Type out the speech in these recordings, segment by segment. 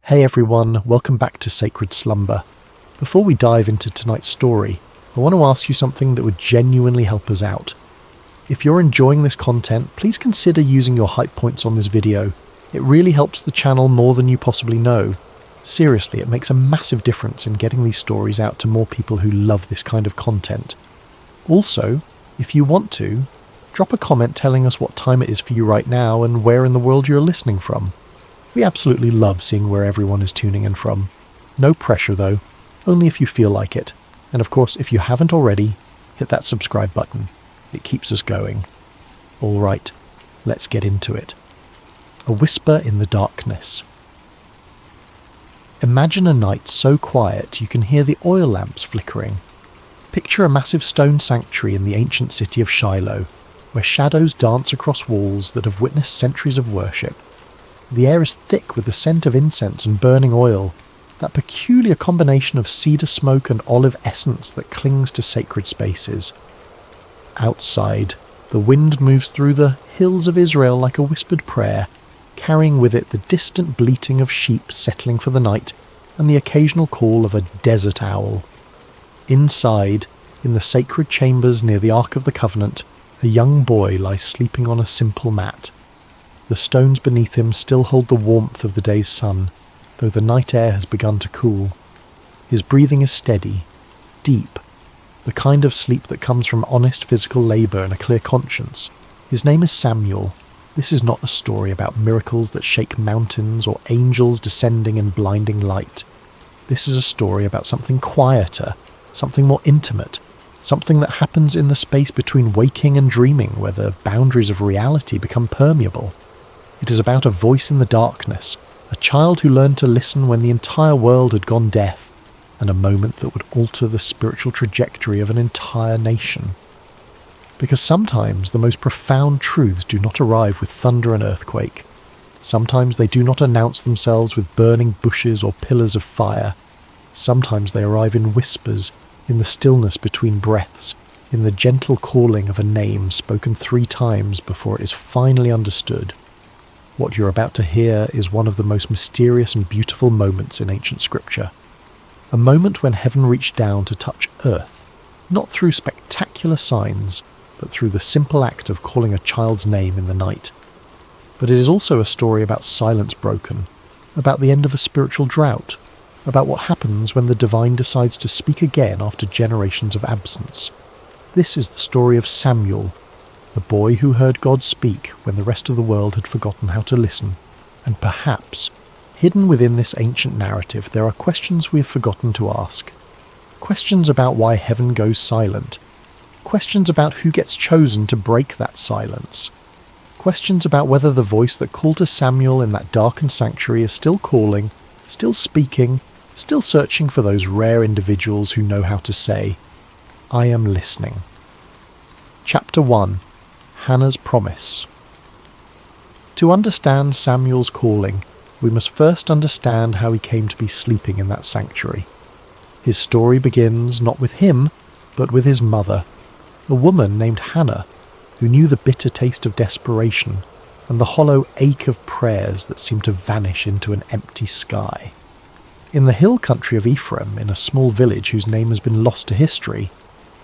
Hey everyone, welcome back to Sacred Slumber. Before we dive into tonight's story, I want to ask you something that would genuinely help us out. If you're enjoying this content, please consider using your hype points on this video. It really helps the channel more than you possibly know. Seriously, it makes a massive difference in getting these stories out to more people who love this kind of content. Also, if you want to, drop a comment telling us what time it is for you right now and where in the world you're listening from. We absolutely love seeing where everyone is tuning in from. No pressure though, only if you feel like it. And of course, if you haven't already, hit that subscribe button. It keeps us going. Alright, let's get into it. A whisper in the darkness. Imagine a night so quiet you can hear the oil lamps flickering. Picture a massive stone sanctuary in the ancient city of Shiloh, where shadows dance across walls that have witnessed centuries of worship. The air is thick with the scent of incense and burning oil, that peculiar combination of cedar smoke and olive essence that clings to sacred spaces. Outside, the wind moves through the hills of Israel like a whispered prayer, carrying with it the distant bleating of sheep settling for the night and the occasional call of a desert owl. Inside, in the sacred chambers near the Ark of the Covenant, a young boy lies sleeping on a simple mat. The stones beneath him still hold the warmth of the day's sun, though the night air has begun to cool. His breathing is steady, deep, the kind of sleep that comes from honest physical labour and a clear conscience. His name is Samuel. This is not a story about miracles that shake mountains or angels descending in blinding light. This is a story about something quieter, something more intimate, something that happens in the space between waking and dreaming, where the boundaries of reality become permeable. It is about a voice in the darkness, a child who learned to listen when the entire world had gone deaf, and a moment that would alter the spiritual trajectory of an entire nation. Because sometimes the most profound truths do not arrive with thunder and earthquake. Sometimes they do not announce themselves with burning bushes or pillars of fire. Sometimes they arrive in whispers, in the stillness between breaths, in the gentle calling of a name spoken 3 times before it is finally understood. What you're about to hear is one of the most mysterious and beautiful moments in ancient scripture. A moment when heaven reached down to touch earth, not through spectacular signs, but through the simple act of calling a child's name in the night. But it is also a story about silence broken, about the end of a spiritual drought, about what happens when the divine decides to speak again after generations of absence. This is the story of Samuel, the boy who heard God speak when the rest of the world had forgotten how to listen. And perhaps, hidden within this ancient narrative, there are questions we have forgotten to ask. Questions about why heaven goes silent. Questions about who gets chosen to break that silence. Questions about whether the voice that called to Samuel in that darkened sanctuary is still calling, still speaking, still searching for those rare individuals who know how to say, "I am listening." Chapter 1. Hannah's Promise. To understand Samuel's calling, we must first understand how he came to be sleeping in that sanctuary. His story begins not with him, but with his mother, a woman named Hannah, who knew the bitter taste of desperation and the hollow ache of prayers that seemed to vanish into an empty sky. In the hill country of Ephraim, in a small village whose name has been lost to history,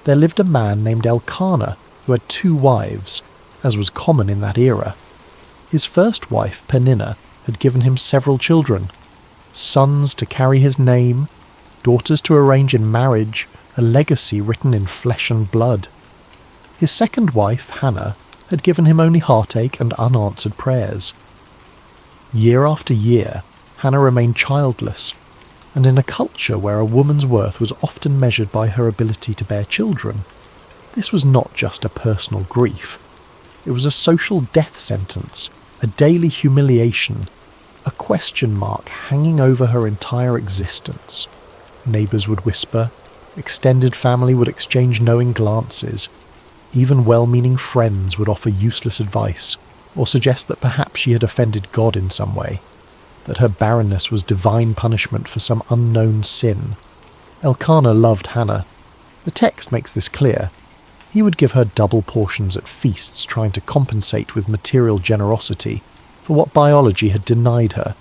there lived a man named Elkanah who had 2 wives, as was common in that era. His first wife, Peninnah, had given him several children, sons to carry his name, daughters to arrange in marriage, a legacy written in flesh and blood. His second wife, Hannah, had given him only heartache and unanswered prayers. Year after year, Hannah remained childless, and in a culture where a woman's worth was often measured by her ability to bear children, this was not just a personal grief. It was a social death sentence, a daily humiliation, a question mark hanging over her entire existence. Neighbours would whisper, extended family would exchange knowing glances, even well-meaning friends would offer useless advice, or suggest that perhaps she had offended God in some way, that her barrenness was divine punishment for some unknown sin. Elkanah loved Hannah. The text makes this clear. He would give her double portions at feasts, trying to compensate with material generosity for what biology had denied her.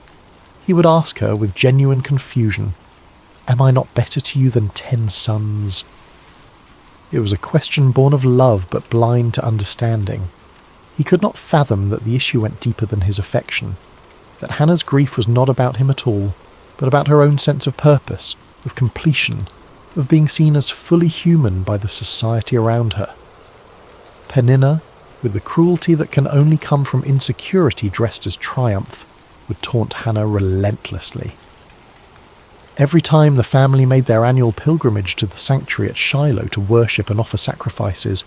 He would ask her with genuine confusion, "Am I not better to you than 10 sons?" It was a question born of love but blind to understanding. He could not fathom that the issue went deeper than his affection, that Hannah's grief was not about him at all, but about her own sense of purpose, of completion, of being seen as fully human by the society around her. Peninnah, with the cruelty that can only come from insecurity dressed as triumph, would taunt Hannah relentlessly. Every time the family made their annual pilgrimage to the sanctuary at Shiloh to worship and offer sacrifices,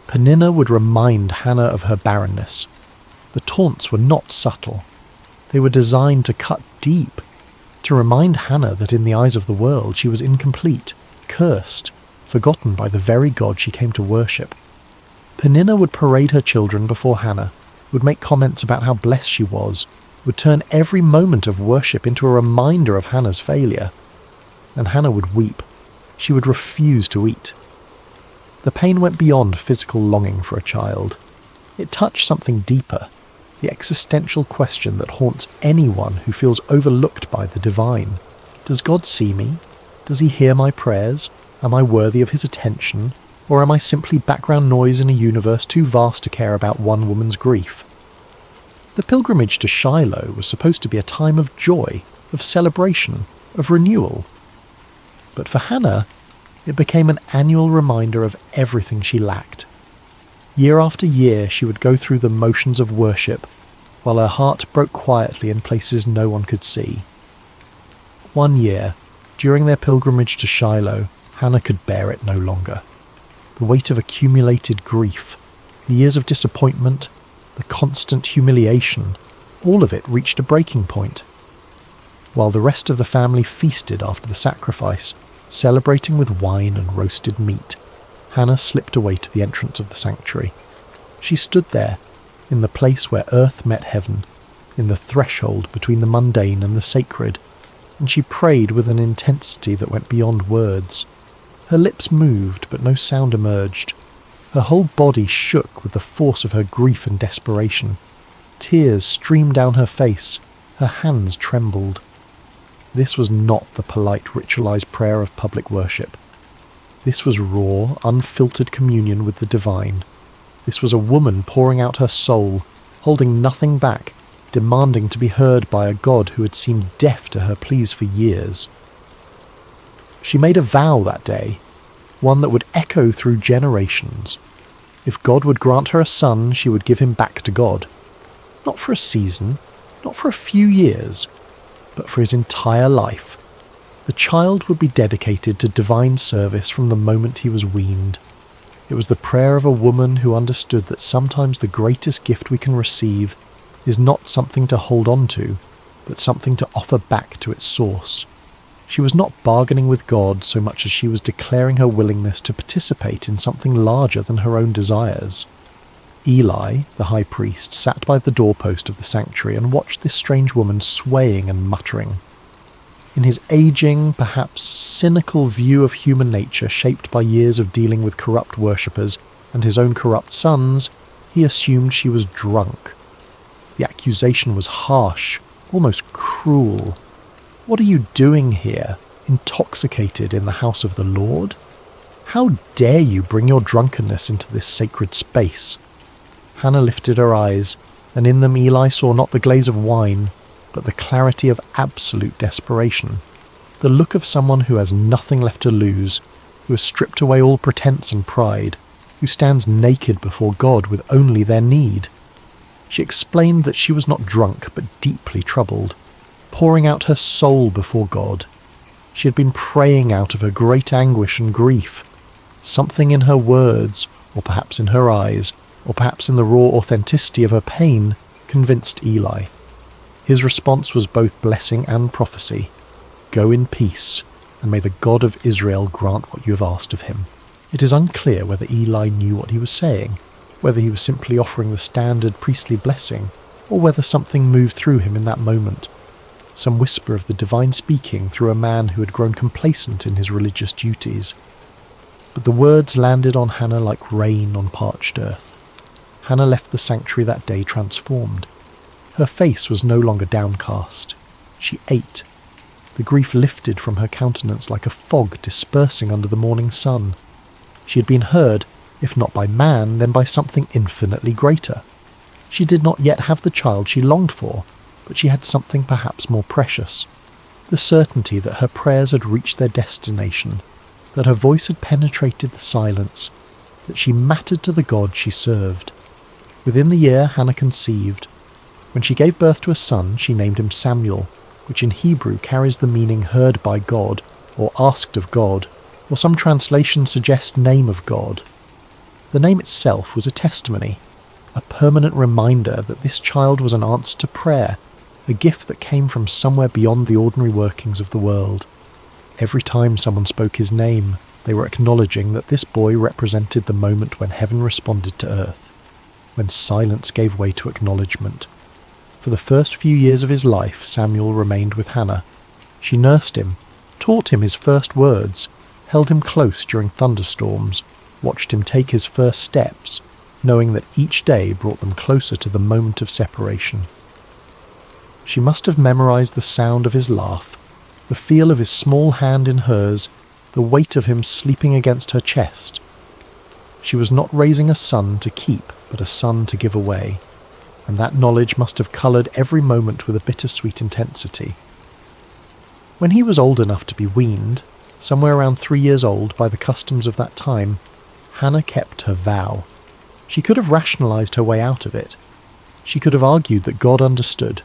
Peninnah would remind Hannah of her barrenness. The taunts were not subtle. They were designed to cut deep, to remind Hannah that in the eyes of the world she was incomplete, cursed, forgotten by the very God she came to worship. Peninnah would parade her children before Hannah, would make comments about how blessed she was, would turn every moment of worship into a reminder of Hannah's failure. And Hannah would weep. She would refuse to eat. The pain went beyond physical longing for a child. It touched something deeper, the existential question that haunts anyone who feels overlooked by the divine. Does God see me? Does he hear my prayers? Am I worthy of his attention? Or am I simply background noise in a universe too vast to care about one woman's grief? The pilgrimage to Shiloh was supposed to be a time of joy, of celebration, of renewal. But for Hannah, it became an annual reminder of everything she lacked. Year after year she would go through the motions of worship, while her heart broke quietly in places no one could see. One year, during their pilgrimage to Shiloh, Hannah could bear it no longer. The weight of accumulated grief, the years of disappointment, the constant humiliation, all of it reached a breaking point. While the rest of the family feasted after the sacrifice, celebrating with wine and roasted meat, Hannah slipped away to the entrance of the sanctuary. She stood there, in the place where earth met heaven, in the threshold between the mundane and the sacred, and she prayed with an intensity that went beyond words. Her lips moved, but no sound emerged. Her whole body shook with the force of her grief and desperation. Tears streamed down her face. Her hands trembled. This was not the polite, ritualized prayer of public worship. This was raw, unfiltered communion with the divine. This was a woman pouring out her soul, holding nothing back, demanding to be heard by a God who had seemed deaf to her pleas for years. She made a vow that day, one that would echo through generations. If God would grant her a son, she would give him back to God. Not for a season, not for a few years, but for his entire life. The child would be dedicated to divine service from the moment he was weaned. It was the prayer of a woman who understood that sometimes the greatest gift we can receive is not something to hold on to, but something to offer back to its source. She was not bargaining with God so much as she was declaring her willingness to participate in something larger than her own desires. Eli, the high priest, sat by the doorpost of the sanctuary and watched this strange woman swaying and muttering. In his aging, perhaps cynical view of human nature shaped by years of dealing with corrupt worshippers and his own corrupt sons, he assumed she was drunk. The accusation was harsh, almost cruel. What are you doing here, intoxicated in the house of the Lord? How dare you bring your drunkenness into this sacred space? Hannah lifted her eyes, and in them Eli saw not the glaze of wine, but the clarity of absolute desperation, the look of someone who has nothing left to lose, who has stripped away all pretense and pride, who stands naked before God with only their need. She explained that she was not drunk, but deeply troubled, pouring out her soul before God. She had been praying out of her great anguish and grief. Something in her words, or perhaps in her eyes, or perhaps in the raw authenticity of her pain, convinced Eli. His response was both blessing and prophecy. Go in peace, and may the God of Israel grant what you have asked of him. It is unclear whether Eli knew what he was saying, whether he was simply offering the standard priestly blessing, or whether something moved through him in that moment. Some whisper of the divine speaking through a man who had grown complacent in his religious duties. But the words landed on Hannah like rain on parched earth. Hannah left the sanctuary that day transformed. Her face was no longer downcast. She ate. The grief lifted from her countenance like a fog dispersing under the morning sun. She had been heard, if not by man, then by something infinitely greater. She did not yet have the child she longed for, but she had something perhaps more precious. The certainty that her prayers had reached their destination, that her voice had penetrated the silence, that she mattered to the God she served. Within the year, Hannah conceived. When she gave birth to a son, she named him Samuel, which in Hebrew carries the meaning heard by God, or asked of God, or some translations suggest name of God. The name itself was a testimony, a permanent reminder that this child was an answer to prayer, a gift that came from somewhere beyond the ordinary workings of the world. Every time someone spoke his name, they were acknowledging that this boy represented the moment when heaven responded to earth, when silence gave way to acknowledgement. For the first few years of his life, Samuel remained with Hannah. She nursed him, taught him his first words, held him close during thunderstorms, watched him take his first steps, knowing that each day brought them closer to the moment of separation. She must have memorized the sound of his laugh, the feel of his small hand in hers, the weight of him sleeping against her chest. She was not raising a son to keep, but a son to give away, and that knowledge must have coloured every moment with a bittersweet intensity. When he was old enough to be weaned, somewhere around 3 years old by the customs of that time, Hannah kept her vow. She could have rationalised her way out of it. She could have argued that God understood,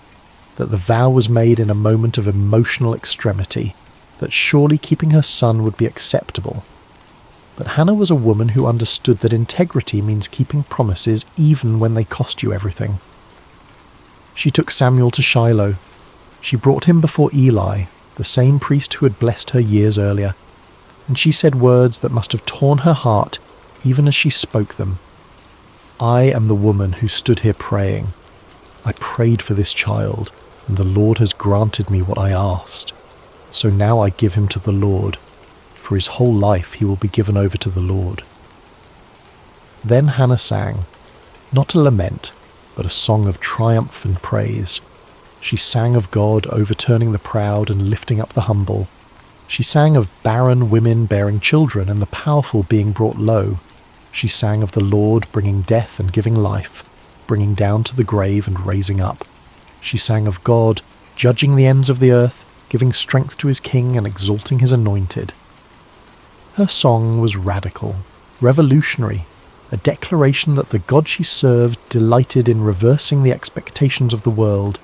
that the vow was made in a moment of emotional extremity, that surely keeping her son would be acceptable. But Hannah was a woman who understood that integrity means keeping promises even when they cost you everything. She took Samuel to Shiloh. She brought him before Eli, the same priest who had blessed her years earlier, and she said words that must have torn her heart even as she spoke them. I am the woman who stood here praying. I prayed for this child, and the Lord has granted me what I asked. So now I give him to the Lord. For his whole life he will be given over to the Lord. Then Hannah sang, not a lament, but a song of triumph and praise. She sang of God overturning the proud and lifting up the humble. She sang of barren women bearing children and the powerful being brought low. She sang of the Lord bringing death and giving life, bringing down to the grave and raising up. She sang of God judging the ends of the earth, giving strength to his king and exalting his anointed. Her song was radical, revolutionary, a declaration that the God she served delighted in reversing the expectations of the world,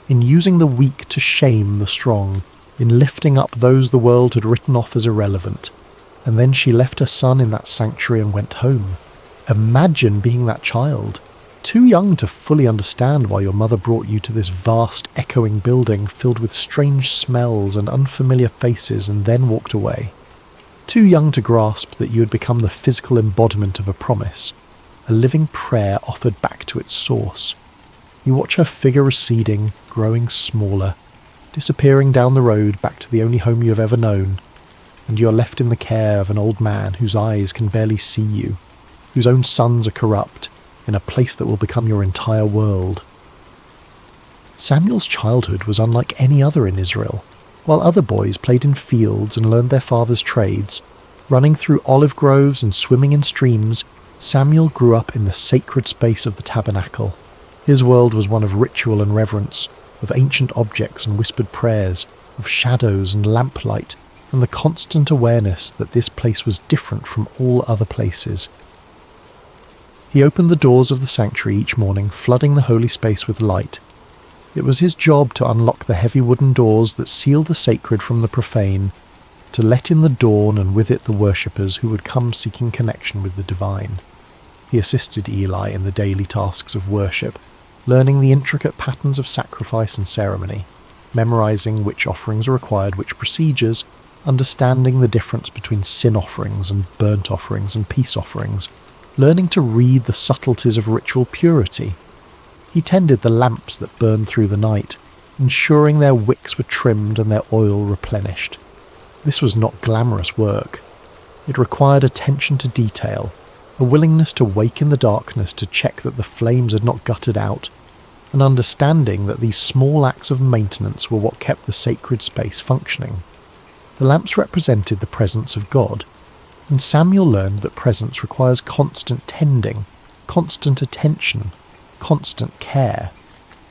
in using the weak to shame the strong, in lifting up those the world had written off as irrelevant. And then she left her son in that sanctuary and went home. Imagine being that child, too young to fully understand why your mother brought you to this vast, echoing building filled with strange smells and unfamiliar faces and then walked away. Too young to grasp that you had become the physical embodiment of a promise, a living prayer offered back to its source. You watch her figure receding, growing smaller, disappearing down the road back to the only home you have ever known, and you are left in the care of an old man whose eyes can barely see you, whose own sons are corrupt, in a place that will become your entire world. Samuel's childhood was unlike any other in Israel. While other boys played in fields and learned their father's trades, running through olive groves and swimming in streams, Samuel grew up in the sacred space of the tabernacle. His world was one of ritual and reverence, of ancient objects and whispered prayers, of shadows and lamplight, and the constant awareness that this place was different from all other places. He opened the doors of the sanctuary each morning, flooding the holy space with light. It was his job to unlock the heavy wooden doors that sealed the sacred from the profane, to let in the dawn and with it the worshippers who would come seeking connection with the divine. He assisted Eli in the daily tasks of worship, learning the intricate patterns of sacrifice and ceremony, memorizing which offerings required which procedures, understanding the difference between sin offerings and burnt offerings and peace offerings, learning to read the subtleties of ritual purity. He tended the lamps that burned through the night, ensuring their wicks were trimmed and their oil replenished. This was not glamorous work. It required attention to detail, a willingness to wake in the darkness to check that the flames had not guttered out, and understanding that these small acts of maintenance were what kept the sacred space functioning. The lamps represented the presence of God, and Samuel learned that presence requires constant tending, constant attention, constant care.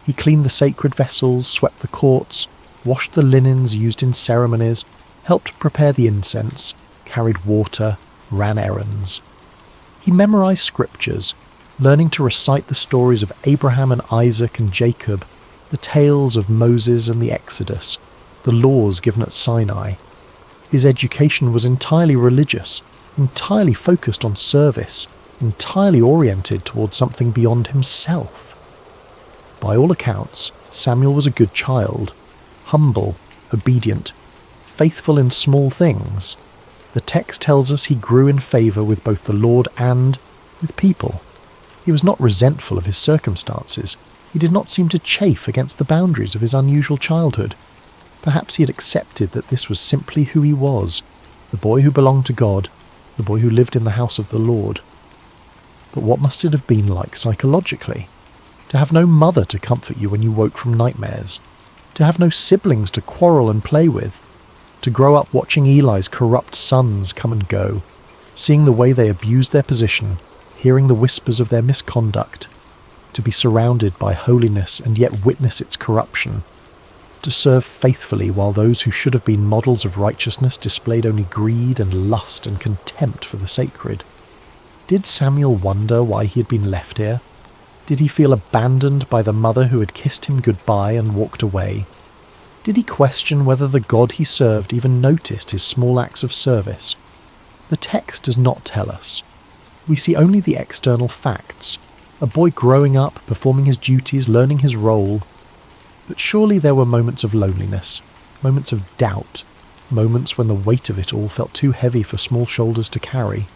He cleaned the sacred vessels, swept the courts, washed the linens used in ceremonies, helped prepare the incense, carried water, ran errands. He memorized scriptures, learning to recite the stories of Abraham and Isaac and Jacob, the tales of Moses and the Exodus, the laws given at Sinai. His education was entirely religious, entirely focused on service, entirely oriented towards something beyond himself. By all accounts, Samuel was a good child, humble, obedient, faithful in small things. The text tells us he grew in favour with both the Lord and with people. He was not resentful of his circumstances. He did not seem to chafe against the boundaries of his unusual childhood. Perhaps he had accepted that this was simply who he was, the boy who belonged to God, the boy who lived in the house of the Lord. But what must it have been like psychologically? To have no mother to comfort you when you woke from nightmares, to have no siblings to quarrel and play with, to grow up watching Eli's corrupt sons come and go, seeing the way they abused their position, hearing the whispers of their misconduct, to be surrounded by holiness and yet witness its corruption, to serve faithfully while those who should have been models of righteousness displayed only greed and lust and contempt for the sacred. Did Samuel wonder why he had been left here? Did he feel abandoned by the mother who had kissed him goodbye and walked away? Did he question whether the God he served even noticed his small acts of service? The text does not tell us. We see only the external facts, a boy growing up, performing his duties, learning his role. But surely there were moments of loneliness, moments of doubt, moments when the weight of it all felt too heavy for small shoulders to carry.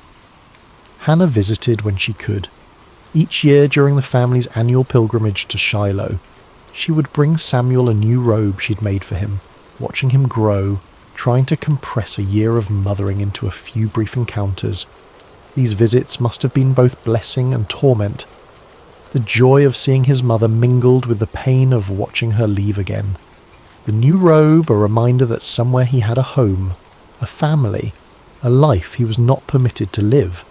Hannah visited when she could. Each year during the family's annual pilgrimage to Shiloh, she would bring Samuel a new robe she'd made for him, watching him grow, trying to compress a year of mothering into a few brief encounters. These visits must have been both blessing and torment. The joy of seeing his mother mingled with the pain of watching her leave again. The new robe, a reminder that somewhere he had a home, a family, a life he was not permitted to live.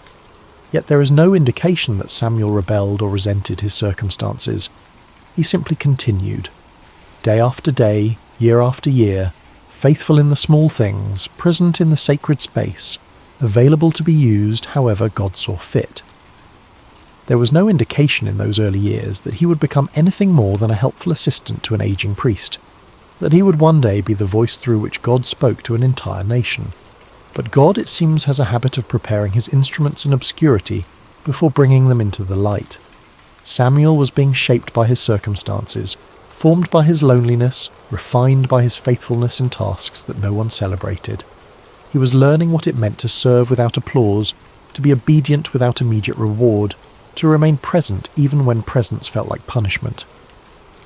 Yet there is no indication that Samuel rebelled or resented his circumstances. He simply continued. Day after day, year after year, faithful in the small things, present in the sacred space, available to be used however God saw fit. There was no indication in those early years that he would become anything more than a helpful assistant to an aging priest, that he would one day be the voice through which God spoke to an entire nation. But God, it seems, has a habit of preparing his instruments in obscurity before bringing them into the light. Samuel was being shaped by his circumstances, formed by his loneliness, refined by his faithfulness in tasks that no one celebrated. He was learning what it meant to serve without applause, to be obedient without immediate reward, to remain present even when presence felt like punishment.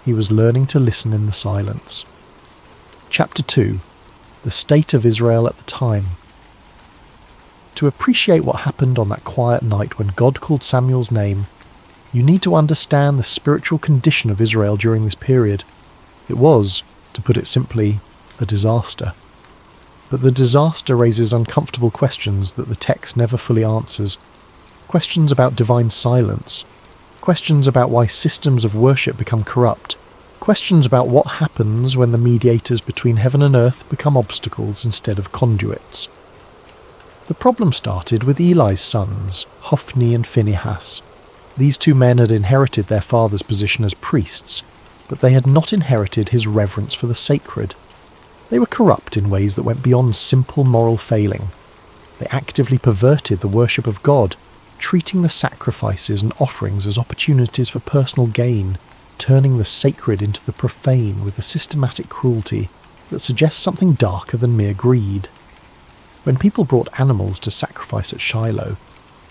He was learning to listen in the silence. Chapter 2. The State of Israel at the Time. To appreciate what happened on that quiet night when God called Samuel's name, you need to understand the spiritual condition of Israel during this period. It was, to put it simply, a disaster. But the disaster raises uncomfortable questions that the text never fully answers. Questions about divine silence. Questions about why systems of worship become corrupt. Questions about what happens when the mediators between heaven and earth become obstacles instead of conduits. The problem started with Eli's sons, Hophni and Phinehas. These two men had inherited their father's position as priests, but they had not inherited his reverence for the sacred. They were corrupt in ways that went beyond simple moral failing. They actively perverted the worship of God, treating the sacrifices and offerings as opportunities for personal gain, turning the sacred into the profane with a systematic cruelty that suggests something darker than mere greed. When people brought animals to sacrifice at Shiloh,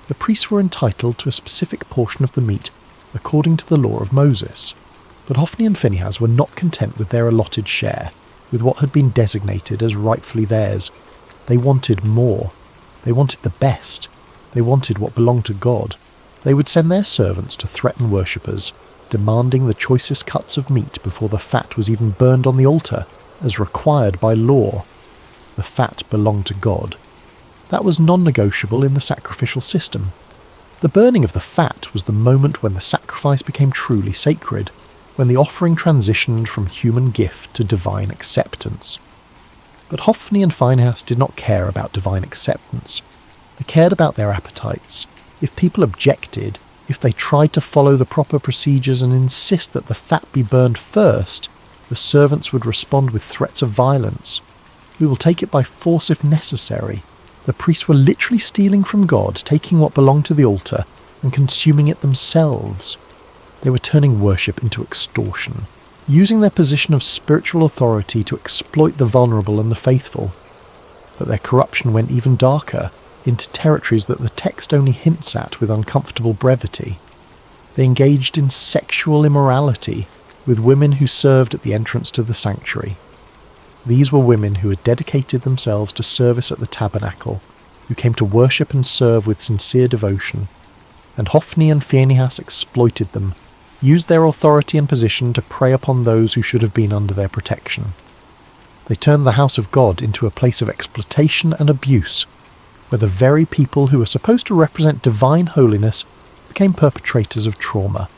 the priests were entitled to a specific portion of the meat according to the law of Moses. But Hophni and Phinehas were not content with their allotted share, with what had been designated as rightfully theirs. They wanted more. They wanted the best. They wanted what belonged to God. They would send their servants to threaten worshippers, demanding the choicest cuts of meat before the fat was even burned on the altar, as required by law. The fat belonged to God. That was non-negotiable in the sacrificial system. The burning of the fat was the moment when the sacrifice became truly sacred, when the offering transitioned from human gift to divine acceptance. But Hophni and Phinehas did not care about divine acceptance. They cared about their appetites. If people objected, if they tried to follow the proper procedures and insist that the fat be burned first, the servants would respond with threats of violence. "We will take it by force if necessary." The priests were literally stealing from God, taking what belonged to the altar and consuming it themselves. They were turning worship into extortion, using their position of spiritual authority to exploit the vulnerable and the faithful. But their corruption went even darker, into territories that the text only hints at with uncomfortable brevity. They engaged in sexual immorality with women who served at the entrance to the sanctuary. These were women who had dedicated themselves to service at the tabernacle, who came to worship and serve with sincere devotion. And Hophni and Phinehas exploited them, used their authority and position to prey upon those who should have been under their protection. They turned the house of God into a place of exploitation and abuse, where the very people who were supposed to represent divine holiness became perpetrators of trauma.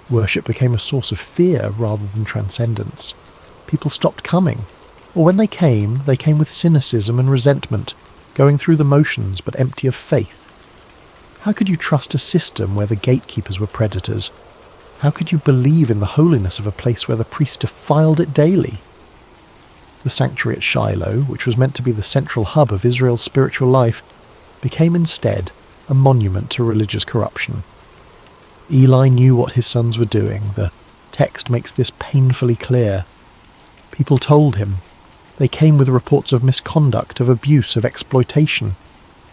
Worship became a source of fear rather than transcendence. People stopped coming, or when they came with cynicism and resentment, going through the motions but empty of faith. How could you trust a system where the gatekeepers were predators? How could you believe in the holiness of a place where the priests defiled it daily? The sanctuary at Shiloh, which was meant to be the central hub of Israel's spiritual life, became instead a monument to religious corruption. Eli knew what his sons were doing. The text makes this painfully clear. People told him. They came with reports of misconduct, of abuse, of exploitation.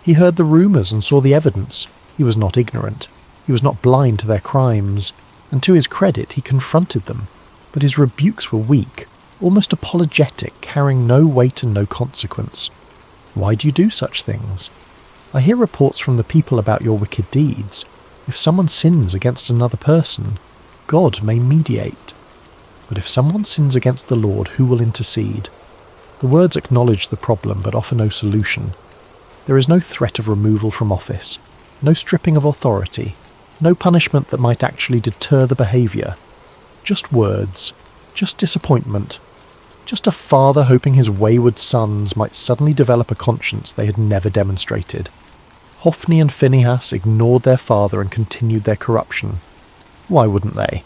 He heard the rumours and saw the evidence. He was not ignorant. He was not blind to their crimes. And to his credit, he confronted them. But his rebukes were weak, almost apologetic, carrying no weight and no consequence. Why do you do such things? I hear reports from the people about your wicked deeds. If someone sins against another person, God may mediate. But if someone sins against the Lord, who will intercede? The words acknowledge the problem but offer no solution. There is no threat of removal from office, no stripping of authority, no punishment that might actually deter the behaviour. Just words, just disappointment, just a father hoping his wayward sons might suddenly develop a conscience they had never demonstrated. Hophni and Phinehas ignored their father and continued their corruption. Why wouldn't they?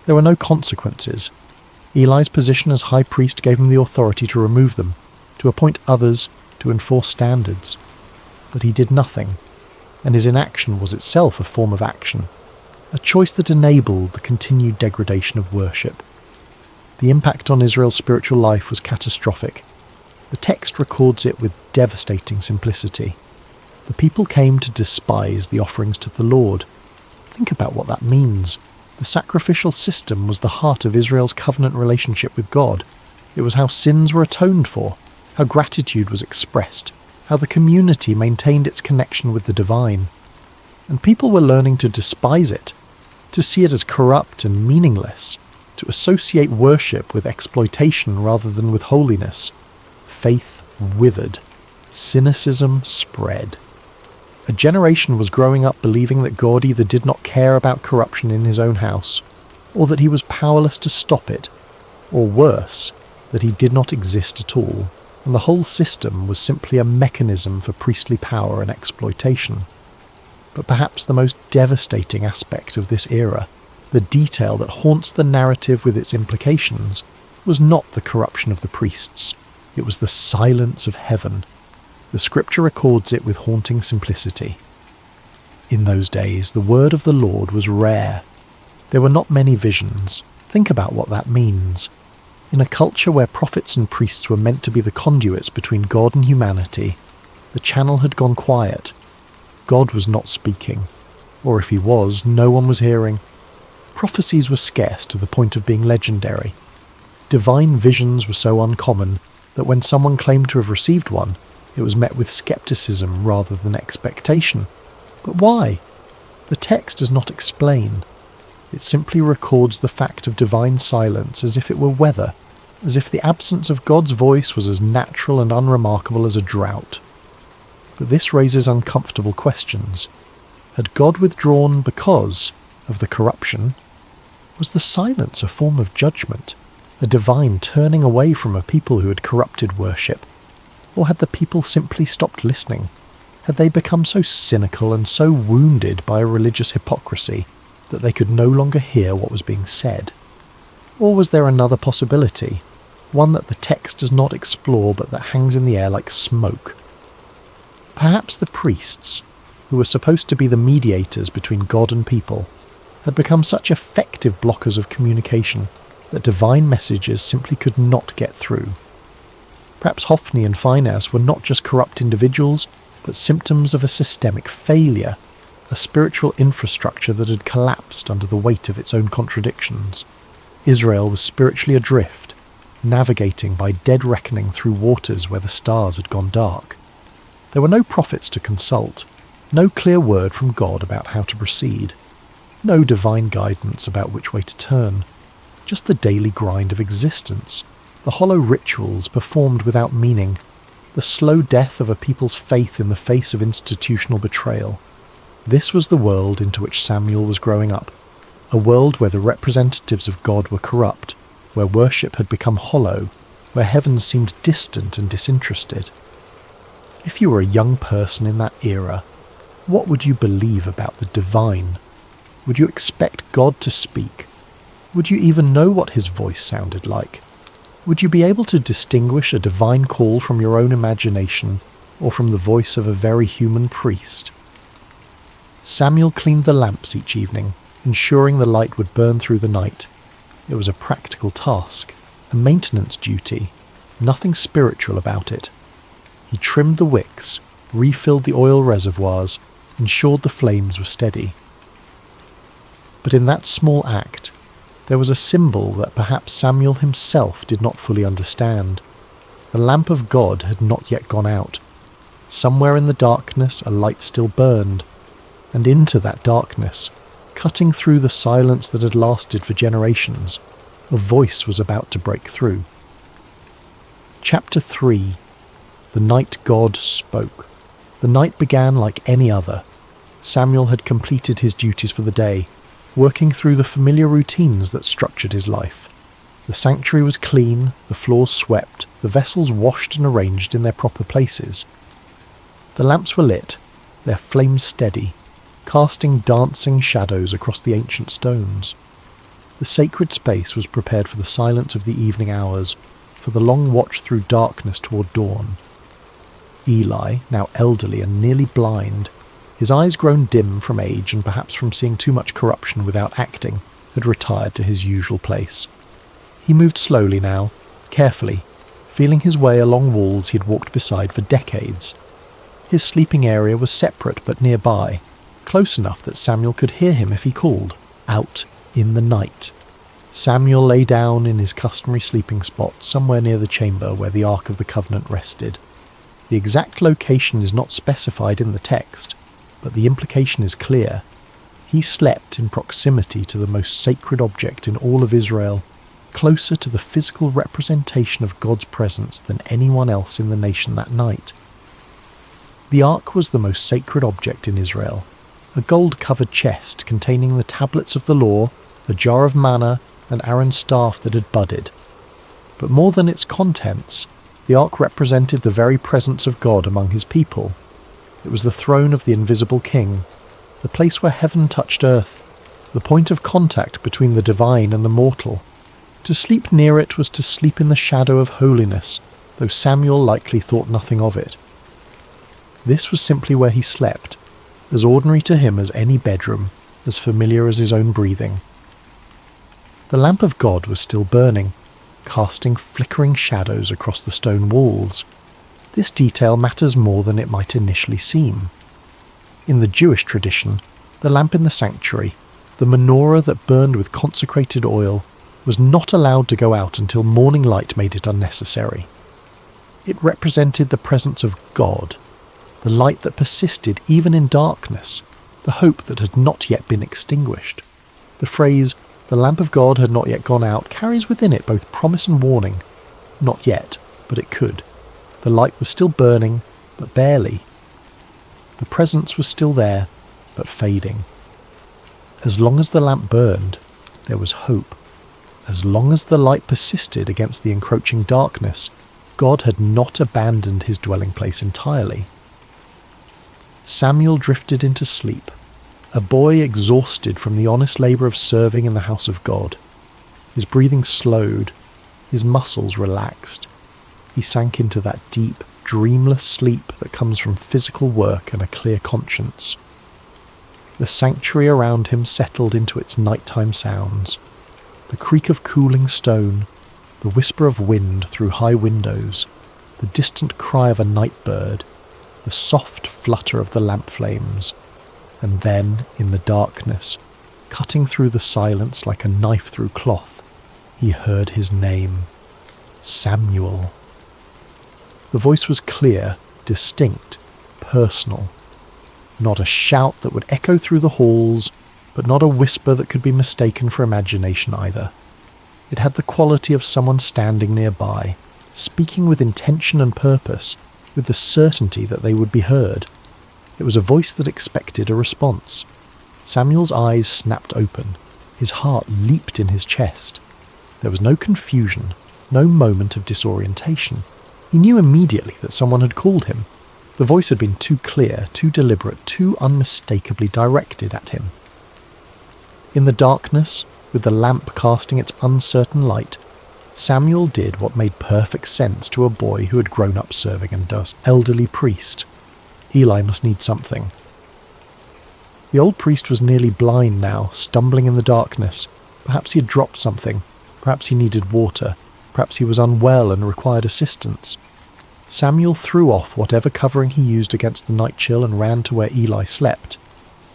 There were no consequences. Eli's position as high priest gave him the authority to remove them, to appoint others, to enforce standards. But he did nothing, and his inaction was itself a form of action, a choice that enabled the continued degradation of worship. The impact on Israel's spiritual life was catastrophic. The text records it with devastating simplicity. The people came to despise the offerings to the Lord. Think about what that means. The sacrificial system was the heart of Israel's covenant relationship with God. It was how sins were atoned for, how gratitude was expressed, how the community maintained its connection with the divine. And people were learning to despise it, to see it as corrupt and meaningless, to associate worship with exploitation rather than with holiness. Faith withered. Cynicism spread. A generation was growing up believing that God either did not care about corruption in his own house, or that he was powerless to stop it, or worse, that he did not exist at all, and the whole system was simply a mechanism for priestly power and exploitation. But perhaps the most devastating aspect of this era, the detail that haunts the narrative with its implications, was not the corruption of the priests. It was the silence of heaven. The scripture records it with haunting simplicity. In those days, the word of the Lord was rare. There were not many visions. Think about what that means. In a culture where prophets and priests were meant to be the conduits between God and humanity, the channel had gone quiet. God was not speaking. Or if he was, no one was hearing. Prophecies were scarce to the point of being legendary. Divine visions were so uncommon that when someone claimed to have received one, it was met with skepticism rather than expectation. But why? The text does not explain. It simply records the fact of divine silence as if it were weather, as if the absence of God's voice was as natural and unremarkable as a drought. But this raises uncomfortable questions. Had God withdrawn because of the corruption? Was the silence a form of judgment, a divine turning away from a people who had corrupted worship? Or had the people simply stopped listening? Had they become so cynical and so wounded by a religious hypocrisy that they could no longer hear what was being said? Or was there another possibility, one that the text does not explore but that hangs in the air like smoke? Perhaps the priests, who were supposed to be the mediators between God and people, had become such effective blockers of communication that divine messages simply could not get through. Perhaps Hophni and Phinehas were not just corrupt individuals, but symptoms of a systemic failure, a spiritual infrastructure that had collapsed under the weight of its own contradictions. Israel was spiritually adrift, navigating by dead reckoning through waters where the stars had gone dark. There were no prophets to consult, no clear word from God about how to proceed, no divine guidance about which way to turn, just the daily grind of existence, the hollow rituals performed without meaning, the slow death of a people's faith in the face of institutional betrayal. This was the world into which Samuel was growing up, a world where the representatives of God were corrupt, where worship had become hollow, where heaven seemed distant and disinterested. If you were a young person in that era, what would you believe about the divine? Would you expect God to speak? Would you even know what his voice sounded like? Would you be able to distinguish a divine call from your own imagination or from the voice of a very human priest? Samuel cleaned the lamps each evening, ensuring the light would burn through the night. It was a practical task, a maintenance duty, nothing spiritual about it. He trimmed the wicks, refilled the oil reservoirs, ensured the flames were steady. But in that small act, there was a symbol that perhaps Samuel himself did not fully understand. The lamp of God had not yet gone out. Somewhere in the darkness a light still burned, and into that darkness, cutting through the silence that had lasted for generations, a voice was about to break through. Chapter 3. The night God spoke. The night began like any other. Samuel had completed his duties for the day, working through the familiar routines that structured his life. The sanctuary was clean, the floors swept, the vessels washed and arranged in their proper places. The lamps were lit, their flames steady, casting dancing shadows across the ancient stones. The sacred space was prepared for the silence of the evening hours, for the long watch through darkness toward dawn. Eli, now elderly and nearly blind, his eyes grown dim from age and perhaps from seeing too much corruption without acting, had retired to his usual place. He moved slowly now, carefully, feeling his way along walls he had walked beside for decades. His sleeping area was separate but nearby, close enough that Samuel could hear him if he called, out in the night. Samuel lay down in his customary sleeping spot somewhere near the chamber where the Ark of the Covenant rested. The exact location is not specified in the text, but the implication is clear. He slept in proximity to the most sacred object in all of Israel, closer to the physical representation of God's presence than anyone else in the nation that night. The Ark was the most sacred object in Israel, a gold-covered chest containing the tablets of the law, a jar of manna, and Aaron's staff that had budded. But more than its contents, the Ark represented the very presence of God among his people. It was the throne of the invisible king, the place where heaven touched earth, the point of contact between the divine and the mortal. To sleep near it was to sleep in the shadow of holiness, though Samuel likely thought nothing of it. This was simply where he slept, as ordinary to him as any bedroom, as familiar as his own breathing. The lamp of God was still burning, casting flickering shadows across the stone walls. This detail matters more than it might initially seem. In the Jewish tradition, the lamp in the sanctuary, the menorah that burned with consecrated oil, was not allowed to go out until morning light made it unnecessary. It represented the presence of God, the light that persisted even in darkness, the hope that had not yet been extinguished. The phrase, "the lamp of God had not yet gone out," carries within it both promise and warning. Not yet, but it could. The light was still burning, but barely. The presence was still there, but fading. As long as the lamp burned, there was hope. As long as the light persisted against the encroaching darkness, God had not abandoned his dwelling place entirely. Samuel drifted into sleep, a boy exhausted from the honest labour of serving in the house of God. His breathing slowed, his muscles relaxed. He sank into that deep, dreamless sleep that comes from physical work and a clear conscience. The sanctuary around him settled into its nighttime sounds. The creak of cooling stone, the whisper of wind through high windows, the distant cry of a night bird, the soft flutter of the lamp flames, and then, in the darkness, cutting through the silence like a knife through cloth, he heard his name, Samuel. The voice was clear, distinct, personal. Not a shout that would echo through the halls, but not a whisper that could be mistaken for imagination either. It had the quality of someone standing nearby, speaking with intention and purpose, with the certainty that they would be heard. It was a voice that expected a response. Samuel's eyes snapped open. His heart leaped in his chest. There was no confusion, no moment of disorientation. He knew immediately that someone had called him. The voice had been too clear, too deliberate, too unmistakably directed at him. In the darkness, with the lamp casting its uncertain light, Samuel did what made perfect sense to a boy who had grown up serving under an elderly priest. Eli must need something. The old priest was nearly blind now, stumbling in the darkness. Perhaps he had dropped something. Perhaps he needed water. Perhaps he was unwell and required assistance. Samuel threw off whatever covering he used against the night chill and ran to where Eli slept.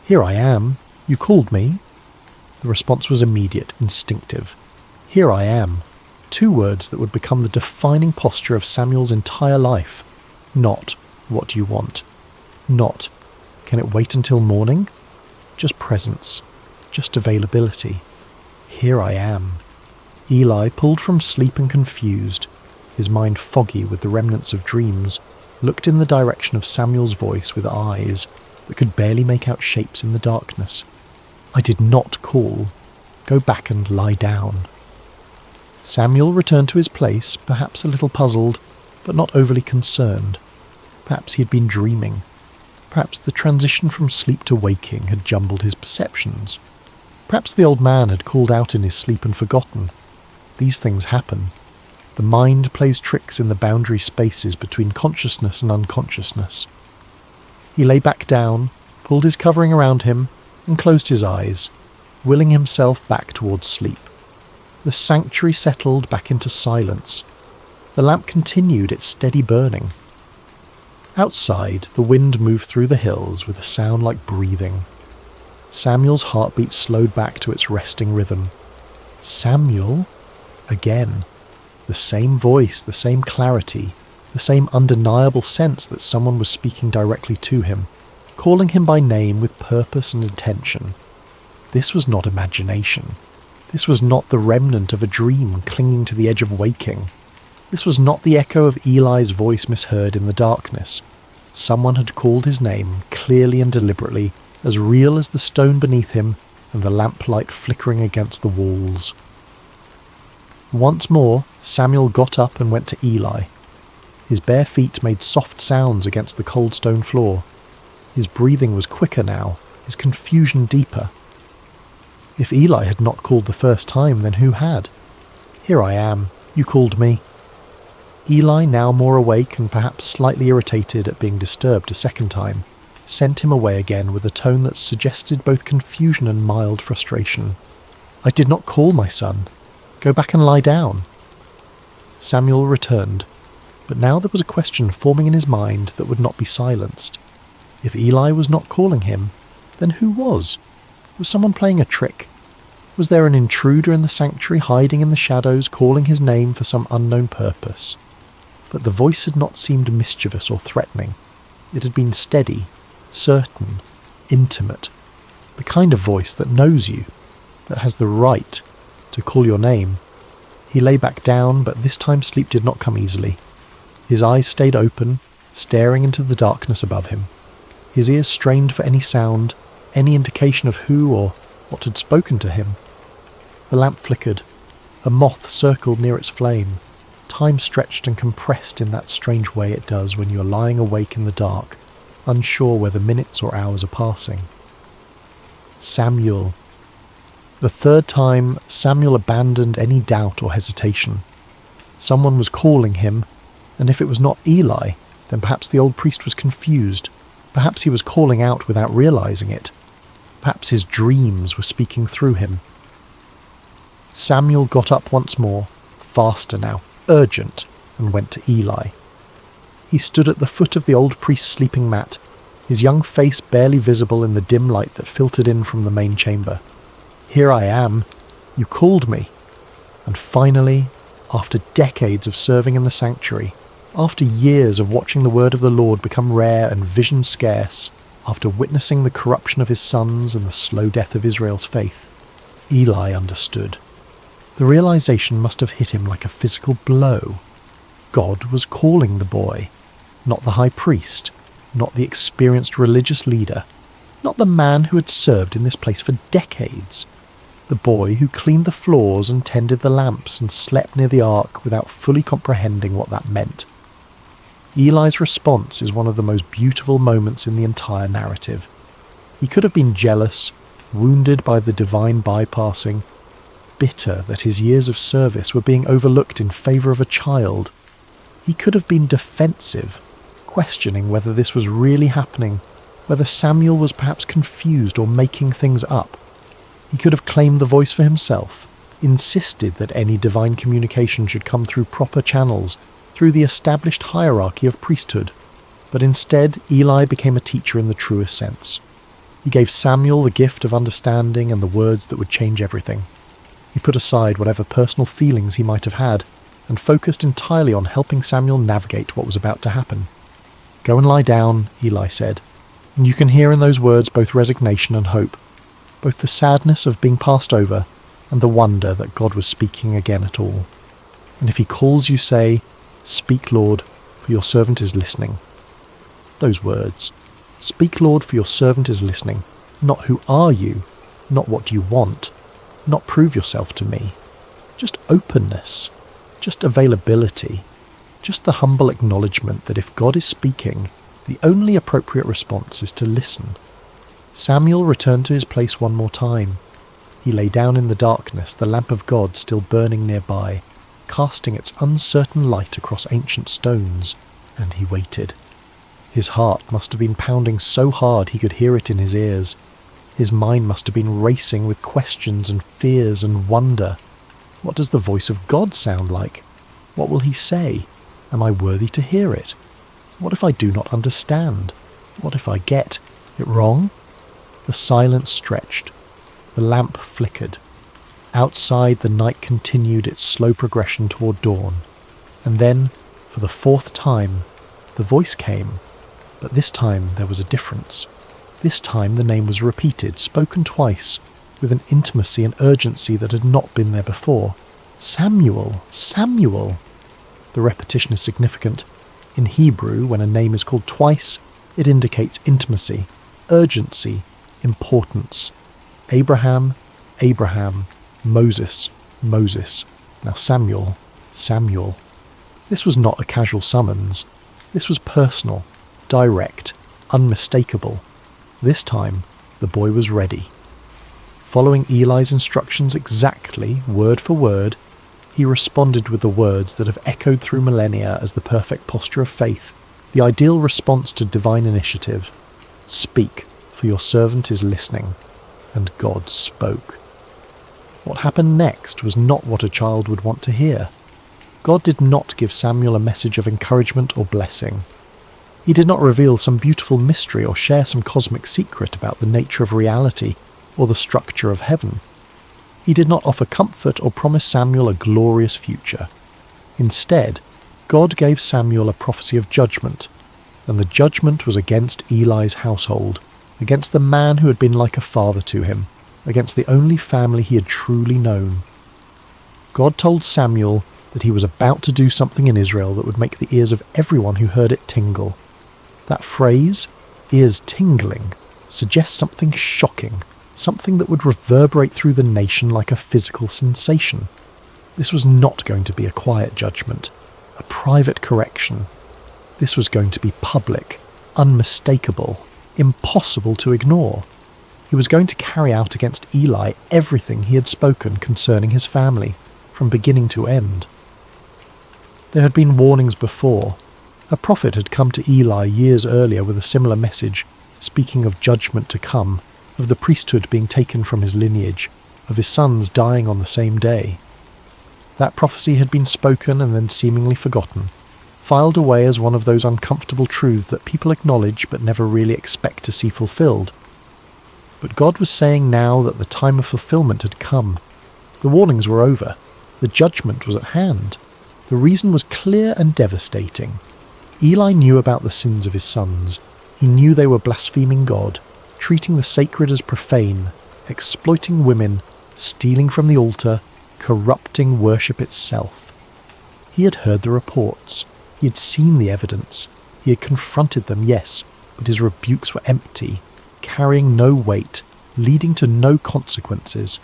"Here I am. You called me?" The response was immediate, instinctive. "Here I am." Two words that would become the defining posture of Samuel's entire life. Not, "What do you want?" Not, "Can it wait until morning?" Just presence. Just availability. Here I am. Eli, pulled from sleep and confused, his mind foggy with the remnants of dreams, looked in the direction of Samuel's voice with eyes that could barely make out shapes in the darkness. "I did not call. Go back and lie down." Samuel returned to his place, perhaps a little puzzled, but not overly concerned. Perhaps he had been dreaming. Perhaps the transition from sleep to waking had jumbled his perceptions. Perhaps the old man had called out in his sleep and forgotten. These things happen. The mind plays tricks in the boundary spaces between consciousness and unconsciousness. He lay back down, pulled his covering around him, and closed his eyes, willing himself back towards sleep. The sanctuary settled back into silence. The lamp continued its steady burning. Outside, the wind moved through the hills with a sound like breathing. Samuel's heartbeat slowed back to its resting rhythm. Samuel? Again. The same voice, the same clarity, the same undeniable sense that someone was speaking directly to him, calling him by name with purpose and intention. This was not imagination. This was not the remnant of a dream clinging to the edge of waking. This was not the echo of Eli's voice misheard in the darkness. Someone had called his name clearly and deliberately, as real as the stone beneath him and the lamplight flickering against the walls. Once more, Samuel got up and went to Eli. His bare feet made soft sounds against the cold stone floor. His breathing was quicker now, his confusion deeper. If Eli had not called the first time, then who had? "Here I am. You called me." Eli, now more awake and perhaps slightly irritated at being disturbed a second time, sent him away again with a tone that suggested both confusion and mild frustration. "I did not call, my son. Go back and lie down." Samuel returned, but now there was a question forming in his mind that would not be silenced. If Eli was not calling him, then who was? Was someone playing a trick? Was there an intruder in the sanctuary hiding in the shadows, calling his name for some unknown purpose? But the voice had not seemed mischievous or threatening. It had been steady, certain, intimate. The kind of voice that knows you. that has the right to call your name. He lay back down, but this time sleep did not come easily. His eyes stayed open, staring into the darkness above him. His ears strained for any sound, any indication of who or what had spoken to him. The lamp flickered. A moth circled near its flame. Time stretched and compressed in that strange way it does when you are lying awake in the dark, unsure whether minutes or hours are passing. Samuel. The third time, Samuel abandoned any doubt or hesitation. Someone was calling him, and if it was not Eli, then perhaps the old priest was confused. Perhaps he was calling out without realizing it. Perhaps his dreams were speaking through him. Samuel got up once more, faster now, urgent, and went to Eli. He stood at the foot of the old priest's sleeping mat, his young face barely visible in the dim light that filtered in from the main chamber. "Here I am. You called me." And finally, after decades of serving in the sanctuary, after years of watching the word of the Lord become rare and vision scarce, after witnessing the corruption of his sons and the slow death of Israel's faith, Eli understood. The realization must have hit him like a physical blow. God was calling the boy, not the high priest, not the experienced religious leader, not the man who had served in this place for decades. The boy who cleaned the floors and tended the lamps and slept near the ark without fully comprehending what that meant. Eli's response is one of the most beautiful moments in the entire narrative. He could have been jealous, wounded by the divine bypassing, bitter that his years of service were being overlooked in favour of a child. He could have been defensive, questioning whether this was really happening, whether Samuel was perhaps confused or making things up. He could have claimed the voice for himself, insisted that any divine communication should come through proper channels, through the established hierarchy of priesthood. But instead, Eli became a teacher in the truest sense. He gave Samuel the gift of understanding and the words that would change everything. He put aside whatever personal feelings he might have had, and focused entirely on helping Samuel navigate what was about to happen. "Go and lie down," Eli said, and you can hear in those words both resignation and hope, both the sadness of being passed over and the wonder that God was speaking again at all. And if he calls you, say, "Speak, Lord, for your servant is listening." Those words, "Speak, Lord, for your servant is listening," not "Who are you?" not "What do you want?" not "Prove yourself to me." Just openness, just availability, just the humble acknowledgement that if God is speaking, the only appropriate response is to listen. Samuel returned to his place one more time. He lay down in the darkness, the lamp of God still burning nearby, casting its uncertain light across ancient stones, and he waited. His heart must have been pounding so hard he could hear it in his ears. His mind must have been racing with questions and fears and wonder. What does the voice of God sound like? What will he say? Am I worthy to hear it? What if I do not understand? What if I get it wrong? The silence stretched. The lamp flickered. Outside, the night continued its slow progression toward dawn. And then, for the fourth time, the voice came. But this time there was a difference. This time the name was repeated, spoken twice, with an intimacy and urgency that had not been there before. "Samuel! Samuel!" The repetition is significant. In Hebrew, when a name is called twice, it indicates intimacy, urgency, importance. Abraham, Abraham, Moses, Moses. Now Samuel, Samuel. This was not a casual summons. This was personal, direct, unmistakable. This time, the boy was ready. Following Eli's instructions exactly, word for word, he responded with the words that have echoed through millennia as the perfect posture of faith, the ideal response to divine initiative. "Speak, for your servant is listening." And God spoke. What happened next was not what a child would want to hear. God did not give Samuel a message of encouragement or blessing. He did not reveal some beautiful mystery or share some cosmic secret about the nature of reality or the structure of heaven. He did not offer comfort or promise Samuel a glorious future. Instead, God gave Samuel a prophecy of judgment, and the judgment was against Eli's household, against the man who had been like a father to him, against the only family he had truly known. God told Samuel that he was about to do something in Israel that would make the ears of everyone who heard it tingle. That phrase, ears tingling, suggests something shocking, something that would reverberate through the nation like a physical sensation. This was not going to be a quiet judgment, a private correction. This was going to be public, unmistakable, impossible to ignore. He was going to carry out against Eli everything he had spoken concerning his family, from beginning to end. There had been warnings before. A prophet had come to Eli years earlier with a similar message, speaking of judgment to come, of the priesthood being taken from his lineage, of his sons dying on the same day. That prophecy had been spoken and then seemingly forgotten, filed away as one of those uncomfortable truths that people acknowledge but never really expect to see fulfilled. But God was saying now that the time of fulfillment had come. The warnings were over. The judgment was at hand. The reason was clear and devastating. Eli knew about the sins of his sons. He knew they were blaspheming God, treating the sacred as profane, exploiting women, stealing from the altar, corrupting worship itself. He had heard the reports. He had seen the evidence. He had confronted them, yes, but his rebukes were empty, carrying no weight, leading to no consequences.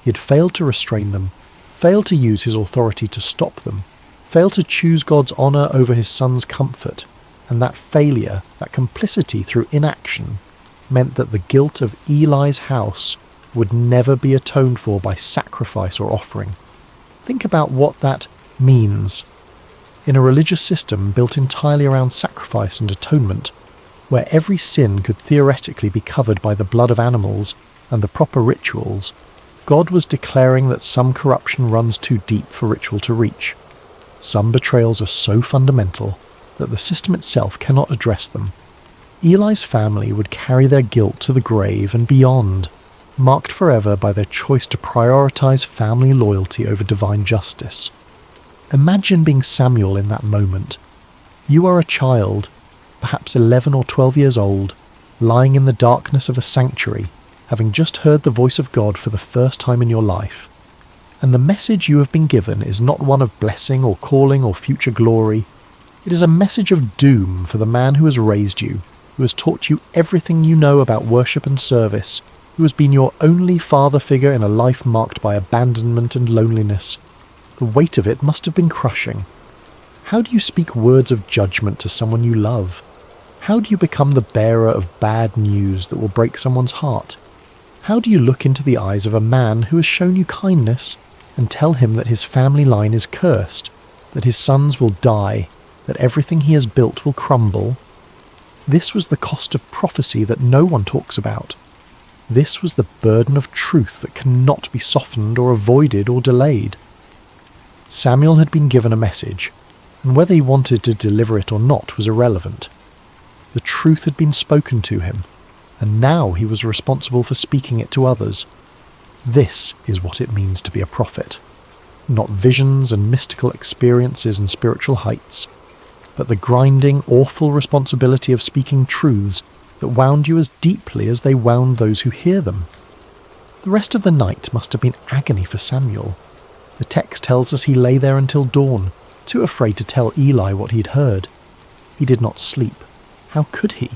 He had failed to restrain them, failed to use his authority to stop them, failed to choose God's honour over his son's comfort, and that failure, that complicity through inaction, meant that the guilt of Eli's house would never be atoned for by sacrifice or offering. Think about what that means. In a religious system built entirely around sacrifice and atonement, where every sin could theoretically be covered by the blood of animals and the proper rituals, God was declaring that some corruption runs too deep for ritual to reach. Some betrayals are so fundamental that the system itself cannot address them. Eli's family would carry their guilt to the grave and beyond, marked forever by their choice to prioritize family loyalty over divine justice. Imagine being Samuel in that moment. You are a child, perhaps 11 or 12 years old, lying in the darkness of a sanctuary, having just heard the voice of God for the first time in your life. And the message you have been given is not one of blessing or calling or future glory. It is a message of doom for the man who has raised you, who has taught you everything you know about worship and service, who has been your only father figure in a life marked by abandonment and loneliness. The weight of it must have been crushing. How do you speak words of judgment to someone you love? How do you become the bearer of bad news that will break someone's heart? How do you look into the eyes of a man who has shown you kindness and tell him that his family line is cursed, that his sons will die, that everything he has built will crumble? This was the cost of prophecy that no one talks about. This was the burden of truth that cannot be softened or avoided or delayed. Samuel had been given a message, and whether he wanted to deliver it or not was irrelevant. The truth had been spoken to him, and now he was responsible for speaking it to others. This is what it means to be a prophet. Not visions and mystical experiences and spiritual heights, but the grinding, awful responsibility of speaking truths that wound you as deeply as they wound those who hear them. The rest of the night must have been agony for Samuel. The text tells us he lay there until dawn, too afraid to tell Eli what he'd heard. He did not sleep. How could he?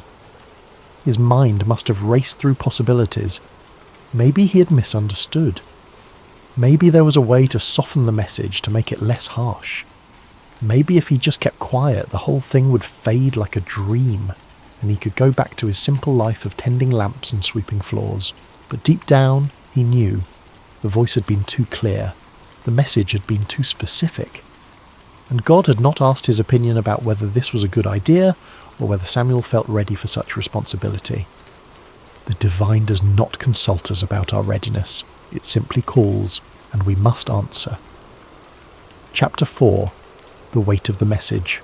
His mind must have raced through possibilities. Maybe he had misunderstood. Maybe there was a way to soften the message to make it less harsh. Maybe if he just kept quiet, the whole thing would fade like a dream, and he could go back to his simple life of tending lamps and sweeping floors. But deep down, he knew. The voice had been too clear. The message had been too specific. And God had not asked his opinion about whether this was a good idea or whether Samuel felt ready for such responsibility. The divine does not consult us about our readiness. It simply calls, and we must answer. Chapter 4. The Weight of the Message.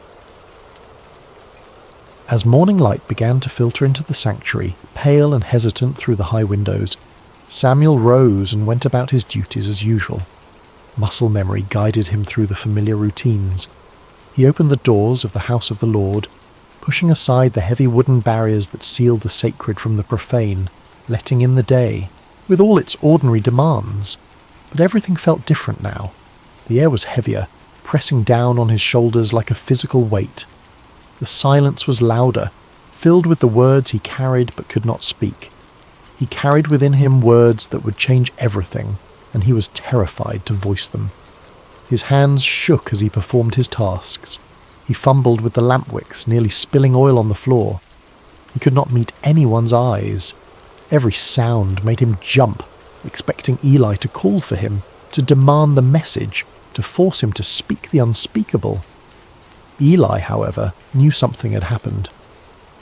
As morning light began to filter into the sanctuary, pale and hesitant through the high windows, Samuel rose and went about his duties as usual. Muscle memory guided him through the familiar routines. He opened the doors of the house of the Lord, pushing aside the heavy wooden barriers that sealed the sacred from the profane, letting in the day. with all its ordinary demands. But everything felt different now. The air was heavier, pressing down on his shoulders like a physical weight. The silence was louder, filled with the words he carried but could not speak. He carried within him words that would change everything, and he was terrified to voice them. His hands shook as he performed his tasks. He fumbled with the lamp wicks, nearly spilling oil on the floor. He could not meet anyone's eyes. Every sound made him jump, expecting Eli to call for him, to demand the message, to force him to speak the unspeakable. Eli, however, knew something had happened.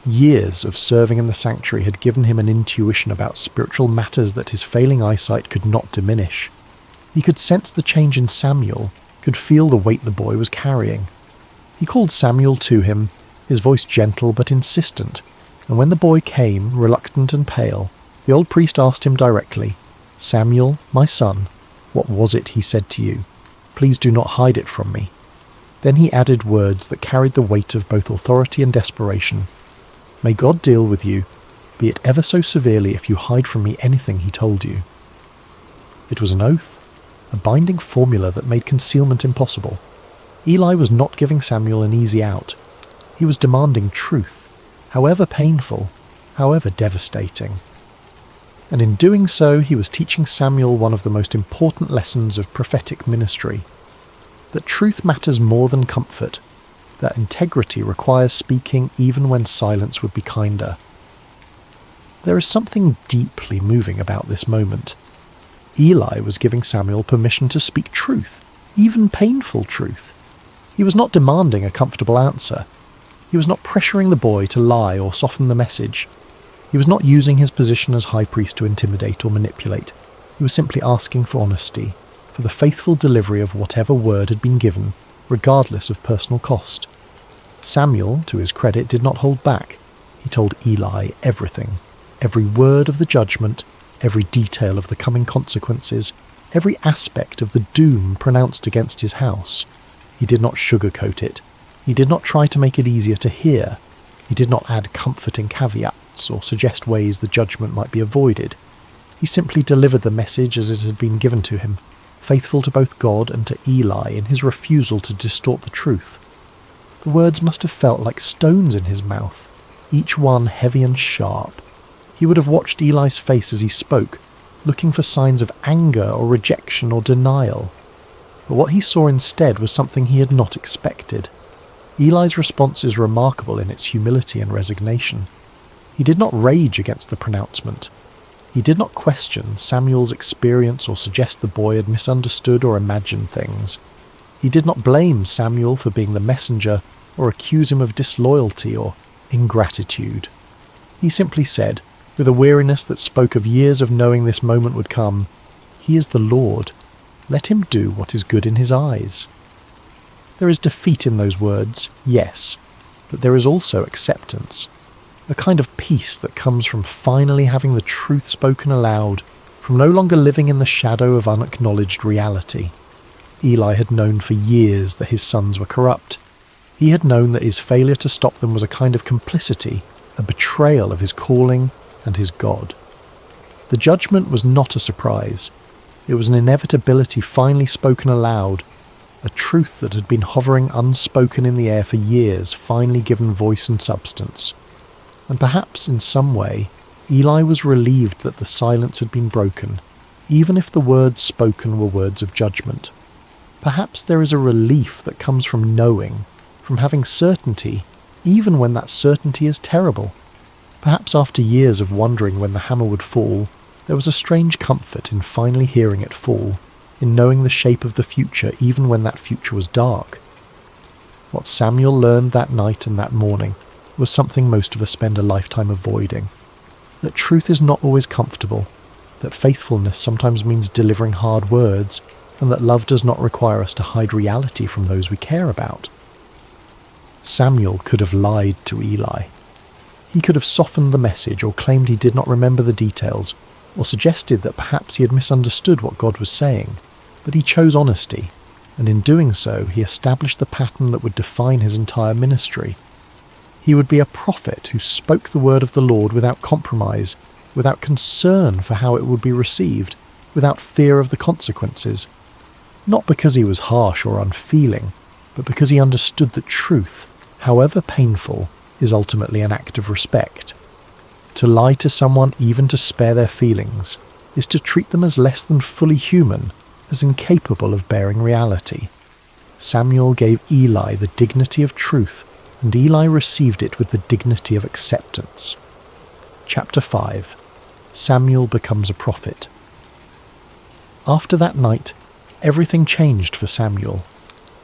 Years of serving in the sanctuary had given him an intuition about spiritual matters that his failing eyesight could not diminish. He could sense the change in Samuel, could feel the weight the boy was carrying. He called Samuel to him, his voice gentle but insistent, and when the boy came, reluctant and pale, the old priest asked him directly, "Samuel, my son, what was it he said to you? Please do not hide it from me." Then he added words that carried the weight of both authority and desperation. "May God deal with you, be it ever so severely if you hide from me anything he told you." It was an oath, a binding formula that made concealment impossible. Eli was not giving Samuel an easy out. He was demanding truth, however painful, however devastating. And in doing so, he was teaching Samuel one of the most important lessons of prophetic ministry: that truth matters more than comfort, that integrity requires speaking even when silence would be kinder. There is something deeply moving about this moment. Eli was giving Samuel permission to speak truth, even painful truth. He was not demanding a comfortable answer. He was not pressuring the boy to lie or soften the message. He was not using his position as high priest to intimidate or manipulate. He was simply asking for honesty, for the faithful delivery of whatever word had been given, regardless of personal cost. Samuel, to his credit, did not hold back. He told Eli everything, every word of the judgment, every detail of the coming consequences, every aspect of the doom pronounced against his house. He did not sugarcoat it. He did not try to make it easier to hear. He did not add comforting caveats or suggest ways the judgment might be avoided. He simply delivered the message as it had been given to him, faithful to both God and to Eli in his refusal to distort the truth. The words must have felt like stones in his mouth, each one heavy and sharp. He would have watched Eli's face as he spoke, looking for signs of anger or rejection or denial. But what he saw instead was something he had not expected. Eli's response is remarkable in its humility and resignation. He did not rage against the pronouncement. He did not question Samuel's experience or suggest the boy had misunderstood or imagined things. He did not blame Samuel for being the messenger or accuse him of disloyalty or ingratitude. He simply said, with a weariness that spoke of years of knowing this moment would come, "He is the Lord. Let him do what is good in his eyes." There is defeat in those words, yes, but there is also acceptance, a kind of peace that comes from finally having the truth spoken aloud, from no longer living in the shadow of unacknowledged reality. Eli had known for years that his sons were corrupt. He had known that his failure to stop them was a kind of complicity, a betrayal of his calling and his God. The judgment was not a surprise. It was an inevitability finally spoken aloud, a truth that had been hovering unspoken in the air for years, finally given voice and substance. And perhaps in some way, Eli was relieved that the silence had been broken, even if the words spoken were words of judgment. Perhaps there is a relief that comes from knowing, from having certainty, even when that certainty is terrible. Perhaps after years of wondering when the hammer would fall, there was a strange comfort in finally hearing it fall, in knowing the shape of the future even when that future was dark. What Samuel learned that night and that morning was something most of us spend a lifetime avoiding. That truth is not always comfortable, that faithfulness sometimes means delivering hard words, and that love does not require us to hide reality from those we care about. Samuel could have lied to Eli. He could have softened the message or claimed he did not remember the details, or suggested that perhaps he had misunderstood what God was saying, but he chose honesty, and in doing so he established the pattern that would define his entire ministry. He would be a prophet who spoke the word of the Lord without compromise, without concern for how it would be received, without fear of the consequences. Not because he was harsh or unfeeling, but because he understood that truth, however painful, is ultimately an act of respect. To lie to someone, even to spare their feelings, is to treat them as less than fully human, as incapable of bearing reality. Samuel gave Eli the dignity of truth, and Eli received it with the dignity of acceptance. Chapter 5. Samuel becomes a prophet. After that night, everything changed for Samuel.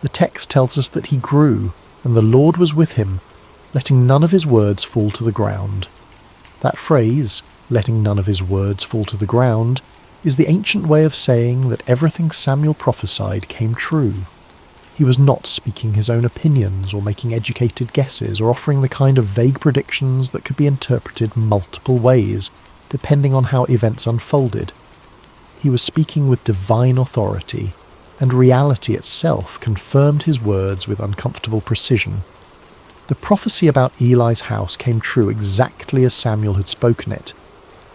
The text tells us that he grew, and the Lord was with him, letting none of his words fall to the ground. That phrase, letting none of his words fall to the ground, is the ancient way of saying that everything Samuel prophesied came true. He was not speaking his own opinions or making educated guesses or offering the kind of vague predictions that could be interpreted multiple ways, depending on how events unfolded. He was speaking with divine authority, and reality itself confirmed his words with uncomfortable precision. The prophecy about Eli's house came true exactly as Samuel had spoken it.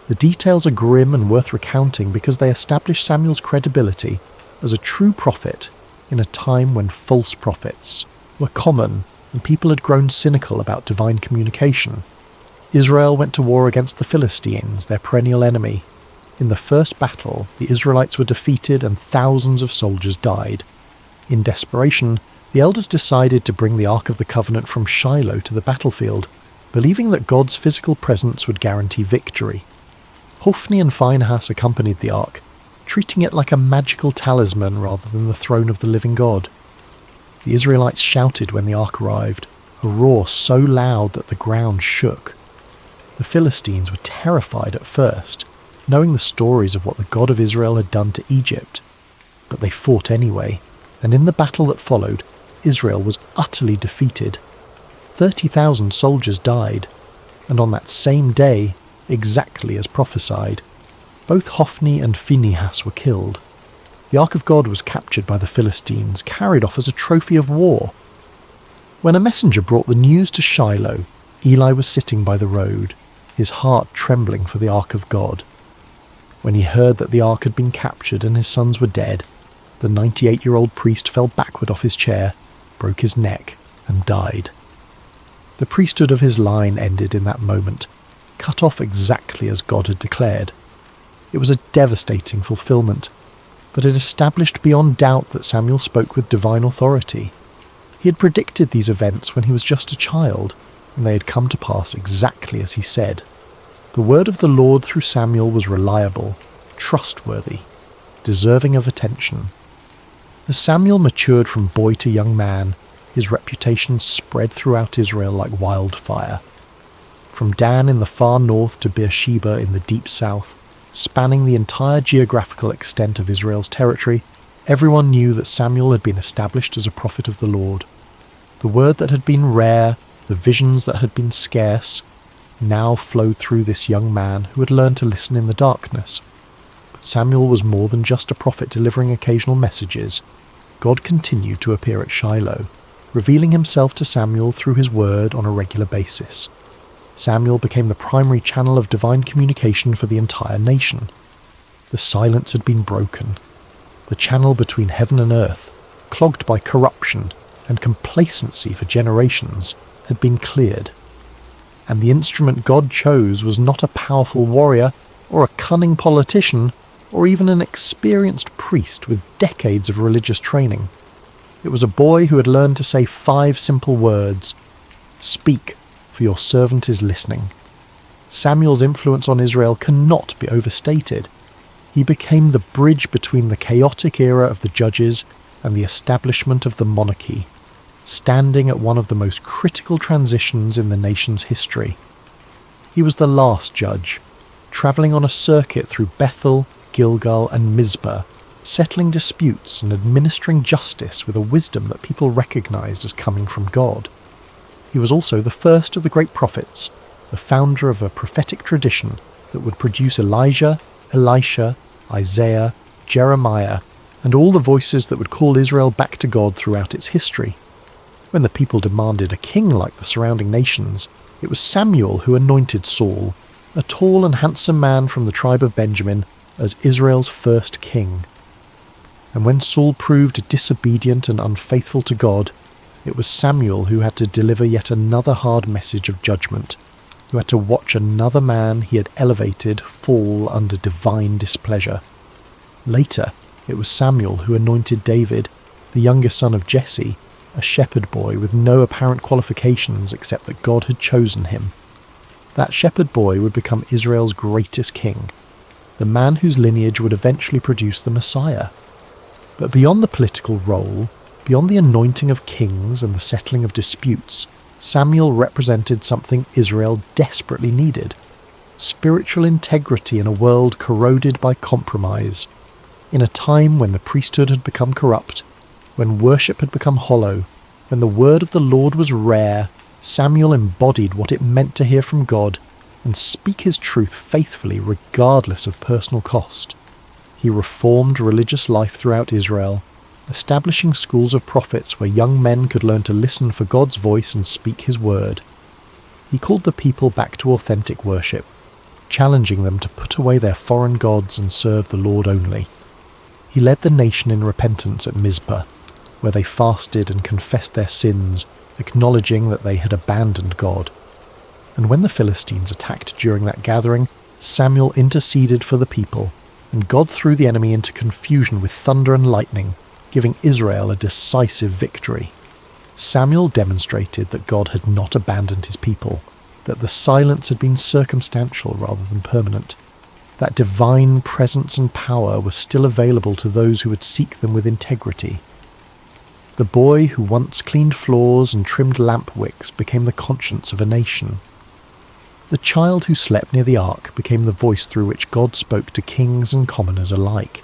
The details are grim and worth recounting because they establish Samuel's credibility as a true prophet in a time when false prophets were common and people had grown cynical about divine communication. Israel went to war against the Philistines, their perennial enemy. In the first battle, the Israelites were defeated and thousands of soldiers died. In desperation, the elders decided to bring the Ark of the Covenant from Shiloh to the battlefield, believing that God's physical presence would guarantee victory. Hophni and Phinehas accompanied the Ark, treating it like a magical talisman rather than the throne of the living God. The Israelites shouted when the Ark arrived, a roar so loud that the ground shook. The Philistines were terrified at first, knowing the stories of what the God of Israel had done to Egypt. But they fought anyway, and in the battle that followed, Israel was utterly defeated. 30,000 soldiers died, and on that same day, exactly as prophesied, both Hophni and Phinehas were killed. The Ark of God was captured by the Philistines, carried off as a trophy of war. When a messenger brought the news to Shiloh, Eli was sitting by the road, his heart trembling for the Ark of God. When he heard that the Ark had been captured and his sons were dead, the 98-year-old priest fell backward off his chair, broke his neck, and died. The priesthood of his line ended in that moment, cut off exactly as God had declared. It was a devastating fulfillment, but it established beyond doubt that Samuel spoke with divine authority. He had predicted these events when he was just a child, and they had come to pass exactly as he said. The word of the Lord through Samuel was reliable, trustworthy, deserving of attention. As Samuel matured from boy to young man, his reputation spread throughout Israel like wildfire. From Dan in the far north to Beersheba in the deep south, spanning the entire geographical extent of Israel's territory, everyone knew that Samuel had been established as a prophet of the Lord. The word that had been rare, the visions that had been scarce, now flowed through this young man who had learned to listen in the darkness. But Samuel was more than just a prophet delivering occasional messages. God continued to appear at Shiloh, revealing himself to Samuel through his word on a regular basis. Samuel became the primary channel of divine communication for the entire nation. The silence had been broken. The channel between heaven and earth, clogged by corruption and complacency for generations, had been cleared. And the instrument God chose was not a powerful warrior or a cunning politician or even an experienced priest with decades of religious training. It was a boy who had learned to say 5 simple words: "Speak, for your servant is listening." Samuel's influence on Israel cannot be overstated. He became the bridge between the chaotic era of the judges and the establishment of the monarchy, standing at one of the most critical transitions in the nation's history. He was the last judge, travelling on a circuit through Bethel, Gilgal and Mizpah, settling disputes and administering justice with a wisdom that people recognized as coming from God. He was also the first of the great prophets, the founder of a prophetic tradition that would produce Elijah, Elisha, Isaiah, Jeremiah, and all the voices that would call Israel back to God throughout its history. When the people demanded a king like the surrounding nations, it was Samuel who anointed Saul, a tall and handsome man from the tribe of Benjamin, as Israel's first king. And when Saul proved disobedient and unfaithful to God, it was Samuel who had to deliver yet another hard message of judgment, who had to watch another man he had elevated fall under divine displeasure. Later, it was Samuel who anointed David, the youngest son of Jesse, a shepherd boy with no apparent qualifications except that God had chosen him. That shepherd boy would become Israel's greatest king, the man whose lineage would eventually produce the Messiah. But beyond the political role, beyond the anointing of kings and the settling of disputes, Samuel represented something Israel desperately needed: spiritual integrity in a world corroded by compromise. In a time when the priesthood had become corrupt, when worship had become hollow, when the word of the Lord was rare, Samuel embodied what it meant to hear from God and speak his truth faithfully regardless of personal cost. He reformed religious life throughout Israel, establishing schools of prophets where young men could learn to listen for God's voice and speak his word. He called the people back to authentic worship, challenging them to put away their foreign gods and serve the Lord only. He led the nation in repentance at Mizpah, where they fasted and confessed their sins, acknowledging that they had abandoned God. And when the Philistines attacked during that gathering, Samuel interceded for the people, and God threw the enemy into confusion with thunder and lightning, giving Israel a decisive victory. Samuel demonstrated that God had not abandoned his people, that the silence had been circumstantial rather than permanent, that divine presence and power were still available to those who would seek them with integrity. The boy who once cleaned floors and trimmed lamp wicks became the conscience of a nation. The child who slept near the ark became the voice through which God spoke to kings and commoners alike.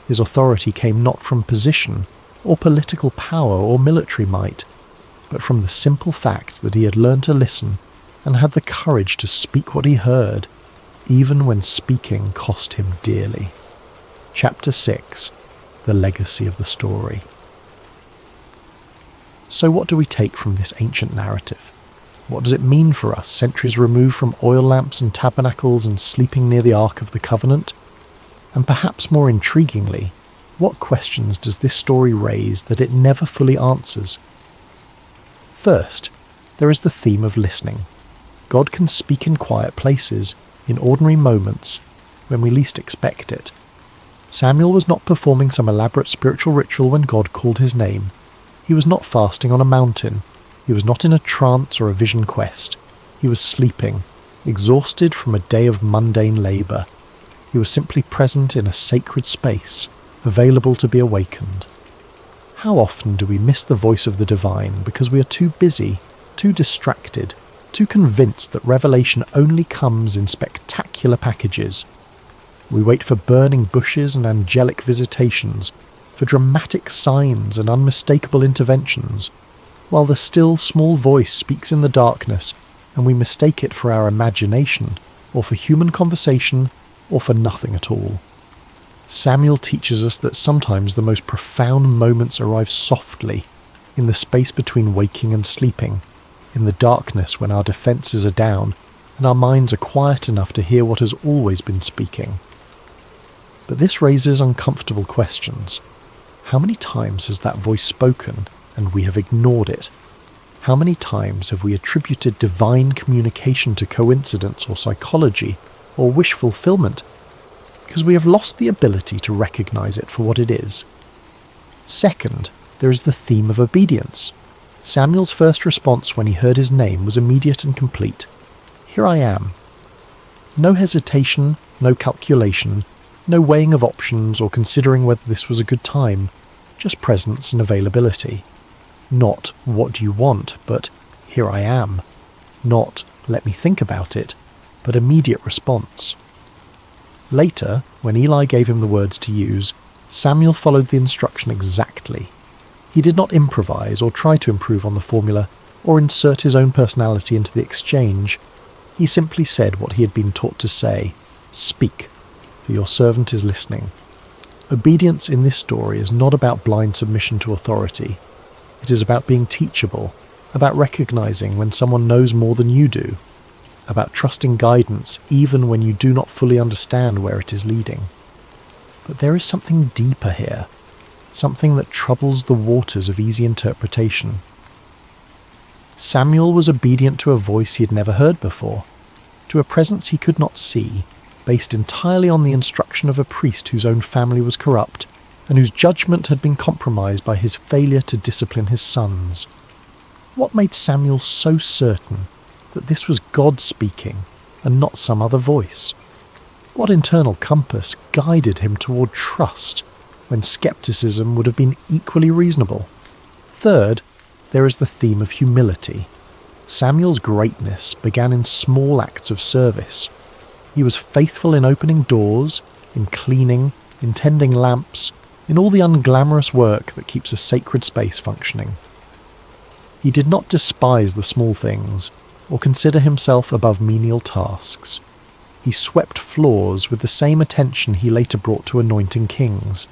His authority came not from position, or political power, or military might, but from the simple fact that he had learned to listen and had the courage to speak what he heard, even when speaking cost him dearly. Chapter 6. The Legacy of the Story. So what do we take from this ancient narrative? What does it mean for us, centuries removed from oil lamps and tabernacles and sleeping near the Ark of the Covenant? And perhaps more intriguingly, what questions does this story raise that it never fully answers? First, there is the theme of listening. God can speak in quiet places, in ordinary moments, when we least expect it. Samuel was not performing some elaborate spiritual ritual when God called his name. He was not fasting on a mountain. He was not in a trance or a vision quest. He was sleeping, exhausted from a day of mundane labour. He was simply present in a sacred space, available to be awakened. How often do we miss the voice of the divine because we are too busy, too distracted, too convinced that revelation only comes in spectacular packages? We wait for burning bushes and angelic visitations, for dramatic signs and unmistakable interventions, while the still small voice speaks in the darkness and we mistake it for our imagination, or for human conversation, or for nothing at all. Samuel teaches us that sometimes the most profound moments arrive softly, in the space between waking and sleeping, in the darkness when our defences are down and our minds are quiet enough to hear what has always been speaking. But this raises uncomfortable questions. How many times has that voice spoken and we have ignored it? How many times have we attributed divine communication to coincidence or psychology or wish fulfillment because we have lost the ability to recognize it for what it is? Second, there is the theme of obedience. Samuel's first response when he heard his name was immediate and complete. Here I am. No hesitation, no calculation, no weighing of options or considering whether this was a good time, just presence and availability. Not, what do you want, but here I am. Not, let me think about it, but immediate response. Later, when Eli gave him the words to use, Samuel followed the instruction exactly. He did not improvise or try to improve on the formula or insert his own personality into the exchange. He simply said what he had been taught to say: "Speak, for your servant is listening." Obedience in this story is not about blind submission to authority. It is about being teachable, about recognizing when someone knows more than you do, about trusting guidance even when you do not fully understand where it is leading. But there is something deeper here, something that troubles the waters of easy interpretation. Samuel was obedient to a voice he had never heard before, to a presence he could not see, based entirely on the instruction of a priest whose own family was corrupt, and whose judgment had been compromised by his failure to discipline his sons. What made Samuel so certain that this was God speaking and not some other voice? What internal compass guided him toward trust when skepticism would have been equally reasonable? Third, there is the theme of humility. Samuel's greatness began in small acts of service. He was faithful in opening doors, in cleaning, in tending lamps, in all the unglamorous work that keeps a sacred space functioning. He did not despise the small things, or consider himself above menial tasks. He swept floors with the same attention he later brought to anointing kings.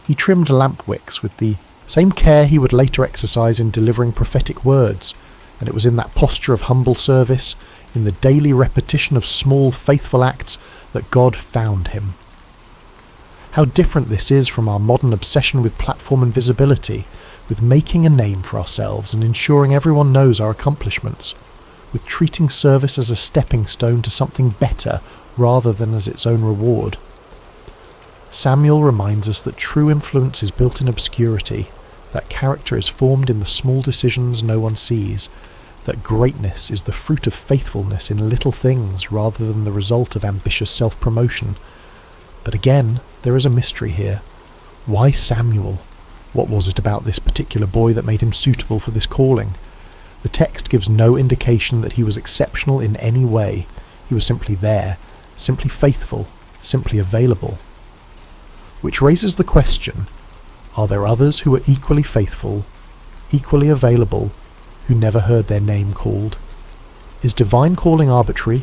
He trimmed lamp wicks with the same care he would later exercise in delivering prophetic words, and it was in that posture of humble service, in the daily repetition of small faithful acts, that God found him. How different this is from our modern obsession with platform and visibility, with making a name for ourselves and ensuring everyone knows our accomplishments, with treating service as a stepping stone to something better rather than as its own reward. Samuel reminds us that true influence is built in obscurity, that character is formed in the small decisions no one sees, that greatness is the fruit of faithfulness in little things rather than the result of ambitious self-promotion. But again, there is a mystery here. Why Samuel? What was it about this particular boy that made him suitable for this calling? The text gives no indication that he was exceptional in any way. He was simply there, simply faithful, simply available. Which raises the question, are there others who are equally faithful, equally available, who never heard their name called? Is divine calling arbitrary,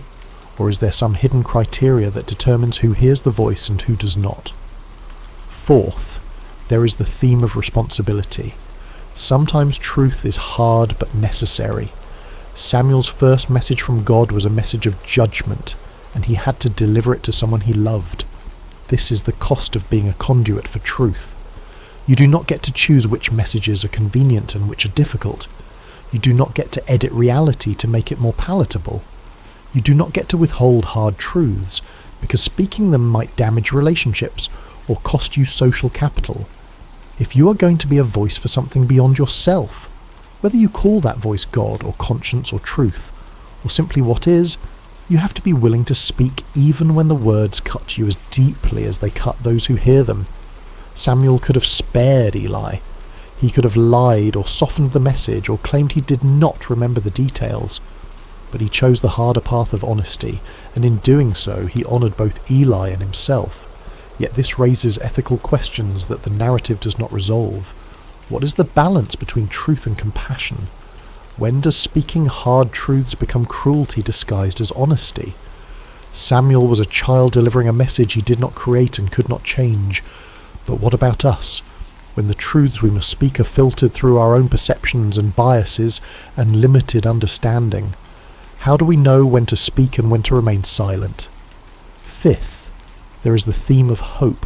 or is there some hidden criteria that determines who hears the voice and who does not? Fourth, there is the theme of responsibility. Sometimes truth is hard but necessary. Samuel's first message from God was a message of judgment, and he had to deliver it to someone he loved. This is the cost of being a conduit for truth. You do not get to choose which messages are convenient and which are difficult. You do not get to edit reality to make it more palatable. You do not get to withhold hard truths, because speaking them might damage relationships or cost you social capital. If you are going to be a voice for something beyond yourself, whether you call that voice God or conscience or truth, or simply what is, you have to be willing to speak even when the words cut you as deeply as they cut those who hear them. Samuel could have spared Eli. He could have lied or softened the message or claimed he did not remember the details. But he chose the harder path of honesty, and in doing so he honoured both Eli and himself. Yet this raises ethical questions that the narrative does not resolve. What is the balance between truth and compassion? When does speaking hard truths become cruelty disguised as honesty? Samuel was a child delivering a message he did not create and could not change. But what about us? When the truths we must speak are filtered through our own perceptions and biases and limited understanding, how do we know when to speak and when to remain silent? Fifth, there is the theme of hope.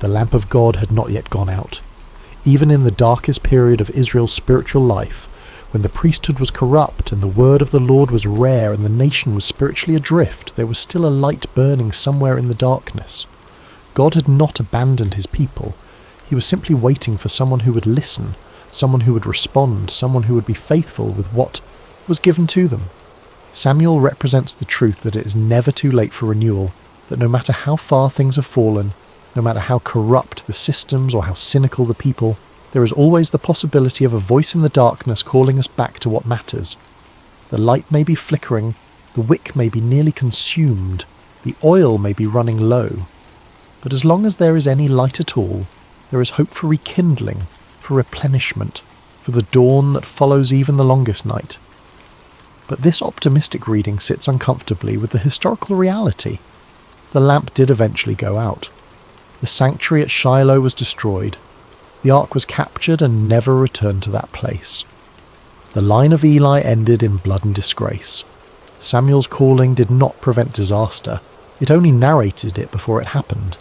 The lamp of God had not yet gone out. Even in the darkest period of Israel's spiritual life, when the priesthood was corrupt and the word of the Lord was rare and the nation was spiritually adrift, there was still a light burning somewhere in the darkness. God had not abandoned his people. He was simply waiting for someone who would listen, someone who would respond, someone who would be faithful with what was given to them. Samuel represents the truth that it is never too late for renewal, that no matter how far things have fallen, no matter how corrupt the systems or how cynical the people, there is always the possibility of a voice in the darkness calling us back to what matters. The light may be flickering, the wick may be nearly consumed, the oil may be running low, but as long as there is any light at all, there is hope for rekindling, for replenishment, for the dawn that follows even the longest night. But this optimistic reading sits uncomfortably with the historical reality. The lamp did eventually go out. The sanctuary at Shiloh was destroyed. The ark was captured and never returned to that place. The line of Eli ended in blood and disgrace. Samuel's calling did not prevent disaster, it only narrated it before it happened.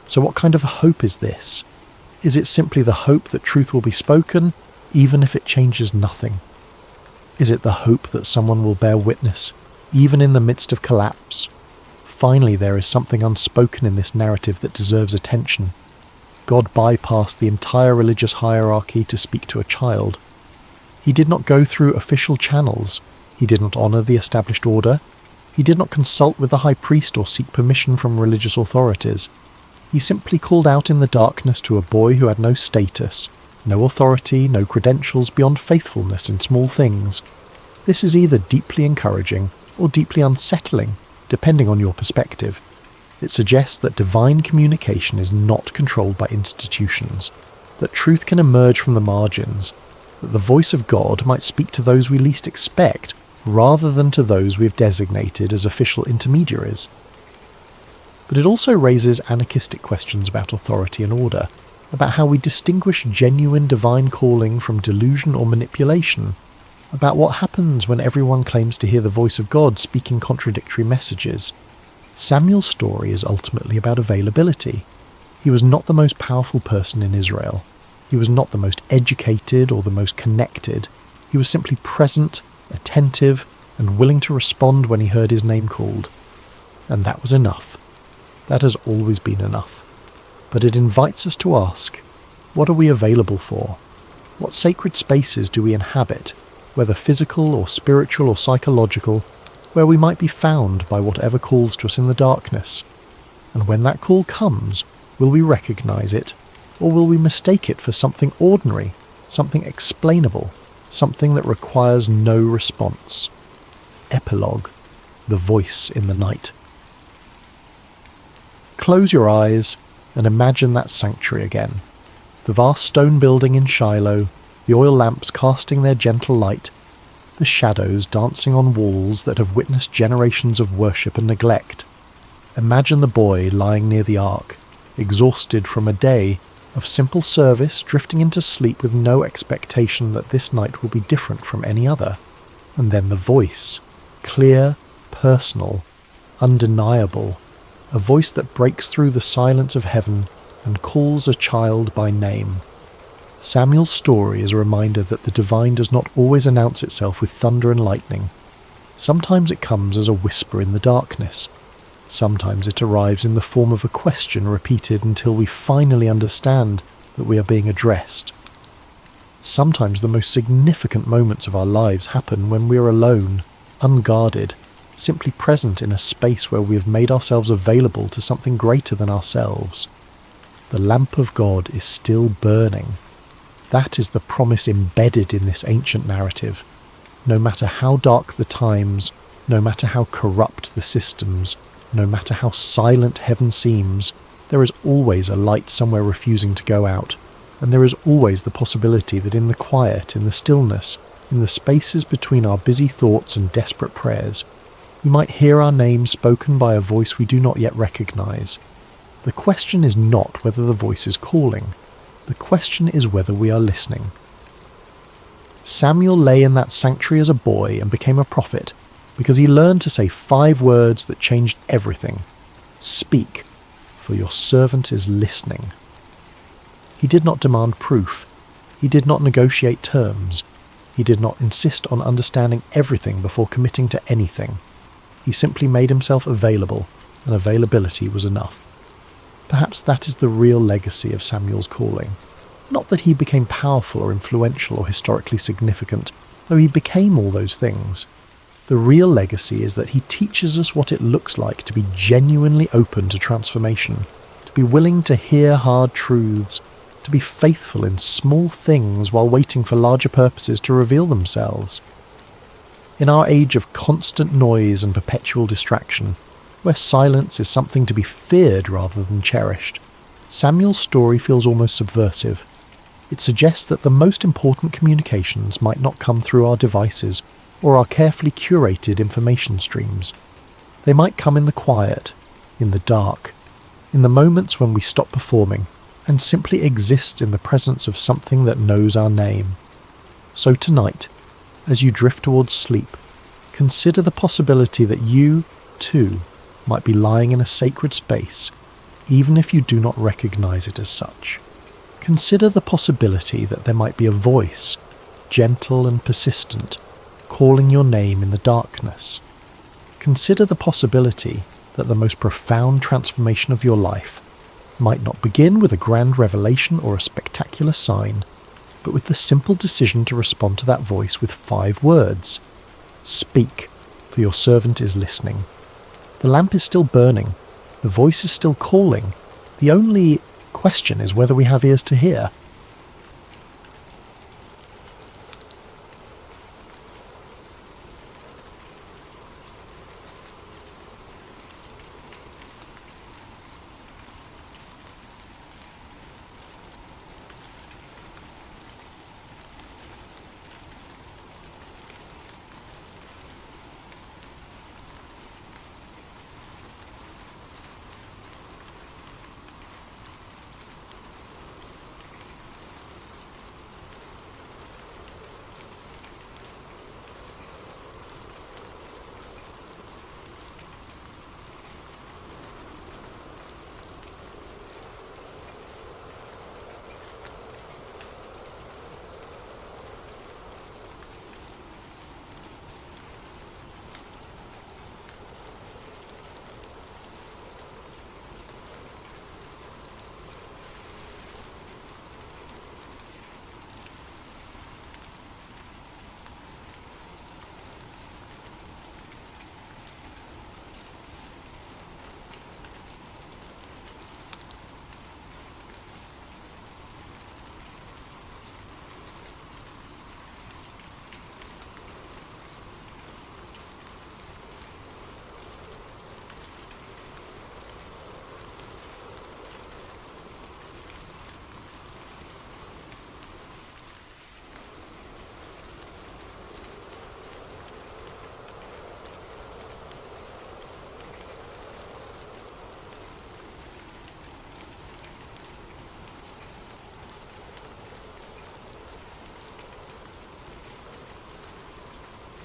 So what kind of a hope is this? Is it simply the hope that truth will be spoken, even if it changes nothing? Is it the hope that someone will bear witness, even in the midst of collapse? Finally, there is something unspoken in this narrative that deserves attention. God bypassed the entire religious hierarchy to speak to a child. He did not go through official channels. He did not honour the established order. He did not consult with the high priest or seek permission from religious authorities. He simply called out in the darkness to a boy who had no status, no authority, no credentials beyond faithfulness in small things. This is either deeply encouraging or deeply unsettling, depending on your perspective. It suggests that divine communication is not controlled by institutions, that truth can emerge from the margins, that the voice of God might speak to those we least expect, rather than to those we have designated as official intermediaries. But it also raises anarchistic questions about authority and order, about how we distinguish genuine divine calling from delusion or manipulation, about what happens when everyone claims to hear the voice of God speaking contradictory messages. Samuel's story is ultimately about availability. He was not the most powerful person in Israel. He was not the most educated or the most connected. He was simply present, attentive, and willing to respond when he heard his name called. And that was enough. That has always been enough. But it invites us to ask, what are we available for? What sacred spaces do we inhabit, whether physical or spiritual or psychological, where we might be found by whatever calls to us in the darkness? And when that call comes, will we recognize it, or will we mistake it for something ordinary, something explainable, something that requires no response? Epilogue: The Voice in the Night. Close your eyes and imagine that sanctuary again. The vast stone building in Shiloh, the oil lamps casting their gentle light, the shadows dancing on walls that have witnessed generations of worship and neglect. Imagine the boy lying near the ark, exhausted from a day of simple service, drifting into sleep with no expectation that this night will be different from any other. And then the voice, clear, personal, undeniable, a voice that breaks through the silence of heaven and calls a child by name. Samuel's story is a reminder that the divine does not always announce itself with thunder and lightning. Sometimes it comes as a whisper in the darkness. Sometimes it arrives in the form of a question repeated until we finally understand that we are being addressed. Sometimes the most significant moments of our lives happen when we are alone, unguarded, simply present in a space where we have made ourselves available to something greater than ourselves. The lamp of God is still burning. That is the promise embedded in this ancient narrative. No matter how dark the times, no matter how corrupt the systems, no matter how silent heaven seems, there is always a light somewhere refusing to go out, and there is always the possibility that in the quiet, in the stillness, in the spaces between our busy thoughts and desperate prayers, we might hear our name spoken by a voice we do not yet recognize. The question is not whether the voice is calling. The question is whether we are listening. Samuel lay in that sanctuary as a boy and became a prophet because he learned to say 5 words that changed everything. Speak, for your servant is listening. He did not demand proof. He did not negotiate terms. He did not insist on understanding everything before committing to anything. He simply made himself available, and availability was enough. Perhaps that is the real legacy of Samuel's calling. Not that he became powerful or influential or historically significant, though he became all those things. The real legacy is that he teaches us what it looks like to be genuinely open to transformation, to be willing to hear hard truths, to be faithful in small things while waiting for larger purposes to reveal themselves. In our age of constant noise and perpetual distraction, where silence is something to be feared rather than cherished, Samuel's story feels almost subversive. It suggests that the most important communications might not come through our devices or our carefully curated information streams. They might come in the quiet, in the dark, in the moments when we stop performing and simply exist in the presence of something that knows our name. So tonight, as you drift towards sleep, Consider the possibility that you, too, might be lying in a sacred space, even if you do not recognize it as such. Consider the possibility that there might be a voice, gentle and persistent, calling your name in the darkness. Consider the possibility that the most profound transformation of your life might not begin with a grand revelation or a spectacular sign, but with the simple decision to respond to that voice with 5 words. Speak, for your servant is listening. The lamp is still burning. The voice is still calling. The only question is whether we have ears to hear.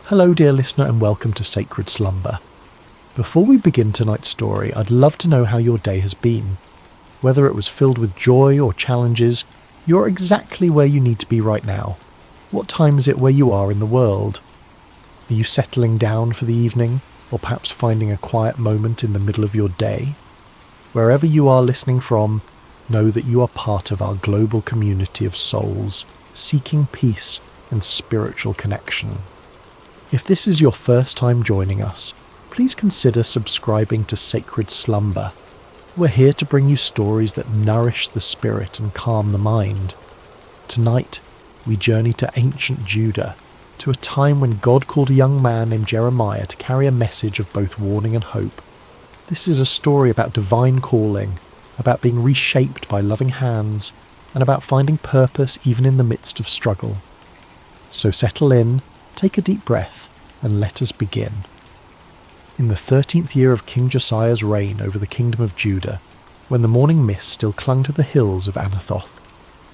Hello dear listener and welcome to Sacred Slumber. Before we begin tonight's story, I'd love to know how your day has been. Whether it was filled with joy or challenges, you're exactly where you need to be right now. What time is it where you are in the world? Are you settling down for the evening, or perhaps finding a quiet moment in the middle of your day? Wherever you are listening from, know that you are part of our global community of souls, seeking peace and spiritual connection. If this is your first time joining us, please consider subscribing to Sacred Slumber. We're here to bring you stories that nourish the spirit and calm the mind. Tonight, we journey to ancient Judah, to a time when God called a young man named Jeremiah to carry a message of both warning and hope. This is a story about divine calling, about being reshaped by loving hands, and about finding purpose even in the midst of struggle. So settle in, take a deep breath, and let us begin. In the 13th year of King Josiah's reign over the kingdom of Judah, when the morning mist still clung to the hills of Anathoth,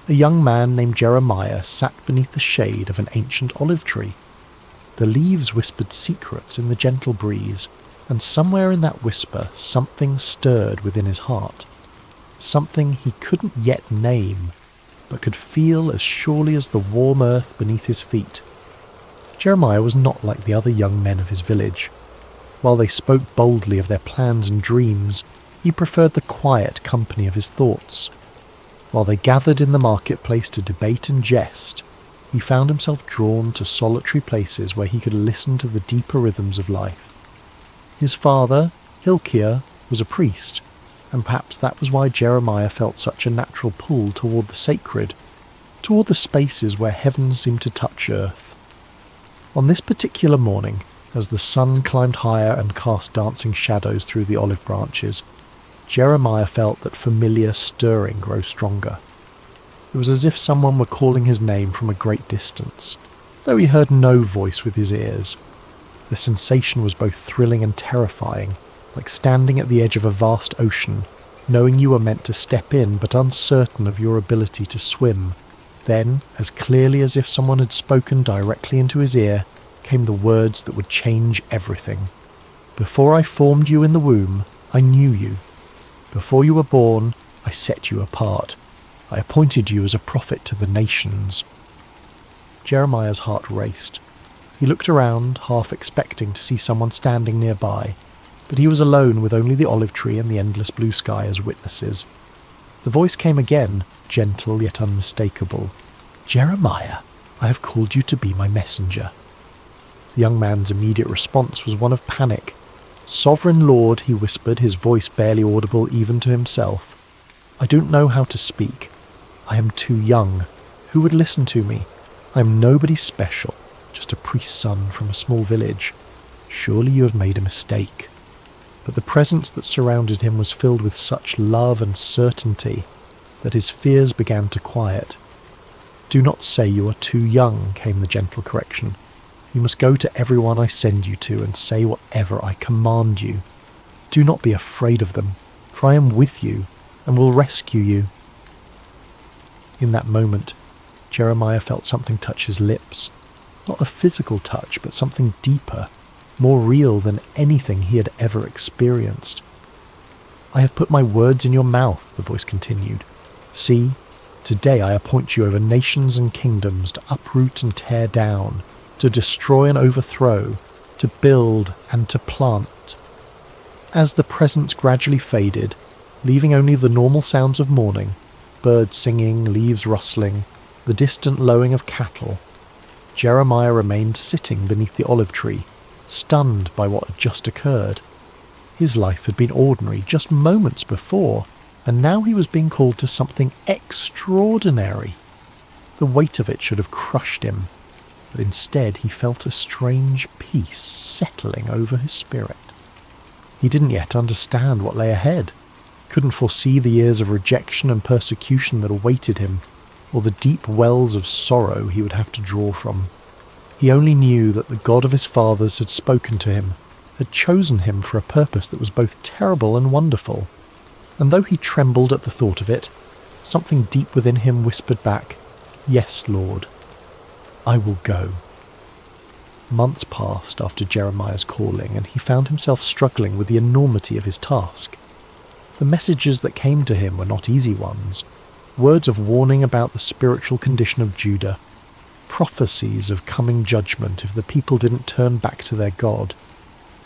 a young man named Jeremiah sat beneath the shade of an ancient olive tree. The leaves whispered secrets in the gentle breeze, and somewhere in that whisper something stirred within his heart. Something he couldn't yet name, but could feel as surely as the warm earth beneath his feet. Jeremiah was not like the other young men of his village. While they spoke boldly of their plans and dreams, he preferred the quiet company of his thoughts. While they gathered in the marketplace to debate and jest, he found himself drawn to solitary places where he could listen to the deeper rhythms of life. His father, Hilkiah, was a priest, and perhaps that was why Jeremiah felt such a natural pull toward the sacred, toward the spaces where heaven seemed to touch earth. On this particular morning, as the sun climbed higher and cast dancing shadows through the olive branches, Jeremiah felt that familiar stirring grow stronger. It was as if someone were calling his name from a great distance, though he heard no voice with his ears. The sensation was both thrilling and terrifying, like standing at the edge of a vast ocean, knowing you were meant to step in but uncertain of your ability to swim. Then, as clearly as if someone had spoken directly into his ear, came the words that would change everything. Before I formed you in the womb, I knew you. Before you were born, I set you apart. I appointed you as a prophet to the nations. Jeremiah's heart raced. He looked around, half expecting to see someone standing nearby, but he was alone with only the olive tree and the endless blue sky as witnesses. The voice came again, gentle yet unmistakable. Jeremiah, I have called you to be my messenger. The young man's immediate response was one of panic. Sovereign Lord, he whispered, his voice barely audible even to himself. I don't know how to speak. I am too young. Who would listen to me? I am nobody special, just a priest's son from a small village. Surely you have made a mistake. But the presence that surrounded him was filled with such love and certainty that his fears began to quiet. Do not say you are too young, came the gentle correction. You must go to everyone I send you to and say whatever I command you. Do not be afraid of them, for I am with you and will rescue you. In that moment, Jeremiah felt something touch his lips. Not a physical touch, but something deeper, more real than anything he had ever experienced. I have put my words in your mouth, the voice continued. See, today I appoint you over nations and kingdoms to uproot and tear down, to destroy and overthrow, to build and to plant. As the presence gradually faded, leaving only the normal sounds of morning, birds singing, leaves rustling, the distant lowing of cattle, Jeremiah remained sitting beneath the olive tree, stunned by what had just occurred. His life had been ordinary just moments before, and now he was being called to something extraordinary. The weight of it should have crushed him, but instead he felt a strange peace settling over his spirit. He didn't yet understand what lay ahead, couldn't foresee the years of rejection and persecution that awaited him, or the deep wells of sorrow he would have to draw from. He only knew that the God of his fathers had spoken to him, had chosen him for a purpose that was both terrible and wonderful. And though he trembled at the thought of it, something deep within him whispered back, Yes, Lord, I will go. Months passed after Jeremiah's calling, and he found himself struggling with the enormity of his task. The messages that came to him were not easy ones. Words of warning about the spiritual condition of Judah, prophecies of coming judgment if the people didn't turn back to their God.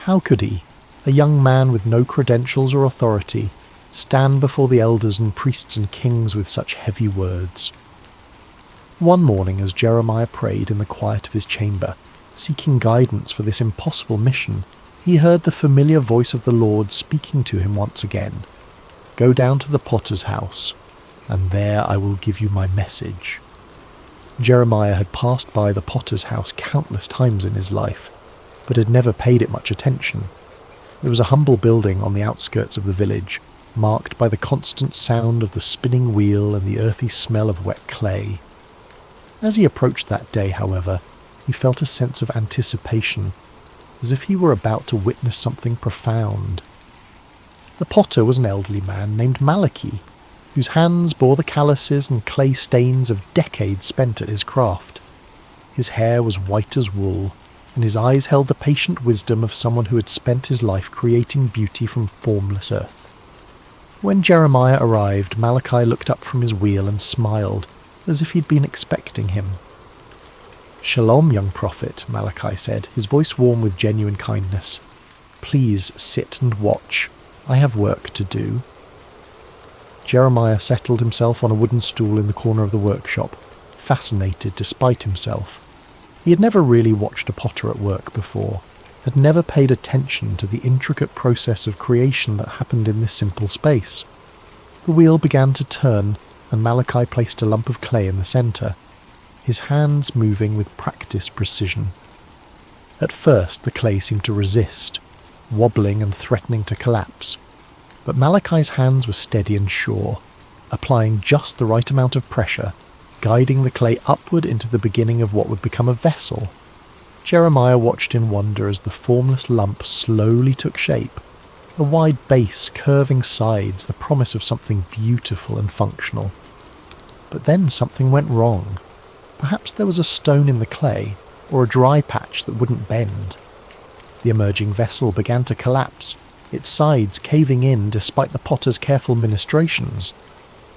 How could he, a young man with no credentials or authority, stand before the elders and priests and kings with such heavy words? One morning, as Jeremiah prayed in the quiet of his chamber, seeking guidance for this impossible mission, he heard the familiar voice of the Lord speaking to him once again. Go down to the potter's house, and there I will give you my message. Jeremiah had passed by the potter's house countless times in his life, but had never paid it much attention. It was a humble building on the outskirts of the village, marked by the constant sound of the spinning wheel and the earthy smell of wet clay. As he approached that day, however, he felt a sense of anticipation, as if he were about to witness something profound. The potter was an elderly man named Malachi, whose hands bore the calluses and clay stains of decades spent at his craft. His hair was white as wool, and his eyes held the patient wisdom of someone who had spent his life creating beauty from formless earth. When Jeremiah arrived, Malachi looked up from his wheel and smiled, as if he'd been expecting him. Shalom, young prophet, Malachi said, his voice warm with genuine kindness. Please sit and watch. I have work to do. Jeremiah settled himself on a wooden stool in the corner of the workshop, fascinated despite himself. He had never really watched a potter at work before, had never paid attention to the intricate process of creation that happened in this simple space. The wheel began to turn, and Malachi placed a lump of clay in the centre, his hands moving with practiced precision. At first the clay seemed to resist, wobbling and threatening to collapse, but Malachi's hands were steady and sure, applying just the right amount of pressure, guiding the clay upward into the beginning of what would become a vessel. Jeremiah watched in wonder as the formless lump slowly took shape, a wide base, curving sides, the promise of something beautiful and functional. But then something went wrong. Perhaps there was a stone in the clay, or a dry patch that wouldn't bend. The emerging vessel began to collapse, its sides caving in despite the potter's careful ministrations.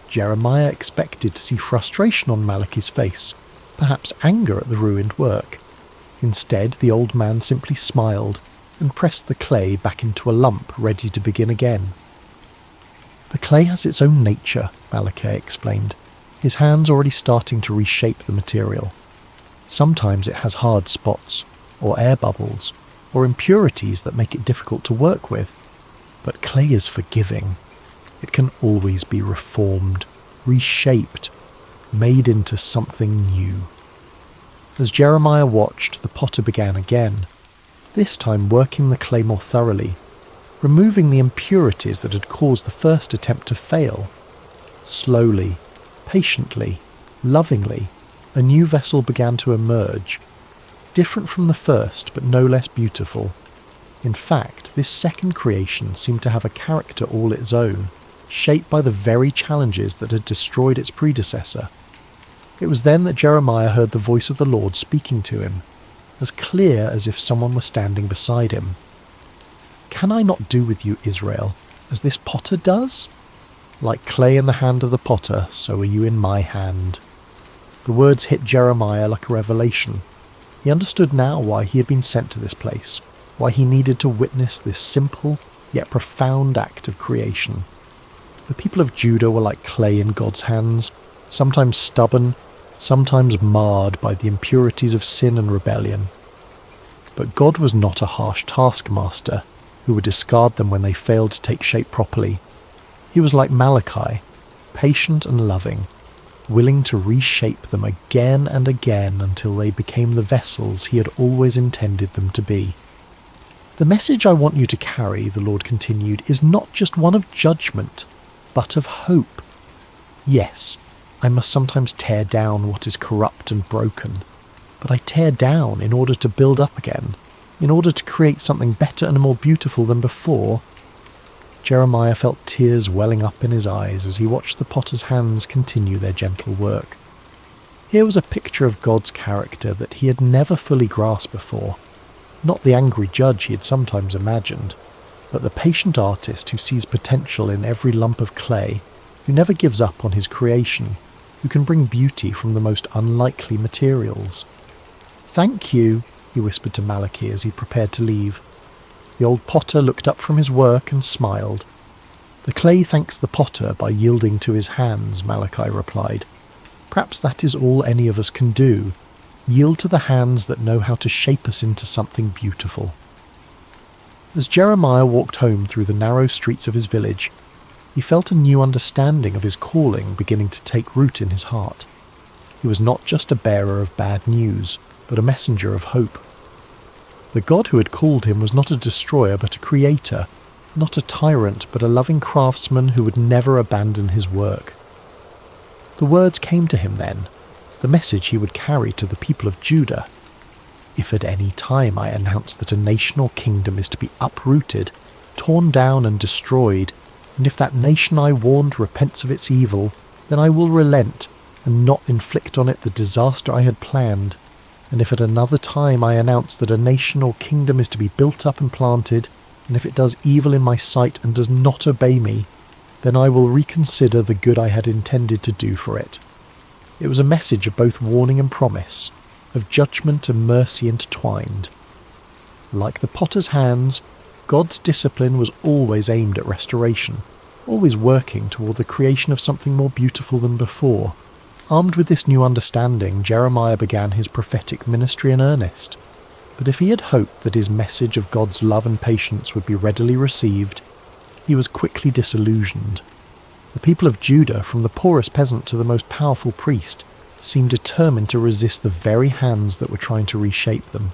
Jeremiah expected to see frustration on Malachi's face, perhaps anger at the ruined work. Instead, the old man simply smiled and pressed the clay back into a lump, ready to begin again. "The clay has its own nature," Malachi explained, his hands already starting to reshape the material. "Sometimes it has hard spots, or air bubbles, or impurities that make it difficult to work with. But clay is forgiving. It can always be reformed, reshaped, made into something new." As Jeremiah watched, the potter began again, this time working the clay more thoroughly, removing the impurities that had caused the first attempt to fail. Slowly, patiently, lovingly, a new vessel began to emerge, different from the first but no less beautiful. In fact, this second creation seemed to have a character all its own, shaped by the very challenges that had destroyed its predecessor. It was then that Jeremiah heard the voice of the Lord speaking to him, as clear as if someone were standing beside him. "Can I not do with you, Israel, as this potter does? Like clay in the hand of the potter, so are you in my hand." The words hit Jeremiah like a revelation. He understood now why he had been sent to this place, why he needed to witness this simple yet profound act of creation. The people of Judah were like clay in God's hands, sometimes stubborn, sometimes marred by the impurities of sin and rebellion. But God was not a harsh taskmaster who would discard them when they failed to take shape properly. He was like Malachi, patient and loving, willing to reshape them again and again until they became the vessels he had always intended them to be. "The message I want you to carry," the Lord continued, "is not just one of judgment, but of hope. Yes, I must sometimes tear down what is corrupt and broken, but I tear down in order to build up again, in order to create something better and more beautiful than before." Jeremiah felt tears welling up in his eyes as he watched the potter's hands continue their gentle work. Here was a picture of God's character that he had never fully grasped before. Not the angry judge he had sometimes imagined, but the patient artist who sees potential in every lump of clay, who never gives up on his creation, who can bring beauty from the most unlikely materials. "Thank you," he whispered to Malachi as he prepared to leave. The old potter looked up from his work and smiled. "The clay thanks the potter by yielding to his hands," Malachi replied. "Perhaps that is all any of us can do, yield to the hands that know how to shape us into something beautiful." As Jeremiah walked home through the narrow streets of his village, he felt a new understanding of his calling beginning to take root in his heart. He was not just a bearer of bad news, but a messenger of hope. The God who had called him was not a destroyer but a creator, not a tyrant but a loving craftsman who would never abandon his work. The words came to him then, the message he would carry to the people of Judah. "If at any time I announce that a nation or kingdom is to be uprooted, torn down and destroyed, and if that nation I warned repents of its evil, then I will relent and not inflict on it the disaster I had planned. And if at another time I announce that a nation or kingdom is to be built up and planted, and if it does evil in my sight and does not obey me, then I will reconsider the good I had intended to do for it." It was a message of both warning and promise, of judgment and mercy intertwined. Like the potter's hands, God's discipline was always aimed at restoration, always working toward the creation of something more beautiful than before. Armed with this new understanding, Jeremiah began his prophetic ministry in earnest. But if he had hoped that his message of God's love and patience would be readily received, he was quickly disillusioned. The people of Judah, from the poorest peasant to the most powerful priest, seemed determined to resist the very hands that were trying to reshape them.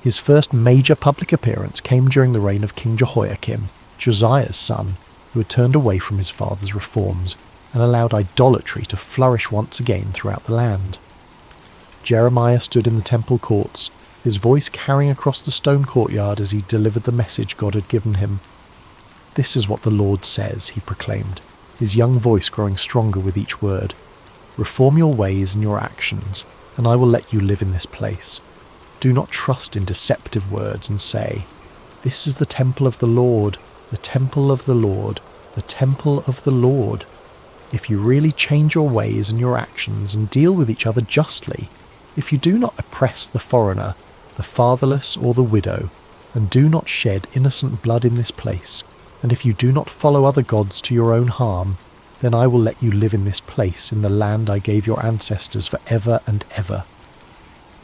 His first major public appearance came during the reign of King Jehoiakim, Josiah's son, who had turned away from his father's reforms and allowed idolatry to flourish once again throughout the land. Jeremiah stood in the temple courts, his voice carrying across the stone courtyard as he delivered the message God had given him. "This is what the Lord says," he proclaimed, his young voice growing stronger with each word. "Reform your ways and your actions. and I will let you live in this place. Do not trust in deceptive words and say, 'This is the temple of the Lord, the temple of the Lord, the temple of the Lord.' If you really change your ways and your actions and deal with each other justly, if you do not oppress the foreigner, the fatherless or the widow, and do not shed innocent blood in this place, and if you do not follow other gods to your own harm, then I will let you live in this place in the land I gave your ancestors for ever and ever."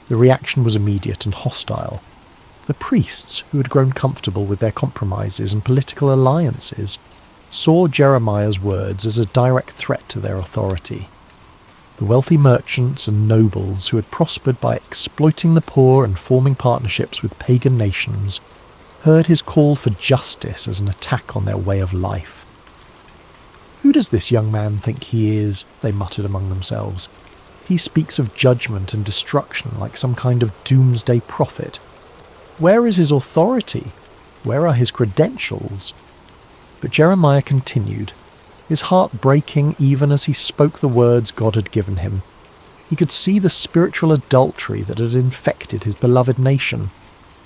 The reaction was immediate and hostile. The priests, who had grown comfortable with their compromises and political alliances, saw Jeremiah's words as a direct threat to their authority. The wealthy merchants and nobles who had prospered by exploiting the poor and forming partnerships with pagan nations heard his call for justice as an attack on their way of life. "Who does this young man think he is?" they muttered among themselves. "He speaks of judgment and destruction like some kind of doomsday prophet. Where is his authority? Where are his credentials?" But Jeremiah continued, his heart breaking even as he spoke the words God had given him. He could see the spiritual adultery that had infected his beloved nation,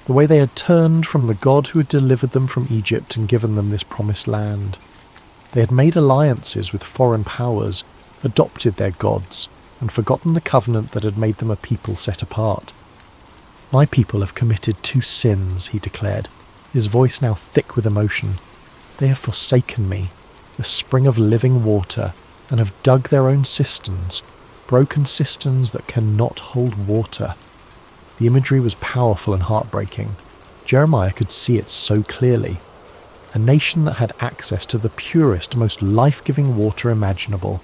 the way they had turned from the God who had delivered them from Egypt and given them this promised land. They had made alliances with foreign powers, adopted their gods, and forgotten the covenant that had made them a people set apart. "My people have committed 2 sins," he declared, his voice now thick with emotion. "They have forsaken me, the spring of living water, and have dug their own cisterns, broken cisterns that cannot hold water." The imagery was powerful and heartbreaking. Jeremiah could see it so clearly. A nation that had access to the purest, most life-giving water imaginable,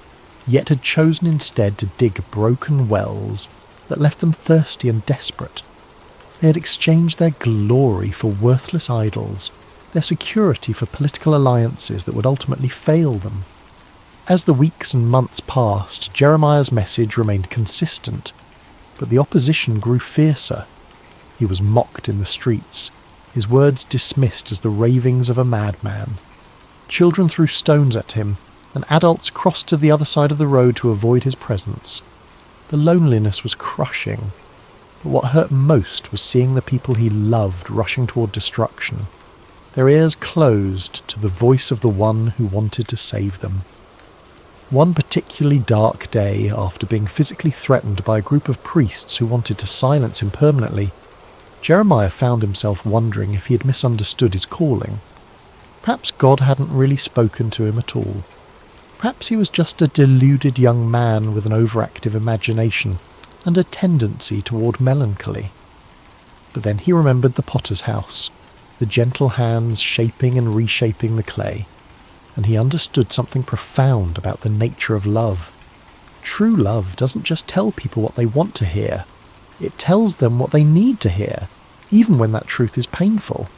yet had chosen instead to dig broken wells that left them thirsty and desperate. They had exchanged their glory for worthless idols, their security for political alliances that would ultimately fail them. As the weeks and months passed, Jeremiah's message remained consistent, but the opposition grew fiercer. He was mocked in the streets, his words dismissed as the ravings of a madman. Children threw stones at him, and adults crossed to the other side of the road to avoid his presence. The loneliness was crushing, but what hurt most was seeing the people he loved rushing toward destruction, their ears closed to the voice of the one who wanted to save them. One particularly dark day, after being physically threatened by a group of priests who wanted to silence him permanently, Jeremiah found himself wondering if he had misunderstood his calling. Perhaps God hadn't really spoken to him at all. Perhaps he was just a deluded young man with an overactive imagination and a tendency toward melancholy. But then he remembered the potter's house, the gentle hands shaping and reshaping the clay, and he understood something profound about the nature of love. True love doesn't just tell people what they want to hear, it tells them what they need to hear, even when that truth is painful.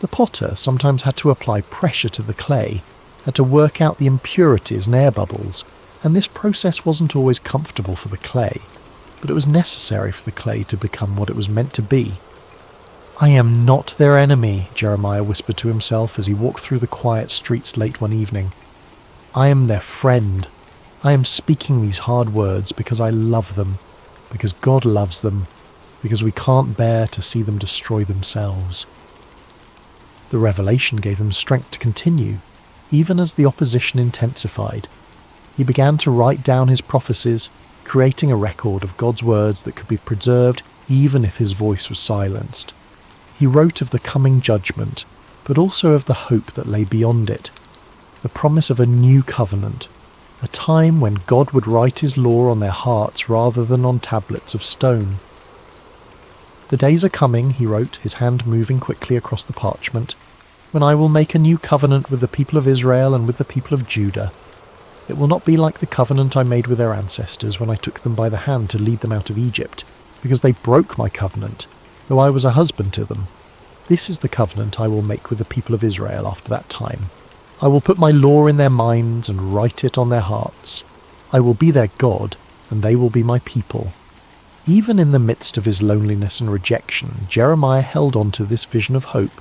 The potter sometimes had to apply pressure to the clay, had to work out the impurities and air bubbles, and this process wasn't always comfortable for the clay, but it was necessary for the clay to become what it was meant to be. "I am not their enemy," Jeremiah whispered to himself as he walked through the quiet streets late one evening. "I am their friend. I am speaking these hard words because I love them, because God loves them, because we can't bear to see them destroy themselves." The revelation gave him strength to continue, even as the opposition intensified. He began to write down his prophecies, creating a record of God's words that could be preserved even if his voice was silenced. He wrote of the coming judgment, but also of the hope that lay beyond it, the promise of a new covenant, a time when God would write his law on their hearts rather than on tablets of stone. "The days are coming," he wrote, his hand moving quickly across the parchment, "when I will make a new covenant with the people of Israel and with the people of Judah. It will not be like the covenant I made with their ancestors when I took them by the hand to lead them out of Egypt, because they broke my covenant, though I was a husband to them. This is the covenant I will make with the people of Israel after that time. I will put my law in their minds and write it on their hearts. I will be their God, and they will be my people." Even in the midst of his loneliness and rejection, Jeremiah held on to this vision of hope.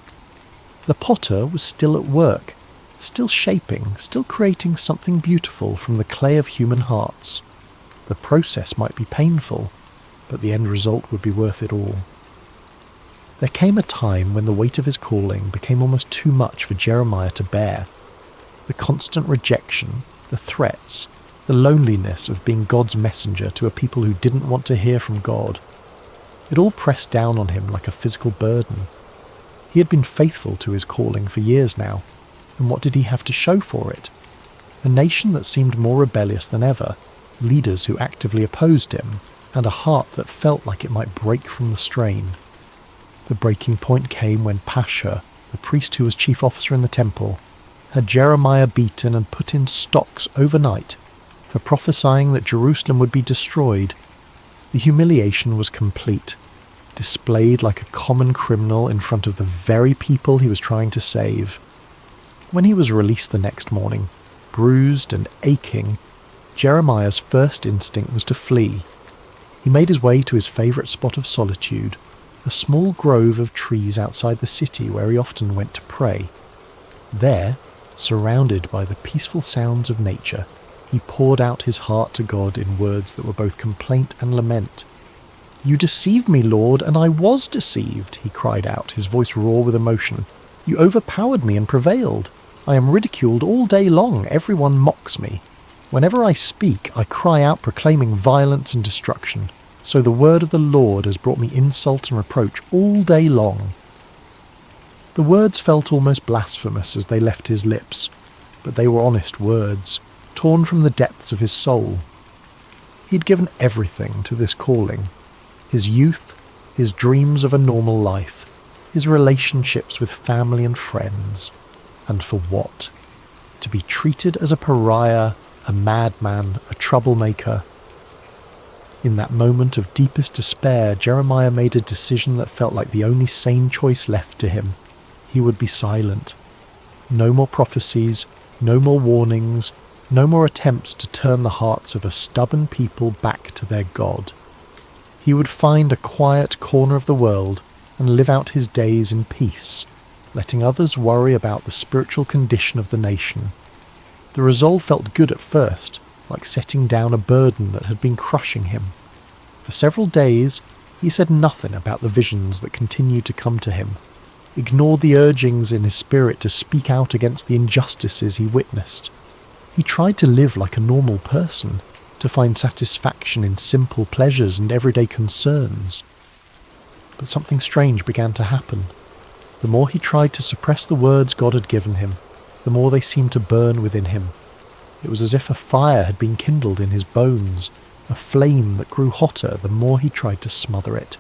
The potter was still at work, still shaping, still creating something beautiful from the clay of human hearts. The process might be painful, but the end result would be worth it all. There came a time when the weight of his calling became almost too much for Jeremiah to bear. The constant rejection, the threats, the loneliness of being God's messenger to a people who didn't want to hear from God. It all pressed down on him like a physical burden. He had been faithful to his calling for years now, and what did he have to show for it? A nation that seemed more rebellious than ever, leaders who actively opposed him, and a heart that felt like it might break from the strain. The breaking point came when Pashur, the priest who was chief officer in the temple, had Jeremiah beaten and put in stocks overnight for prophesying that Jerusalem would be destroyed. The humiliation was complete, displayed like a common criminal in front of the very people he was trying to save. When he was released the next morning, bruised and aching, Jeremiah's first instinct was to flee. He made his way to his favourite spot of solitude, a small grove of trees outside the city where he often went to pray. There, surrounded by the peaceful sounds of nature, he poured out his heart to God in words that were both complaint and lament. "You deceived me, Lord, and I was deceived," he cried out, his voice raw with emotion. "You overpowered me and prevailed. I am ridiculed all day long. Everyone mocks me. Whenever I speak, I cry out proclaiming violence and destruction. So the word of the Lord has brought me insult and reproach all day long." The words felt almost blasphemous as they left his lips, but they were honest words, torn from the depths of his soul. He'd given everything to this calling. His youth, his dreams of a normal life, his relationships with family and friends. And for what? To be treated as a pariah, a madman, a troublemaker. In that moment of deepest despair, Jeremiah made a decision that felt like the only sane choice left to him. He would be silent. No more prophecies, no more warnings, no more attempts to turn the hearts of a stubborn people back to their God. He would find a quiet corner of the world and live out his days in peace, letting others worry about the spiritual condition of the nation. The resolve felt good at first, like setting down a burden that had been crushing him. For several days, he said nothing about the visions that continued to come to him, ignored the urgings in his spirit to speak out against the injustices he witnessed. He tried to live like a normal person, to find satisfaction in simple pleasures and everyday concerns. But something strange began to happen. The more he tried to suppress the words God had given him, the more they seemed to burn within him. It was as if a fire had been kindled in his bones, a flame that grew hotter the more he tried to smother it.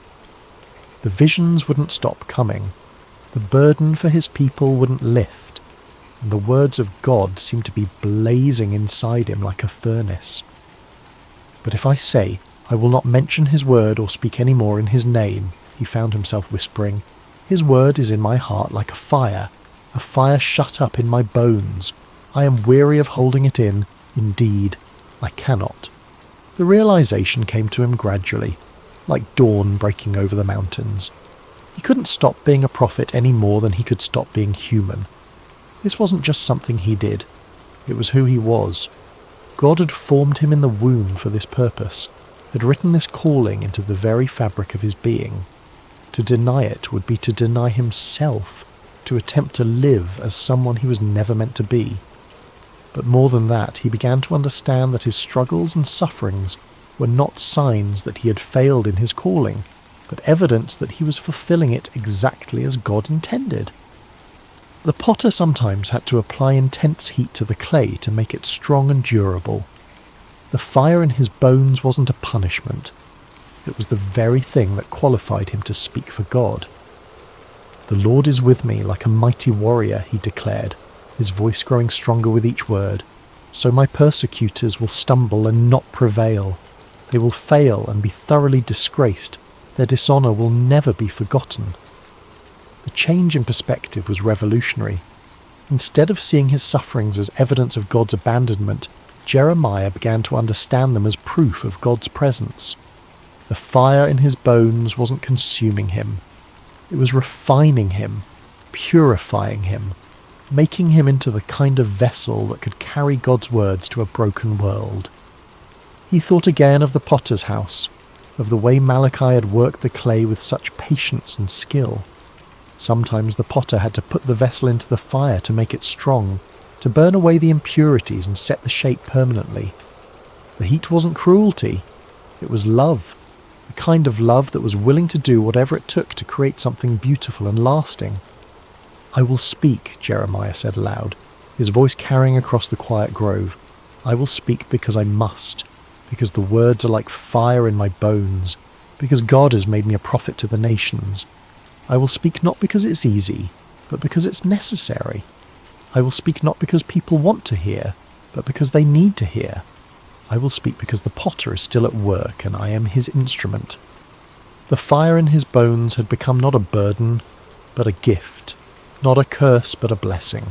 The visions wouldn't stop coming. The burden for his people wouldn't lift, and the words of God seemed to be blazing inside him like a furnace. "But if I say, I will not mention his word or speak any more in his name," he found himself whispering, "his word is in my heart like a fire shut up in my bones. I am weary of holding it in. Indeed, I cannot." The realization came to him gradually, like dawn breaking over the mountains. He couldn't stop being a prophet any more than he could stop being human. This wasn't just something he did. It was who he was. God had formed him in the womb for this purpose, had written this calling into the very fabric of his being. To deny it would be to deny himself, to attempt to live as someone he was never meant to be. But more than that, he began to understand that his struggles and sufferings were not signs that he had failed in his calling, but evidence that he was fulfilling it exactly as God intended. The potter sometimes had to apply intense heat to the clay to make it strong and durable. The fire in his bones wasn't a punishment. It was the very thing that qualified him to speak for God. "The Lord is with me like a mighty warrior," he declared, his voice growing stronger with each word. "So my persecutors will stumble and not prevail. They will fail and be thoroughly disgraced. Their dishonour will never be forgotten." The change in perspective was revolutionary. Instead of seeing his sufferings as evidence of God's abandonment, Jeremiah began to understand them as proof of God's presence. The fire in his bones wasn't consuming him. It was refining him, purifying him, making him into the kind of vessel that could carry God's words to a broken world. He thought again of the potter's house, of the way Malachi had worked the clay with such patience and skill. Sometimes the potter had to put the vessel into the fire to make it strong, to burn away the impurities and set the shape permanently. The heat wasn't cruelty, it was love, the kind of love that was willing to do whatever it took to create something beautiful and lasting. "I will speak," Jeremiah said aloud, his voice carrying across the quiet grove. "I will speak because I must, because the words are like fire in my bones, because God has made me a prophet to the nations. I will speak not because it's easy, but because it's necessary. I will speak not because people want to hear, but because they need to hear. I will speak because the potter is still at work and I am his instrument." The fire in his bones had become not a burden, but a gift, not a curse, but a blessing.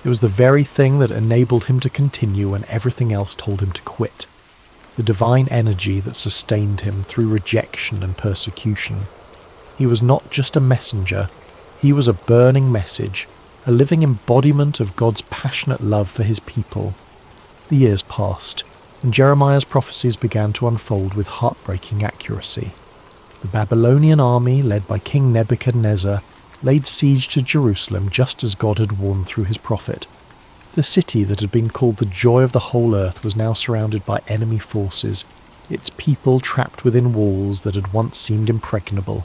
It was the very thing that enabled him to continue when everything else told him to quit, the divine energy that sustained him through rejection and persecution. He was not just a messenger, he was a burning message, a living embodiment of God's passionate love for his people. The years passed, and Jeremiah's prophecies began to unfold with heartbreaking accuracy. The Babylonian army, led by King Nebuchadnezzar, laid siege to Jerusalem just as God had warned through his prophet. The city that had been called the joy of the whole earth was now surrounded by enemy forces, its people trapped within walls that had once seemed impregnable.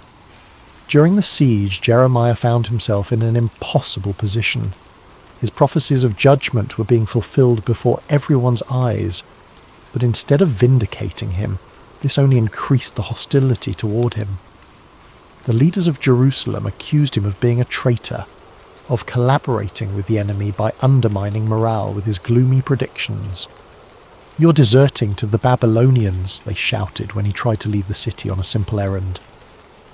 During the siege, Jeremiah found himself in an impossible position. His prophecies of judgment were being fulfilled before everyone's eyes, but instead of vindicating him, this only increased the hostility toward him. The leaders of Jerusalem accused him of being a traitor, of collaborating with the enemy by undermining morale with his gloomy predictions. "You're deserting to the Babylonians," they shouted when he tried to leave the city on a simple errand.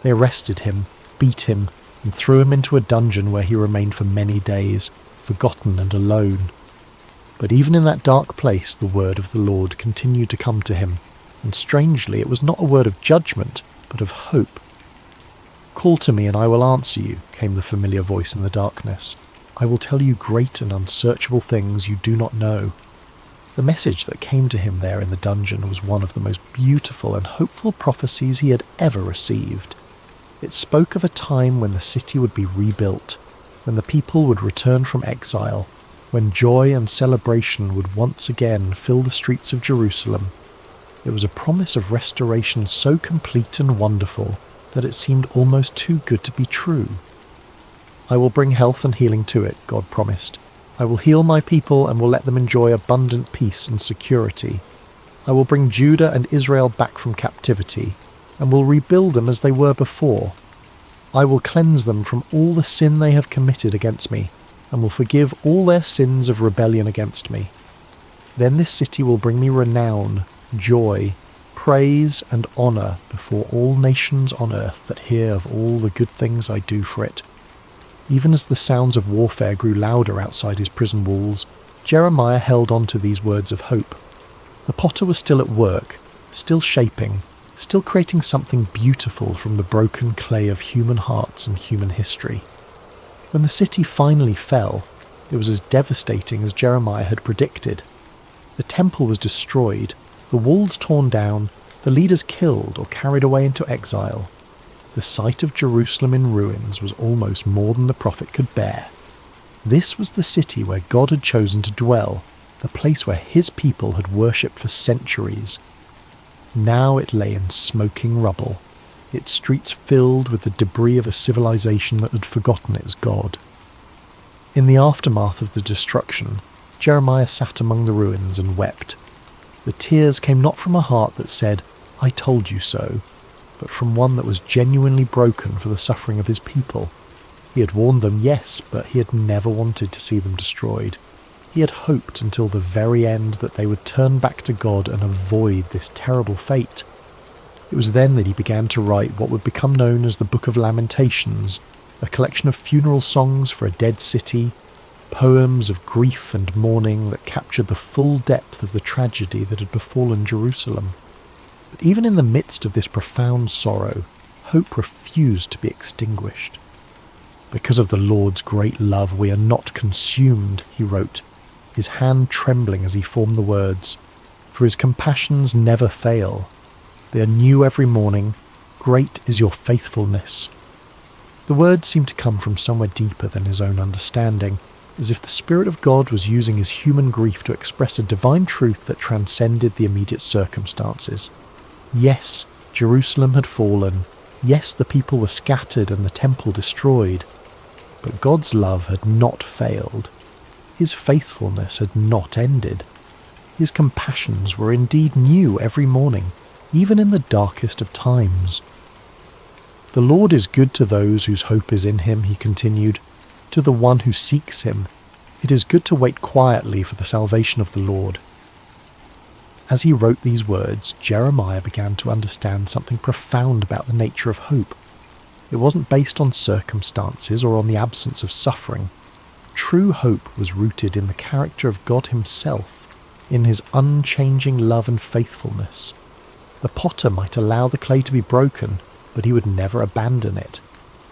They arrested him, beat him, and threw him into a dungeon where he remained for many days, forgotten and alone. But even in that dark place, the word of the Lord continued to come to him, and strangely, it was not a word of judgment, but of hope. "Call to me and I will answer you," came the familiar voice in the darkness. "I will tell you great and unsearchable things you do not know." The message that came to him there in the dungeon was one of the most beautiful and hopeful prophecies he had ever received. It spoke of a time when the city would be rebuilt, when the people would return from exile, when joy and celebration would once again fill the streets of Jerusalem. It was a promise of restoration so complete and wonderful that it seemed almost too good to be true. "I will bring health and healing to it," God promised. "I will heal my people and will let them enjoy abundant peace and security. I will bring Judah and Israel back from captivity, and will rebuild them as they were before. I will cleanse them from all the sin they have committed against me, and will forgive all their sins of rebellion against me. Then this city will bring me renown, joy, praise and honour before all nations on earth that hear of all the good things I do for it." Even as the sounds of warfare grew louder outside his prison walls, Jeremiah held on to these words of hope. The potter was still at work, still shaping, still creating something beautiful from the broken clay of human hearts and human history. When the city finally fell, it was as devastating as Jeremiah had predicted. The temple was destroyed, the walls torn down, the leaders killed or carried away into exile. The sight of Jerusalem in ruins was almost more than the prophet could bear. This was the city where God had chosen to dwell, the place where his people had worshipped for centuries. Now it lay in smoking rubble, its streets filled with the debris of a civilization that had forgotten its God. In the aftermath of the destruction, Jeremiah sat among the ruins and wept. The tears came not from a heart that said, "I told you so," but from one that was genuinely broken for the suffering of his people. He had warned them, yes, but he had never wanted to see them destroyed. He had hoped until the very end that they would turn back to God and avoid this terrible fate. It was then that he began to write what would become known as the Book of Lamentations, a collection of funeral songs for a dead city, poems of grief and mourning that captured the full depth of the tragedy that had befallen Jerusalem. But even in the midst of this profound sorrow, hope refused to be extinguished. "Because of the Lord's great love we are not consumed," he wrote, his hand trembling as he formed the words. For his compassions never fail. They are new every morning. Great is your faithfulness. The words seemed to come from somewhere deeper than his own understanding, as if the Spirit of God was using his human grief to express a divine truth that transcended the immediate circumstances. Yes, Jerusalem had fallen. Yes, the people were scattered and the temple destroyed. But God's love had not failed. His faithfulness had not ended. His compassions were indeed new every morning, even in the darkest of times. The Lord is good to those whose hope is in him, he continued, to the one who seeks him. It is good to wait quietly for the salvation of the Lord. As he wrote these words, Jeremiah began to understand something profound about the nature of hope. It wasn't based on circumstances or on the absence of suffering. True hope was rooted in the character of God himself, in his unchanging love and faithfulness. The potter might allow the clay to be broken, but he would never abandon it.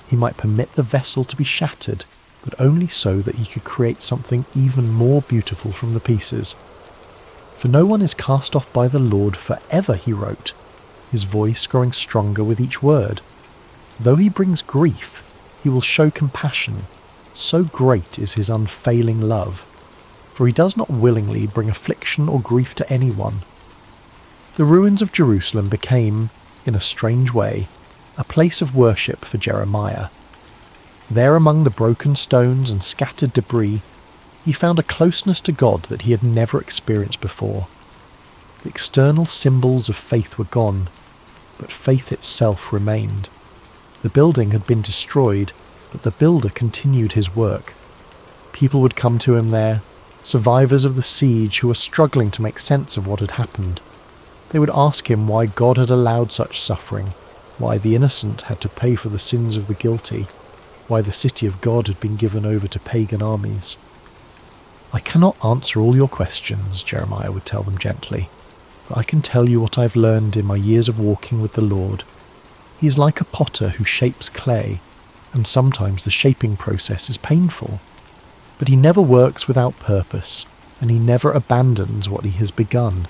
He might permit the vessel to be shattered, but only so that he could create something even more beautiful from the pieces. For no one is cast off by the Lord forever, he wrote, his voice growing stronger with each word. Though he brings grief, he will show compassion. So great is his unfailing love. For he does not willingly bring affliction or grief to anyone. The ruins of Jerusalem became, in a strange way, a place of worship for Jeremiah. There among the broken stones and scattered debris, he found a closeness to God that he had never experienced before. The external symbols of faith were gone, but faith itself remained. The building had been destroyed, but the builder continued his work. People would come to him there, survivors of the siege who were struggling to make sense of what had happened. They would ask him why God had allowed such suffering, why the innocent had to pay for the sins of the guilty, why the city of God had been given over to pagan armies. I cannot answer all your questions, Jeremiah would tell them gently, but I can tell you what I have learned in my years of walking with the Lord. He is like a potter who shapes clay, and sometimes the shaping process is painful. But he never works without purpose, and he never abandons what he has begun.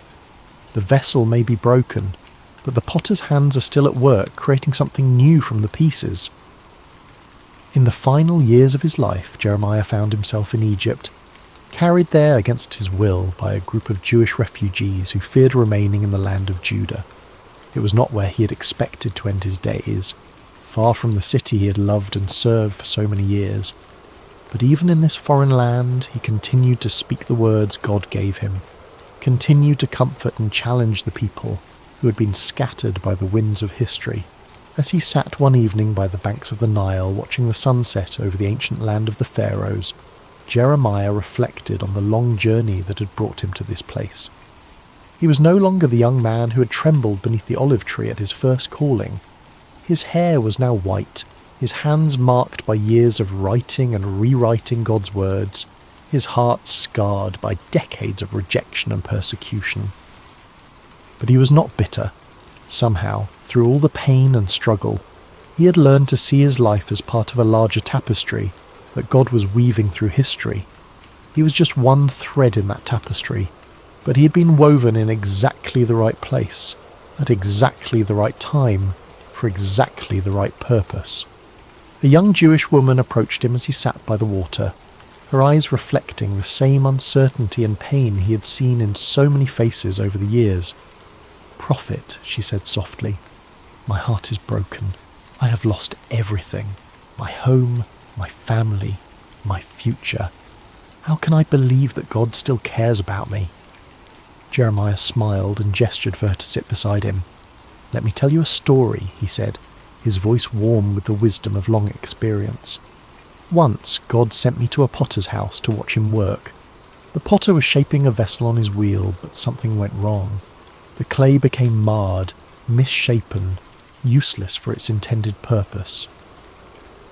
The vessel may be broken, but the potter's hands are still at work creating something new from the pieces. In the final years of his life, Jeremiah found himself in Egypt, carried there against his will by a group of Jewish refugees who feared remaining in the land of Judah. It was not where he had expected to end his days, far from the city he had loved and served for so many years. But even in this foreign land, he continued to speak the words God gave him, continued to comfort and challenge the people who had been scattered by the winds of history. As he sat one evening by the banks of the Nile watching the sunset over the ancient land of the Pharaohs, Jeremiah reflected on the long journey that had brought him to this place. He was no longer the young man who had trembled beneath the olive tree at his first calling. His hair was now white, his hands marked by years of writing and rewriting God's words, his heart scarred by decades of rejection and persecution. But he was not bitter. Somehow, through all the pain and struggle, he had learned to see his life as part of a larger tapestry that God was weaving through history. He was just one thread in that tapestry, but he had been woven in exactly the right place, at exactly the right time, for exactly the right purpose. A young Jewish woman approached him as he sat by the water, her eyes reflecting the same uncertainty and pain he had seen in so many faces over the years. "Prophet," she said softly, "my heart is broken. I have lost everything, my home, my family, my future. How can I believe that God still cares about me?" Jeremiah smiled and gestured for her to sit beside him. "Let me tell you a story," he said, his voice warm with the wisdom of long experience. "Once God sent me to a potter's house to watch him work. The potter was shaping a vessel on his wheel, but something went wrong. The clay became marred, misshapen, useless for its intended purpose."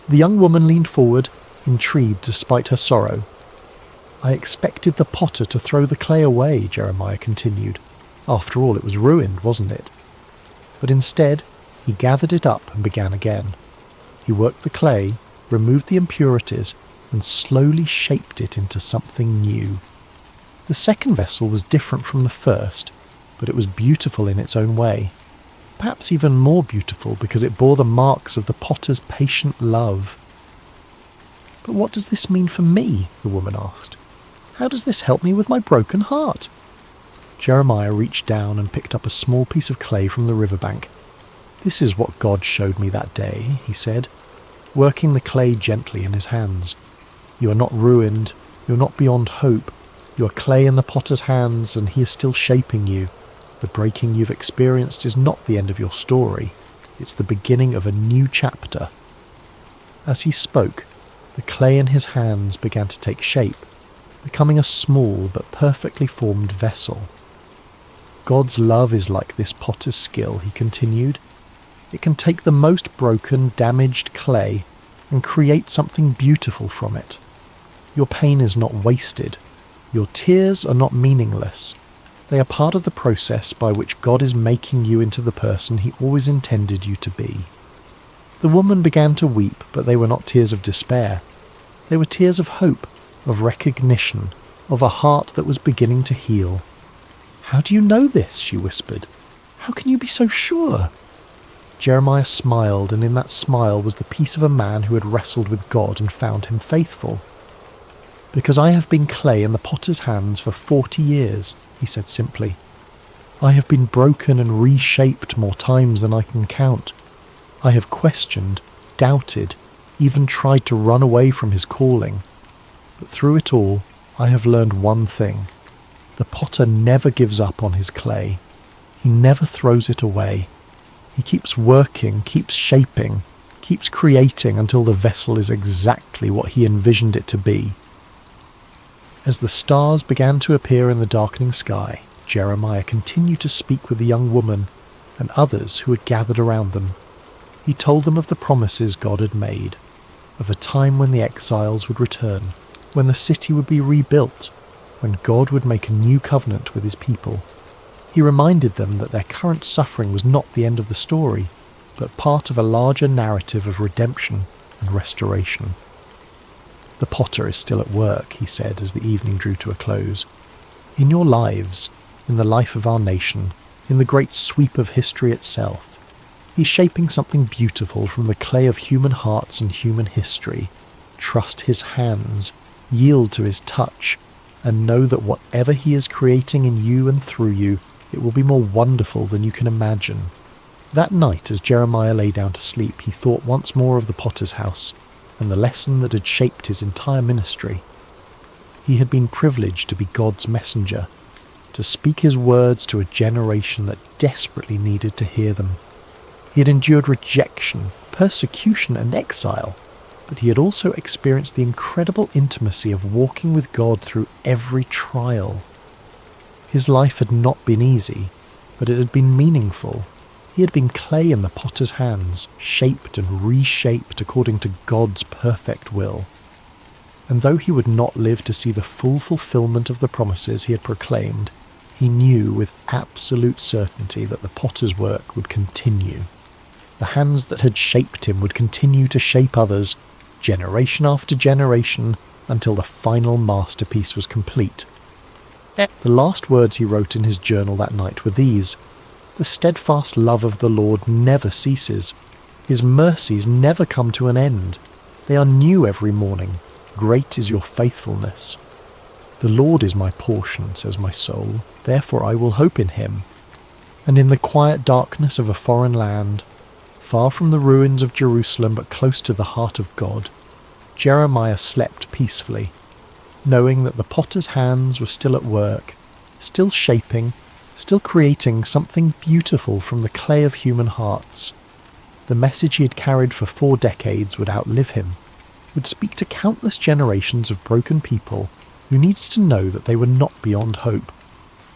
The young woman leaned forward, intrigued despite her sorrow. "I expected the potter to throw the clay away," Jeremiah continued. "After all, it was ruined, wasn't it? But instead, he gathered it up and began again. He worked the clay, removed the impurities, and slowly shaped it into something new. The second vessel was different from the first. but it was beautiful in its own way. Perhaps even more beautiful because it bore the marks of the potter's patient love. "But what does this mean for me?" the woman asked. "How does this help me with my broken heart?" Jeremiah reached down and picked up a small piece of clay from the riverbank. "This is what God showed me that day," he said, working the clay gently in his hands. "You are not ruined. You are not beyond hope. You are clay in the potter's hands, and he is still shaping you. The breaking you've experienced is not the end of your story. It's the beginning of a new chapter." As he spoke, the clay in his hands began to take shape, becoming a small but perfectly formed vessel. "God's love is like this potter's skill," he continued. "It can take the most broken, damaged clay and create something beautiful from it. Your pain is not wasted. Your tears are not meaningless. They are part of the process by which God is making you into the person he always intended you to be." The woman began to weep, but they were not tears of despair. They were tears of hope, of recognition, of a heart that was beginning to heal. "How do you know this?" she whispered. "How can you be so sure?" Jeremiah smiled, and in that smile was the peace of a man who had wrestled with God and found him faithful. "Because I have been clay in the potter's hands for 40 years, he said simply. "I have been broken and reshaped more times than I can count. I have questioned, doubted, even tried to run away from his calling. But through it all, I have learned one thing. The potter never gives up on his clay. He never throws it away. He keeps working, keeps shaping, keeps creating until the vessel is exactly what he envisioned it to be." As the stars began to appear in the darkening sky, Jeremiah continued to speak with the young woman and others who had gathered around them. He told them of the promises God had made, of a time when the exiles would return, when the city would be rebuilt, when God would make a new covenant with his people. He reminded them that their current suffering was not the end of the story, but part of a larger narrative of redemption and restoration. "The potter is still at work," he said as the evening drew to a close. "In your lives, in the life of our nation, in the great sweep of history itself, he's shaping something beautiful from the clay of human hearts and human history. Trust his hands, yield to his touch, and know that whatever he is creating in you and through you, it will be more wonderful than you can imagine." That night, as Jeremiah lay down to sleep, he thought once more of the potter's house and the lesson that had shaped his entire ministry. He had been privileged to be God's messenger, to speak his words to a generation that desperately needed to hear them. He had endured rejection, persecution, and exile, but he had also experienced the incredible intimacy of walking with God through every trial. His life had not been easy, but it had been meaningful. He had been clay in the potter's hands, shaped and reshaped according to God's perfect will. And though he would not live to see the full fulfillment of the promises he had proclaimed, he knew with absolute certainty that the potter's work would continue. The hands that had shaped him would continue to shape others, generation after generation, until the final masterpiece was complete. The last words he wrote in his journal that night were these: "The steadfast love of the Lord never ceases. His mercies never come to an end. They are new every morning. Great is your faithfulness. The Lord is my portion, says my soul, therefore I will hope in him." And in the quiet darkness of a foreign land, far from the ruins of Jerusalem but close to the heart of God, Jeremiah slept peacefully, knowing that the potter's hands were still at work, still shaping, still creating something beautiful from the clay of human hearts. The message he had carried for 4 decades would outlive him, would speak to countless generations of broken people who needed to know that they were not beyond hope,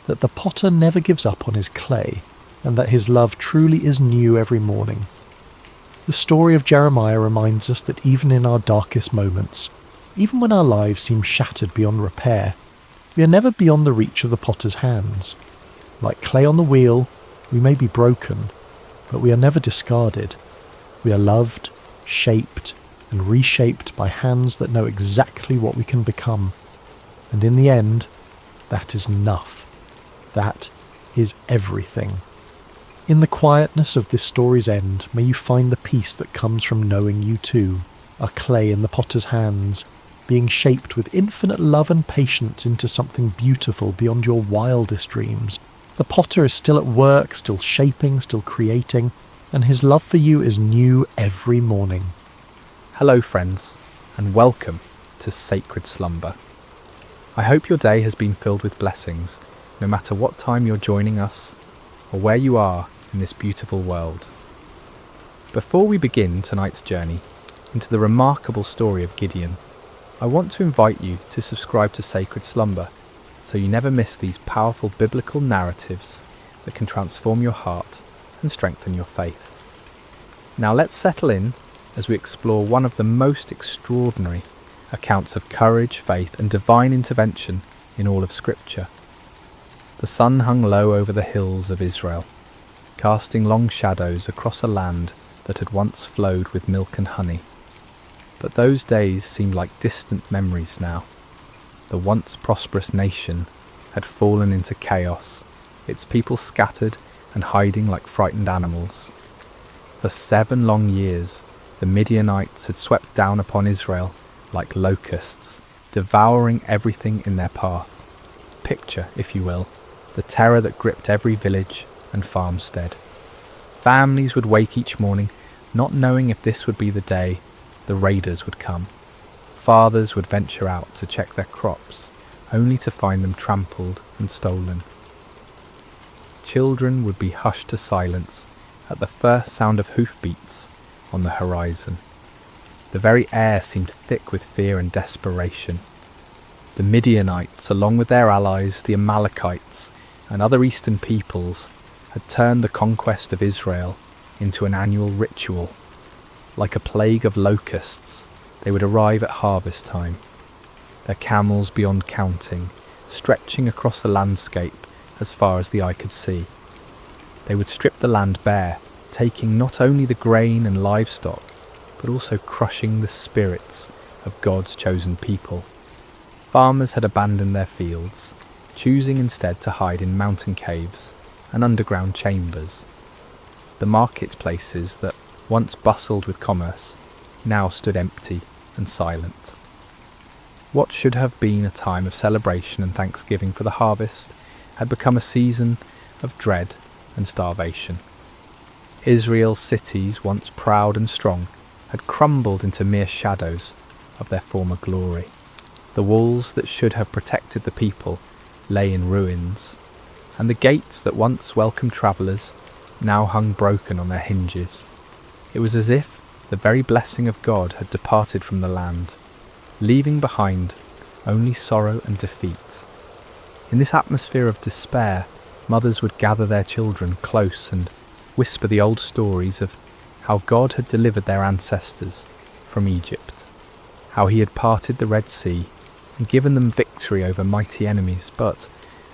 that the potter never gives up on his clay, and that his love truly is new every morning. The story of Jeremiah reminds us that even in our darkest moments, even when our lives seem shattered beyond repair, we are never beyond the reach of the potter's hands. Like clay on the wheel, we may be broken, but we are never discarded. We are loved, shaped, and reshaped by hands that know exactly what we can become. And in the end, that is enough. That is everything. In the quietness of this story's end, may you find the peace that comes from knowing you too are clay in the potter's hands, being shaped with infinite love and patience into something beautiful beyond your wildest dreams. The potter is still at work, still shaping, still creating, and his love for you is new every morning. Hello friends, and welcome to Sacred Slumber. I hope your day has been filled with blessings, no matter what time you're joining us or where you are in this beautiful world. Before we begin tonight's journey into the remarkable story of Gideon, I want to invite you to subscribe to Sacred Slumber so you never miss these powerful biblical narratives that can transform your heart and strengthen your faith. Now let's settle in as we explore one of the most extraordinary accounts of courage, faith and divine intervention in all of Scripture. The sun hung low over the hills of Israel, casting long shadows across a land that had once flowed with milk and honey. But those days seemed like distant memories now. The once prosperous nation had fallen into chaos, its people scattered and hiding like frightened animals. For 7 long years, the Midianites had swept down upon Israel like locusts, devouring everything in their path. Picture, if you will, the terror that gripped every village and farmstead. Families would wake each morning not knowing if this would be the day the raiders would come. Fathers would venture out to check their crops, only to find them trampled and stolen. Children would be hushed to silence at the first sound of hoofbeats on the horizon. The very air seemed thick with fear and desperation. The Midianites, along with their allies, the Amalekites, and other eastern peoples, had turned the conquest of Israel into an annual ritual. Like a plague of locusts, they would arrive at harvest time, their camels beyond counting, stretching across the landscape as far as the eye could see. They would strip the land bare, taking not only the grain and livestock, but also crushing the spirits of God's chosen people. Farmers had abandoned their fields, choosing instead to hide in mountain caves and underground chambers. The marketplaces that once bustled with commerce now stood empty and silent. What should have been a time of celebration and thanksgiving for the harvest had become a season of dread and starvation. Israel's cities, once proud and strong, had crumbled into mere shadows of their former glory. The walls that should have protected the people lay in ruins, and the gates that once welcomed travellers now hung broken on their hinges. It was as if the very blessing of God had departed from the land, leaving behind only sorrow and defeat. In this atmosphere of despair, mothers would gather their children close and whisper the old stories of how God had delivered their ancestors from Egypt, how he had parted the Red Sea and given them victory over mighty enemies. But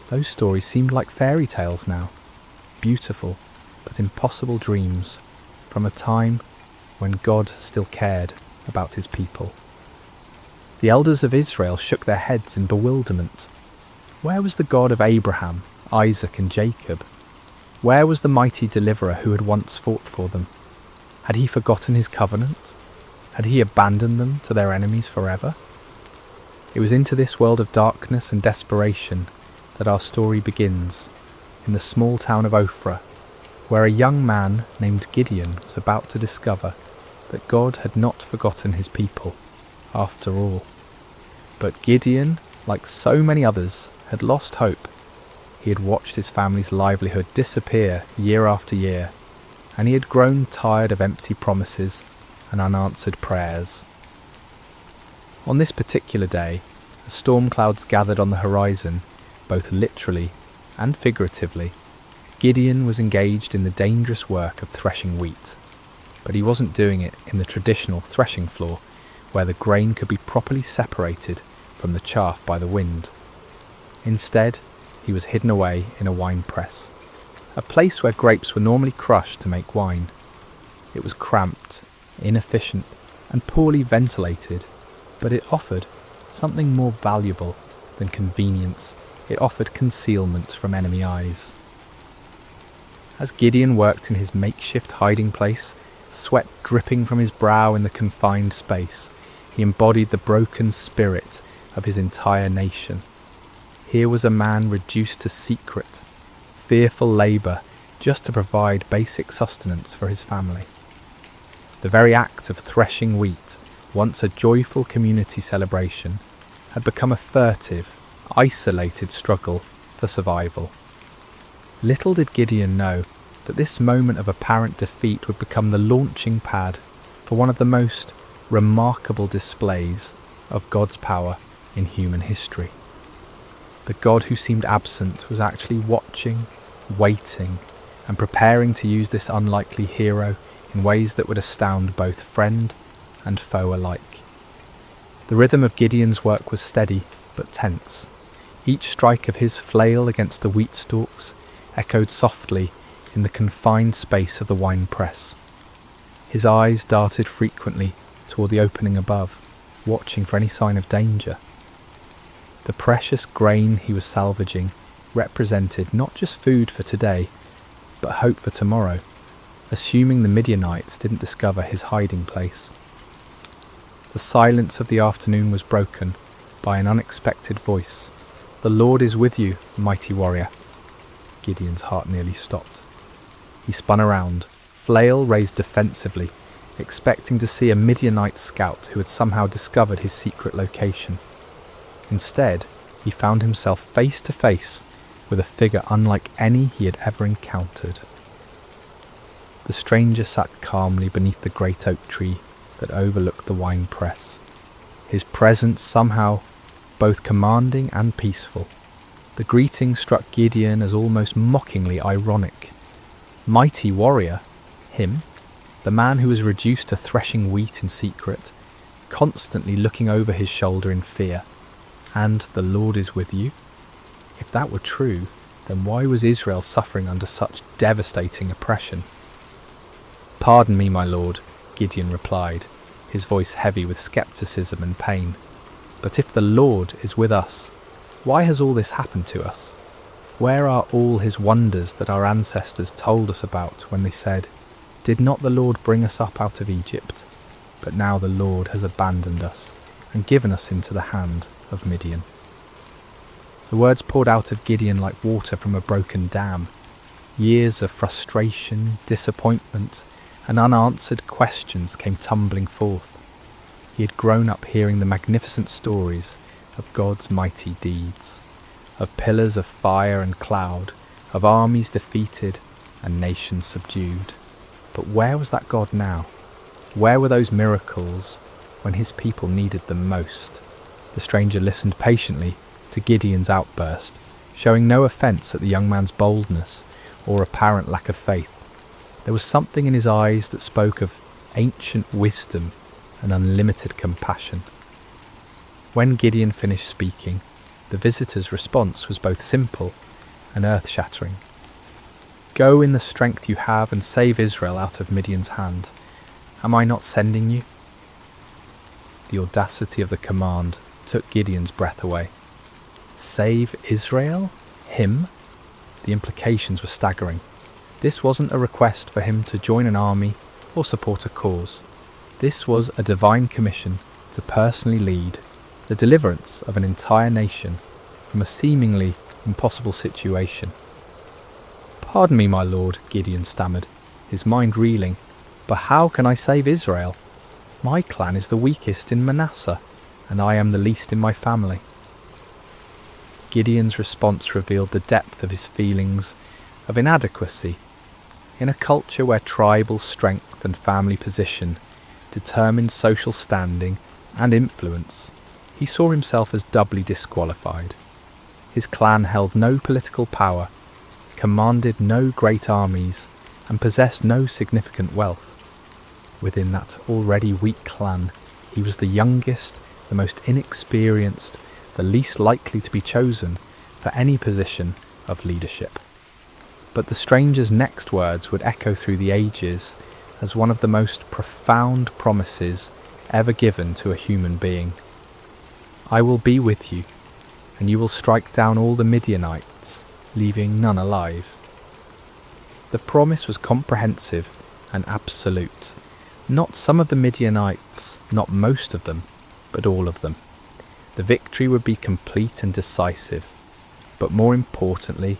those stories seemed like fairy tales now, beautiful but impossible dreams from a time when God still cared about his people. The elders of Israel shook their heads in bewilderment. Where was the God of Abraham, Isaac and Jacob? Where was the mighty deliverer who had once fought for them? Had he forgotten his covenant? Had he abandoned them to their enemies forever? It was into this world of darkness and desperation that our story begins, in the small town of Ophrah, where a young man named Gideon was about to discover that God had not forgotten his people, after all. But Gideon, like so many others, had lost hope. He had watched his family's livelihood disappear year after year, and he had grown tired of empty promises and unanswered prayers. On this particular day, as storm clouds gathered on the horizon, both literally and figuratively, Gideon was engaged in the dangerous work of threshing wheat. But he wasn't doing it in the traditional threshing floor, where the grain could be properly separated from the chaff by the wind. Instead, he was hidden away in a wine press, a place where grapes were normally crushed to make wine. It was cramped, inefficient, and poorly ventilated, but it offered something more valuable than convenience. It offered concealment from enemy eyes. As Gideon worked in his makeshift hiding place, sweat dripping from his brow in the confined space, he embodied the broken spirit of his entire nation. Here was a man reduced to secret, fearful labour just to provide basic sustenance for his family. The very act of threshing wheat, once a joyful community celebration, had become a furtive, isolated struggle for survival. Little did Gideon know that this moment of apparent defeat would become the launching pad for one of the most remarkable displays of God's power in human history. The God who seemed absent was actually watching, waiting, and preparing to use this unlikely hero in ways that would astound both friend and foe alike. The rhythm of Gideon's work was steady but tense. Each strike of his flail against the wheat stalks echoed softly in the confined space of the wine press. His eyes darted frequently toward the opening above, watching for any sign of danger. The precious grain he was salvaging represented not just food for today, but hope for tomorrow, assuming the Midianites didn't discover his hiding place. The silence of the afternoon was broken by an unexpected voice. "The Lord is with you, mighty warrior." Gideon's heart nearly stopped. He spun around, flail raised defensively, expecting to see a Midianite scout who had somehow discovered his secret location. Instead, he found himself face to face with a figure unlike any he had ever encountered. The stranger sat calmly beneath the great oak tree that overlooked the wine press, his presence somehow both commanding and peaceful. The greeting struck Gideon as almost mockingly ironic. Mighty warrior? Him? The man who was reduced to threshing wheat in secret, constantly looking over his shoulder in fear. And the Lord is with you? If that were true, then why was Israel suffering under such devastating oppression? "Pardon me, my lord," Gideon replied, his voice heavy with skepticism and pain. "But if the Lord is with us, why has all this happened to us? Where are all his wonders that our ancestors told us about when they said, 'Did not the Lord bring us up out of Egypt?' But now the Lord has abandoned us and given us into the hand of Midian." The words poured out of Gideon like water from a broken dam. Years of frustration, disappointment, and unanswered questions came tumbling forth. He had grown up hearing the magnificent stories of God's mighty deeds, of pillars of fire and cloud, of armies defeated and nations subdued. But where was that God now? Where were those miracles when his people needed them most? The stranger listened patiently to Gideon's outburst, showing no offence at the young man's boldness or apparent lack of faith. There was something in his eyes that spoke of ancient wisdom and unlimited compassion. When Gideon finished speaking, the visitor's response was both simple and earth-shattering. "Go in the strength you have and save Israel out of Midian's hand. Am I not sending you?" The audacity of the command took Gideon's breath away. Save Israel? Him? The implications were staggering. This wasn't a request for him to join an army or support a cause. This was a divine commission to personally lead the deliverance of an entire nation from a seemingly impossible situation. "Pardon me, my lord," Gideon stammered, his mind reeling, "but how can I save Israel? My clan is the weakest in Manasseh, and I am the least in my family." Gideon's response revealed the depth of his feelings of inadequacy. In a culture where tribal strength and family position determined social standing and influence, he saw himself as doubly disqualified. His clan held no political power, commanded no great armies, and possessed no significant wealth. Within that already weak clan, he was the youngest, the most inexperienced, the least likely to be chosen for any position of leadership. But the stranger's next words would echo through the ages as one of the most profound promises ever given to a human being. "I will be with you, and you will strike down all the Midianites, leaving none alive." The promise was comprehensive and absolute. Not some of the Midianites, not most of them, but all of them. The victory would be complete and decisive, but more importantly,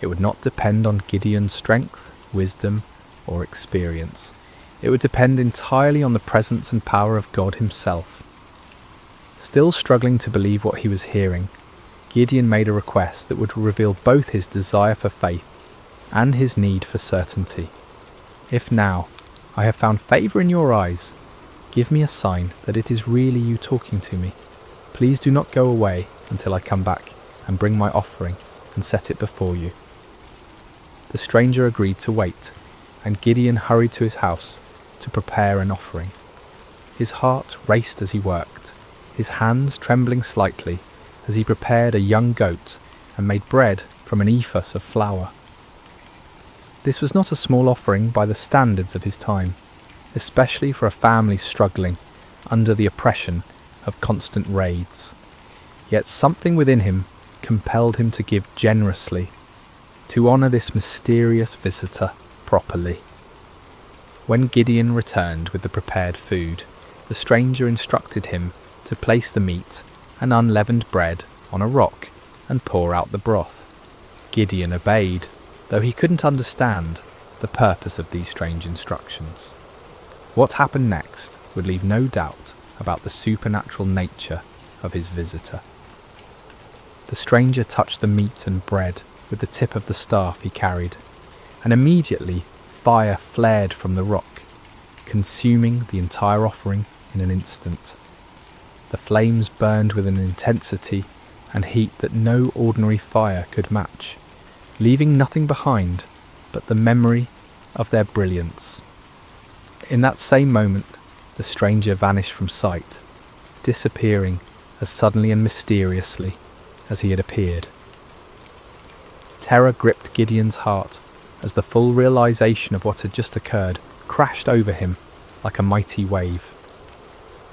it would not depend on Gideon's strength, wisdom, or experience. It would depend entirely on the presence and power of God himself. Still struggling to believe what he was hearing, Gideon made a request that would reveal both his desire for faith and his need for certainty. If now I have found favour in your eyes, give me a sign that it is really you talking to me. Please do not go away until I come back and bring my offering and set it before you. The stranger agreed to wait, and Gideon hurried to his house to prepare an offering. His heart raced as he worked, his hands trembling slightly as he prepared a young goat and made bread from an ephah of flour. This was not a small offering by the standards of his time, especially for a family struggling under the oppression of constant raids. Yet something within him compelled him to give generously, to honour this mysterious visitor properly. When Gideon returned with the prepared food, the stranger instructed him to place the meat and unleavened bread on a rock and pour out the broth. Gideon obeyed, though he couldn't understand the purpose of these strange instructions. What happened next would leave no doubt about the supernatural nature of his visitor. The stranger touched the meat and bread with the tip of the staff he carried, and immediately fire flared from the rock, consuming the entire offering in an instant. The flames burned with an intensity and heat that no ordinary fire could match, leaving nothing behind but the memory of their brilliance. In that same moment, the stranger vanished from sight, disappearing as suddenly and mysteriously as he had appeared. Terror gripped Gideon's heart as the full realization of what had just occurred crashed over him like a mighty wave.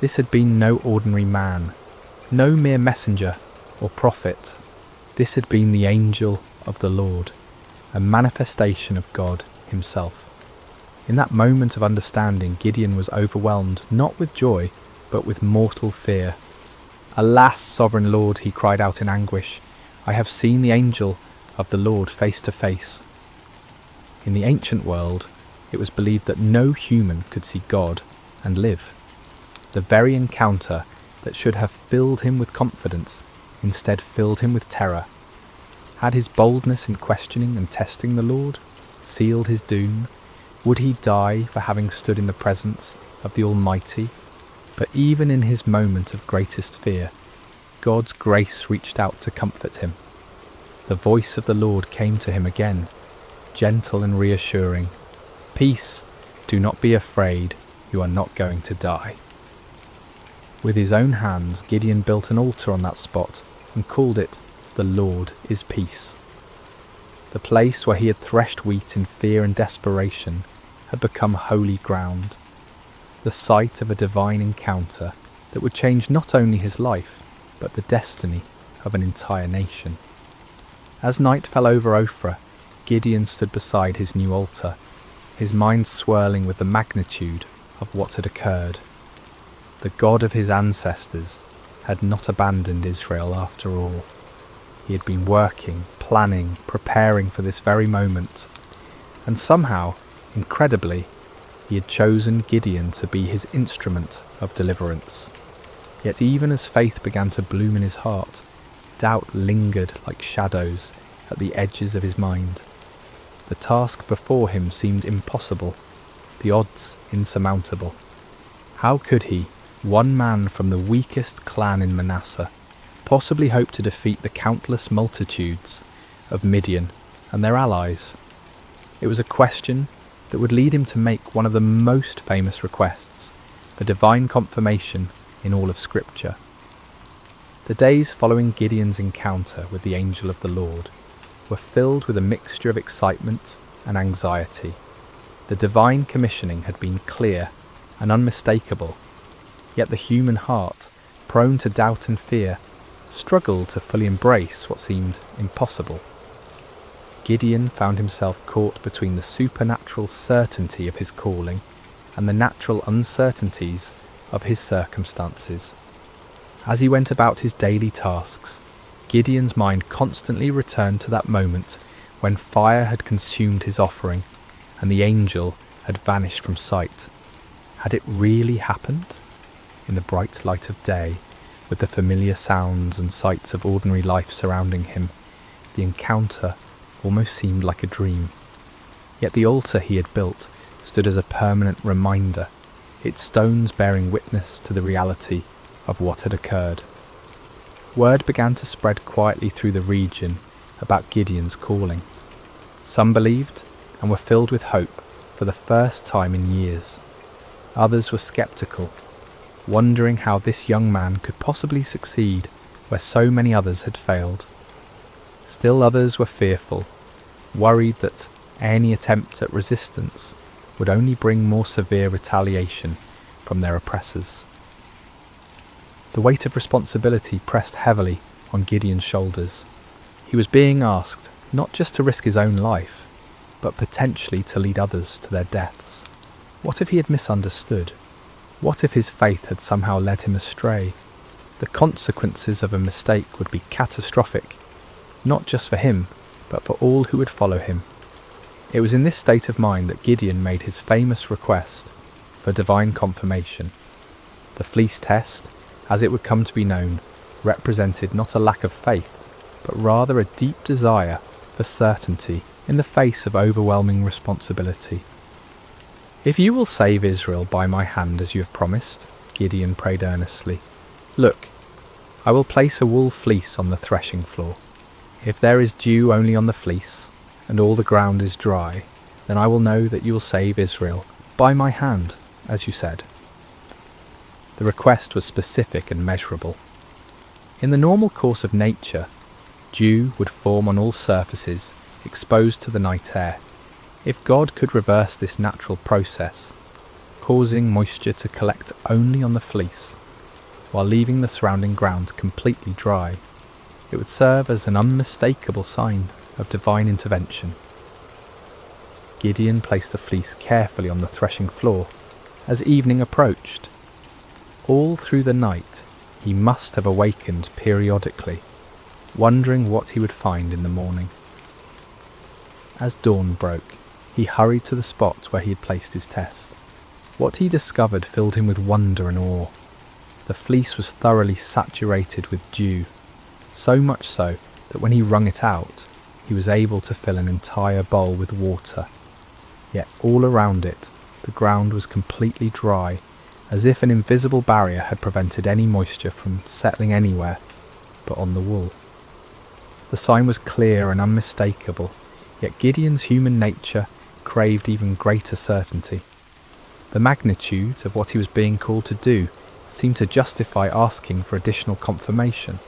This had been no ordinary man, no mere messenger or prophet. This had been the angel of the Lord, a manifestation of God himself. In that moment of understanding, Gideon was overwhelmed not with joy, but with mortal fear. "Alas, sovereign Lord," he cried out in anguish, "I have seen the angel of the Lord face to face." In the ancient world, it was believed that no human could see God and live. The very encounter that should have filled him with confidence instead filled him with terror. Had his boldness in questioning and testing the Lord sealed his doom? Would he die for having stood in the presence of the Almighty? But even in his moment of greatest fear, God's grace reached out to comfort him. The voice of the Lord came to him again, gentle and reassuring. "Peace, do not be afraid, you are not going to die." With his own hands, Gideon built an altar on that spot and called it "The Lord is Peace." The place where he had threshed wheat in fear and desperation had become holy ground, the site of a divine encounter that would change not only his life, but the destiny of an entire nation. As night fell over Ophrah, Gideon stood beside his new altar, his mind swirling with the magnitude of what had occurred. The God of his ancestors had not abandoned Israel after all. He had been working, planning, preparing for this very moment, and somehow, incredibly, he had chosen Gideon to be his instrument of deliverance. Yet even as faith began to bloom in his heart, doubt lingered like shadows at the edges of his mind. The task before him seemed impossible, the odds insurmountable. How could he, one man from the weakest clan in Manasseh, possibly hope to defeat the countless multitudes of Midian and their allies? It was a question that would lead him to make one of the most famous requests for divine confirmation in all of Scripture. The days following Gideon's encounter with the angel of the Lord were filled with a mixture of excitement and anxiety. The divine commissioning had been clear and unmistakable, yet the human heart, prone to doubt and fear, struggled to fully embrace what seemed impossible. Gideon found himself caught between the supernatural certainty of his calling and the natural uncertainties of his circumstances. As he went about his daily tasks, Gideon's mind constantly returned to that moment when fire had consumed his offering and the angel had vanished from sight. Had it really happened? In the bright light of day, with the familiar sounds and sights of ordinary life surrounding him, the encounter almost seemed like a dream. Yet the altar he had built stood as a permanent reminder, its stones bearing witness to the reality of what had occurred. Word began to spread quietly through the region about Gideon's calling. Some believed and were filled with hope for the first time in years. Others were sceptical, wondering how this young man could possibly succeed where so many others had failed. Still others were fearful, worried that any attempt at resistance would only bring more severe retaliation from their oppressors. The weight of responsibility pressed heavily on Gideon's shoulders. He was being asked not just to risk his own life, but potentially to lead others to their deaths. What if he had misunderstood? What if his faith had somehow led him astray? The consequences of a mistake would be catastrophic, not just for him, but for all who would follow him. It was in this state of mind that Gideon made his famous request for divine confirmation. The fleece test, as it would come to be known, represented not a lack of faith, but rather a deep desire for certainty in the face of overwhelming responsibility. "If you will save Israel by my hand as you have promised," Gideon prayed earnestly, "look, I will place a wool fleece on the threshing floor. If there is dew only on the fleece, and all the ground is dry, then I will know that you will save Israel by my hand, as you said." The request was specific and measurable. In the normal course of nature, dew would form on all surfaces exposed to the night air. If God could reverse this natural process, causing moisture to collect only on the fleece, while leaving the surrounding ground completely dry, it would serve as an unmistakable sign of divine intervention. Gideon placed the fleece carefully on the threshing floor as evening approached. All through the night he must have awakened periodically, wondering what he would find in the morning. As dawn broke, he hurried to the spot where he had placed his test. What he discovered filled him with wonder and awe. The fleece was thoroughly saturated with dew, so much so that when he wrung it out, he was able to fill an entire bowl with water. Yet all around it, the ground was completely dry, as if an invisible barrier had prevented any moisture from settling anywhere but on the wool. The sign was clear and unmistakable, yet Gideon's human nature craved even greater certainty. The magnitude of what he was being called to do seemed to justify asking for additional confirmation.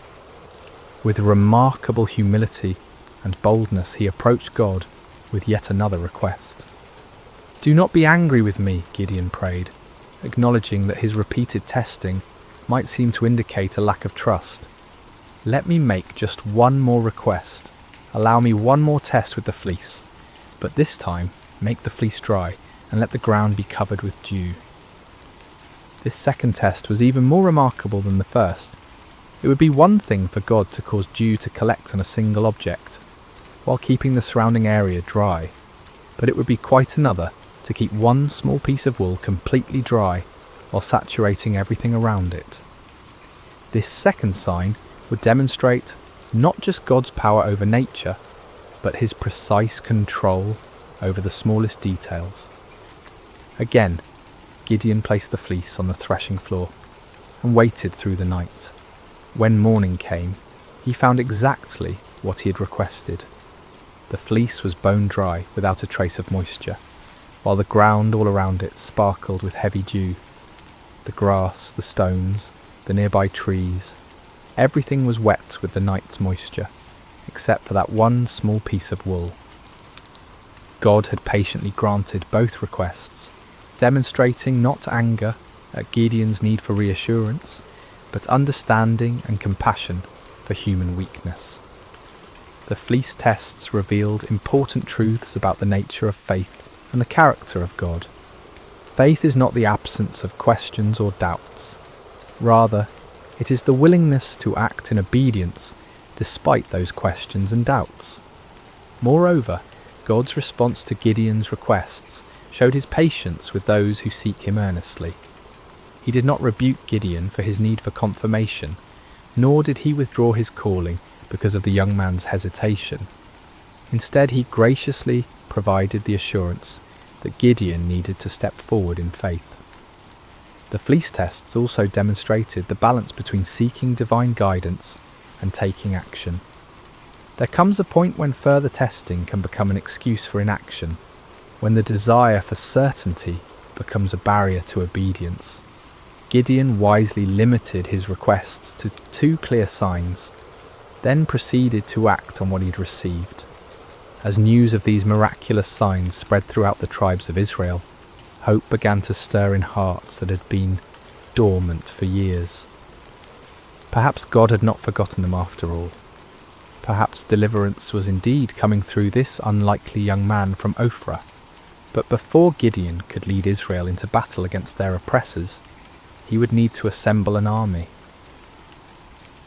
With remarkable humility and boldness he approached God with yet another request. "Do not be angry with me," Gideon prayed, acknowledging that his repeated testing might seem to indicate a lack of trust. "Let me make just one more request. Allow me one more test with the fleece, but this time make the fleece dry and let the ground be covered with dew." This second test was even more remarkable than the first. It would be one thing for God to cause dew to collect on a single object, while keeping the surrounding area dry, but it would be quite another to keep one small piece of wool completely dry while saturating everything around it. This second sign would demonstrate not just God's power over nature, but his precise control over the smallest details. Again, Gideon placed the fleece on the threshing floor and waited through the night. When morning came, he found exactly what he had requested. The fleece was bone dry without a trace of moisture, while the ground all around it sparkled with heavy dew. The grass, the stones, the nearby trees, everything was wet with the night's moisture, except for that one small piece of wool. God had patiently granted both requests, demonstrating not anger at Gideon's need for reassurance, but understanding and compassion for human weakness. the fleece tests revealed important truths about the nature of faith and the character of God. Faith is not the absence of questions or doubts. Rather, it is the willingness to act in obedience despite those questions and doubts. Moreover, God's response to Gideon's requests showed his patience with those who seek him earnestly. He did not rebuke Gideon for his need for confirmation, nor did he withdraw his calling because of the young man's hesitation. Instead, he graciously provided the assurance that Gideon needed to step forward in faith. The fleece tests also demonstrated the balance between seeking divine guidance and taking action. There comes a point when further testing can become an excuse for inaction, when the desire for certainty becomes a barrier to obedience. Gideon wisely limited his requests to 2 clear signs, then proceeded to act on what he'd received. As news of these miraculous signs spread throughout the tribes of Israel, hope began to stir in hearts that had been dormant for years. Perhaps God had not forgotten them after all. Perhaps deliverance was indeed coming through this unlikely young man from Ophrah. But before Gideon could lead Israel into battle against their oppressors, he would need to assemble an army.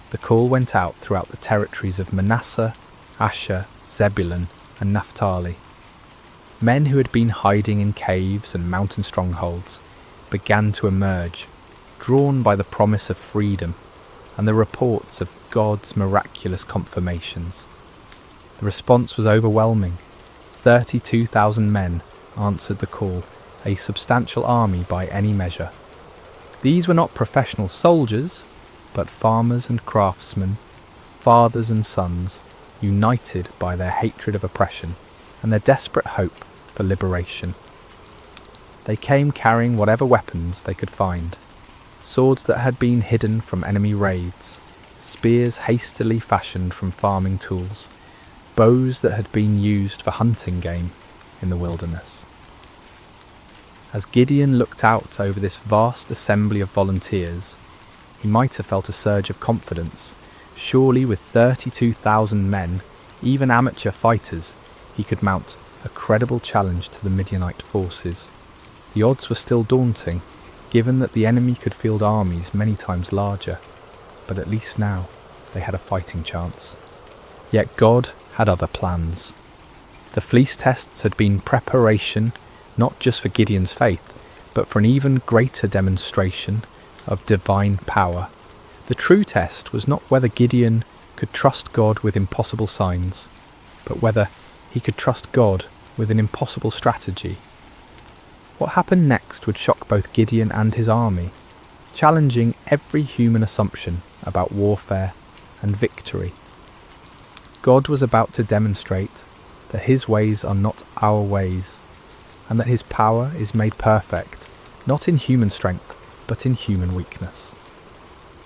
The call went out throughout the territories of Manasseh, Asher, Zebulun, and Naphtali. Men who had been hiding in caves and mountain strongholds began to emerge, drawn by the promise of freedom and the reports of God's miraculous confirmations. The response was overwhelming. 32,000 men answered the call, a substantial army by any measure. These were not professional soldiers, but farmers and craftsmen, fathers and sons, united by their hatred of oppression and their desperate hope for liberation. They came carrying whatever weapons they could find: swords that had been hidden from enemy raids, spears hastily fashioned from farming tools, bows that had been used for hunting game in the wilderness. As Gideon looked out over this vast assembly of volunteers, he might have felt a surge of confidence. Surely with 32,000 men, even amateur fighters, he could mount a credible challenge to the Midianite forces. The odds were still daunting, given that the enemy could field armies many times larger, but at least now they had a fighting chance. Yet God had other plans. The fleece tests had been preparation not just for Gideon's faith, but for an even greater demonstration of divine power. The true test was not whether Gideon could trust God with impossible signs, but whether he could trust God with an impossible strategy. What happened next would shock both Gideon and his army, challenging every human assumption about warfare and victory. God was about to demonstrate that his ways are not our ways, and that his power is made perfect, not in human strength, but in human weakness.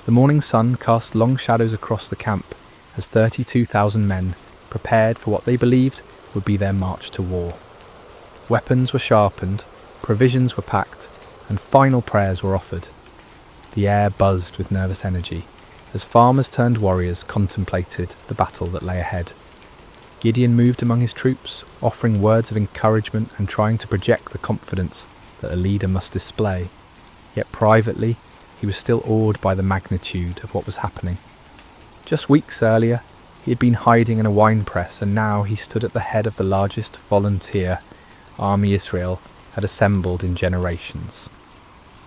The morning sun cast long shadows across the camp as 32,000 men prepared for what they believed would be their march to war. Weapons were sharpened, provisions were packed, and final prayers were offered. The air buzzed with nervous energy as farmers turned warriors contemplated the battle that lay ahead. Gideon moved among his troops, offering words of encouragement and trying to project the confidence that a leader must display. Yet privately, he was still awed by the magnitude of what was happening. Just weeks earlier, he had been hiding in a wine press, and now he stood at the head of the largest volunteer army Israel had assembled in generations.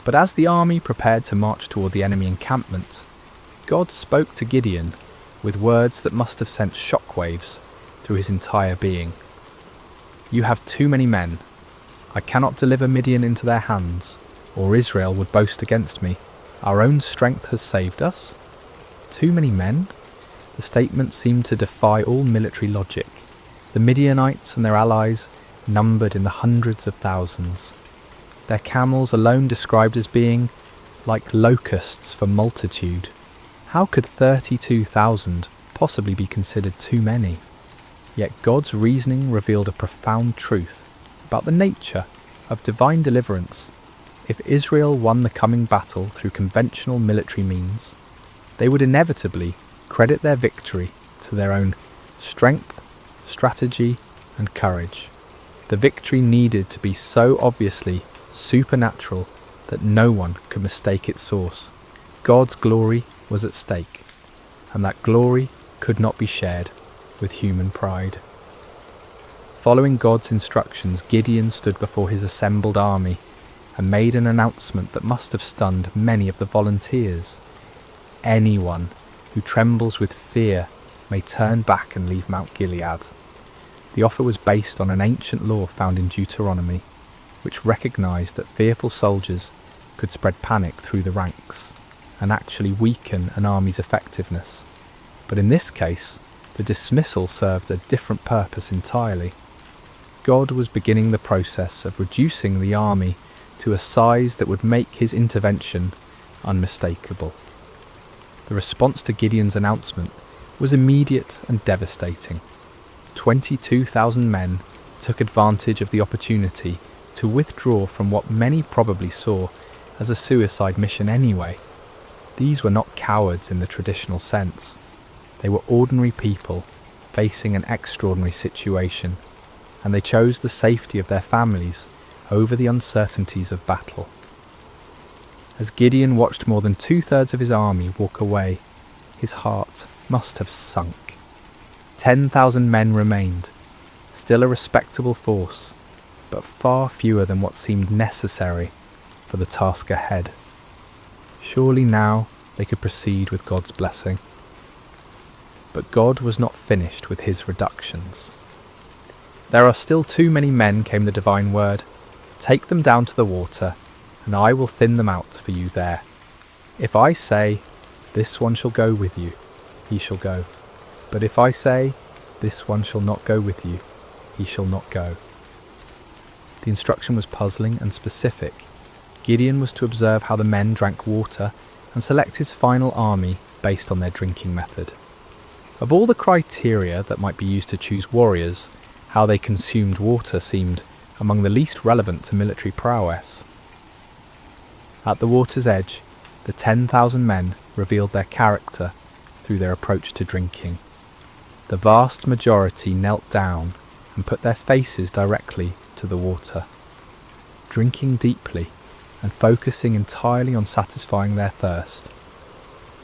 But as the army prepared to march toward the enemy encampment, God spoke to Gideon with words that must have sent shockwaves through his entire being. "You have too many men. I cannot deliver Midian into their hands, or Israel would boast against me. Our own strength has saved us." Too many men? The statement seemed to defy all military logic. The Midianites and their allies numbered in the hundreds of thousands. Their camels alone described as being like locusts for multitude. How could 32,000 possibly be considered too many? Yet God's reasoning revealed a profound truth about the nature of divine deliverance. If Israel won the coming battle through conventional military means, they would inevitably credit their victory to their own strength, strategy, and courage. The victory needed to be so obviously supernatural that no one could mistake its source. God's glory was at stake, and that glory could not be shared with human pride. Following God's instructions, Gideon stood before his assembled army and made an announcement that must have stunned many of the volunteers. Anyone who trembles with fear may turn back and leave Mount Gilead. The offer was based on an ancient law found in Deuteronomy, which recognised that fearful soldiers could spread panic through the ranks and actually weaken an army's effectiveness. But in this case, the dismissal served a different purpose entirely. God was beginning the process of reducing the army to a size that would make his intervention unmistakable. The response to Gideon's announcement was immediate and devastating. 22,000 men took advantage of the opportunity to withdraw from what many probably saw as a suicide mission anyway. These were not cowards in the traditional sense. They were ordinary people facing an extraordinary situation, and they chose the safety of their families over the uncertainties of battle. As Gideon watched more than 2/3 of his army walk away, his heart must have sunk. 10,000 men remained, still a respectable force, but far fewer than what seemed necessary for the task ahead. Surely now they could proceed with God's blessing. But God was not finished with his reductions. "There are still too many men," came the divine word. "Take them down to the water, and I will thin them out for you there. If I say, 'This one shall go with you,' he shall go. But if I say, 'This one shall not go with you,' he shall not go." The instruction was puzzling and specific. Gideon was to observe how the men drank water and select his final army based on their drinking method. Of all the criteria that might be used to choose warriors, how they consumed water seemed among the least relevant to military prowess. At the water's edge, the 10,000 men revealed their character through their approach to drinking. The vast majority knelt down and put their faces directly to the water, drinking deeply and focusing entirely on satisfying their thirst.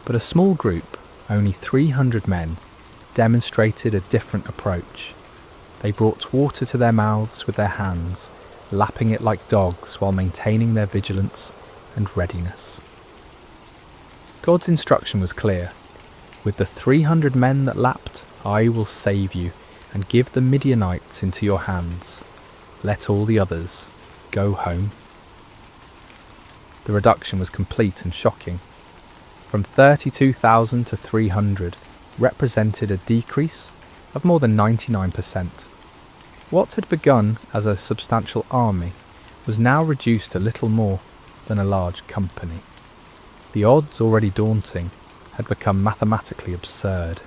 But a small group, only 300 men, demonstrated a different approach. They brought water to their mouths with their hands, lapping it like dogs while maintaining their vigilance and readiness. God's instruction was clear. "With the 300 men that lapped, I will save you and give the Midianites into your hands. Let all the others go home." The reduction was complete and shocking. From 32,000 to 300 represented a decrease of more than 99%. What had begun as a substantial army was now reduced to little more than a large company. The odds, already daunting, had become mathematically absurd.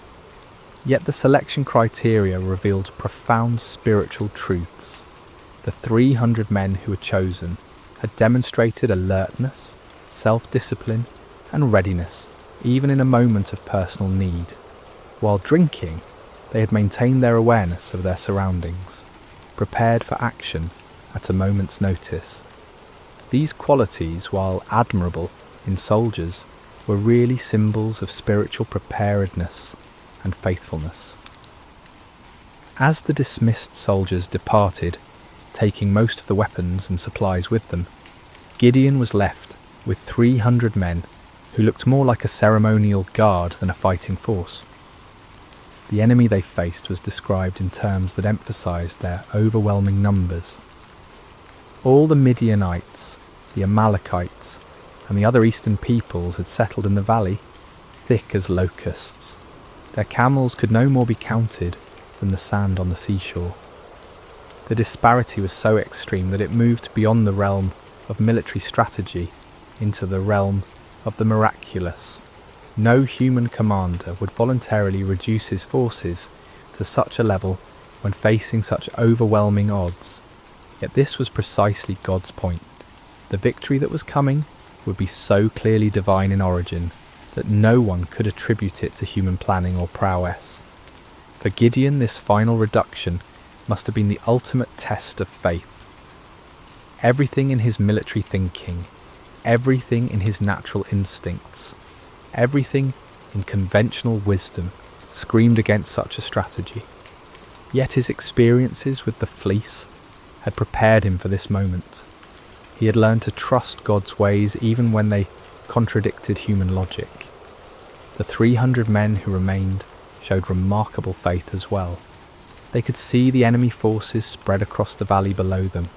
Yet the selection criteria revealed profound spiritual truths. The 300 men who were chosen had demonstrated alertness, self-discipline, and readiness, even in a moment of personal need. While drinking, they had maintained their awareness of their surroundings, prepared for action at a moment's notice. These qualities, while admirable in soldiers, were really symbols of spiritual preparedness and faithfulness. As the dismissed soldiers departed, taking most of the weapons and supplies with them, Gideon was left with 300 men who looked more like a ceremonial guard than a fighting force. The enemy they faced was described in terms that emphasized their overwhelming numbers. All the Midianites, the Amalekites, and the other eastern peoples had settled in the valley, thick as locusts. Their camels could no more be counted than the sand on the seashore. The disparity was so extreme that it moved beyond the realm of military strategy into the realm of the miraculous. No human commander would voluntarily reduce his forces to such a level when facing such overwhelming odds. Yet this was precisely God's point. The victory that was coming would be so clearly divine in origin that no one could attribute it to human planning or prowess. For Gideon, this final reduction must have been the ultimate test of faith. Everything in his military thinking, everything in his natural instincts, everything in conventional wisdom screamed against such a strategy. Yet his experiences with the fleece had prepared him for this moment. He had learned to trust God's ways even when they contradicted human logic. The 300 men who remained showed remarkable faith as well. They could see the enemy forces spread across the valley below them.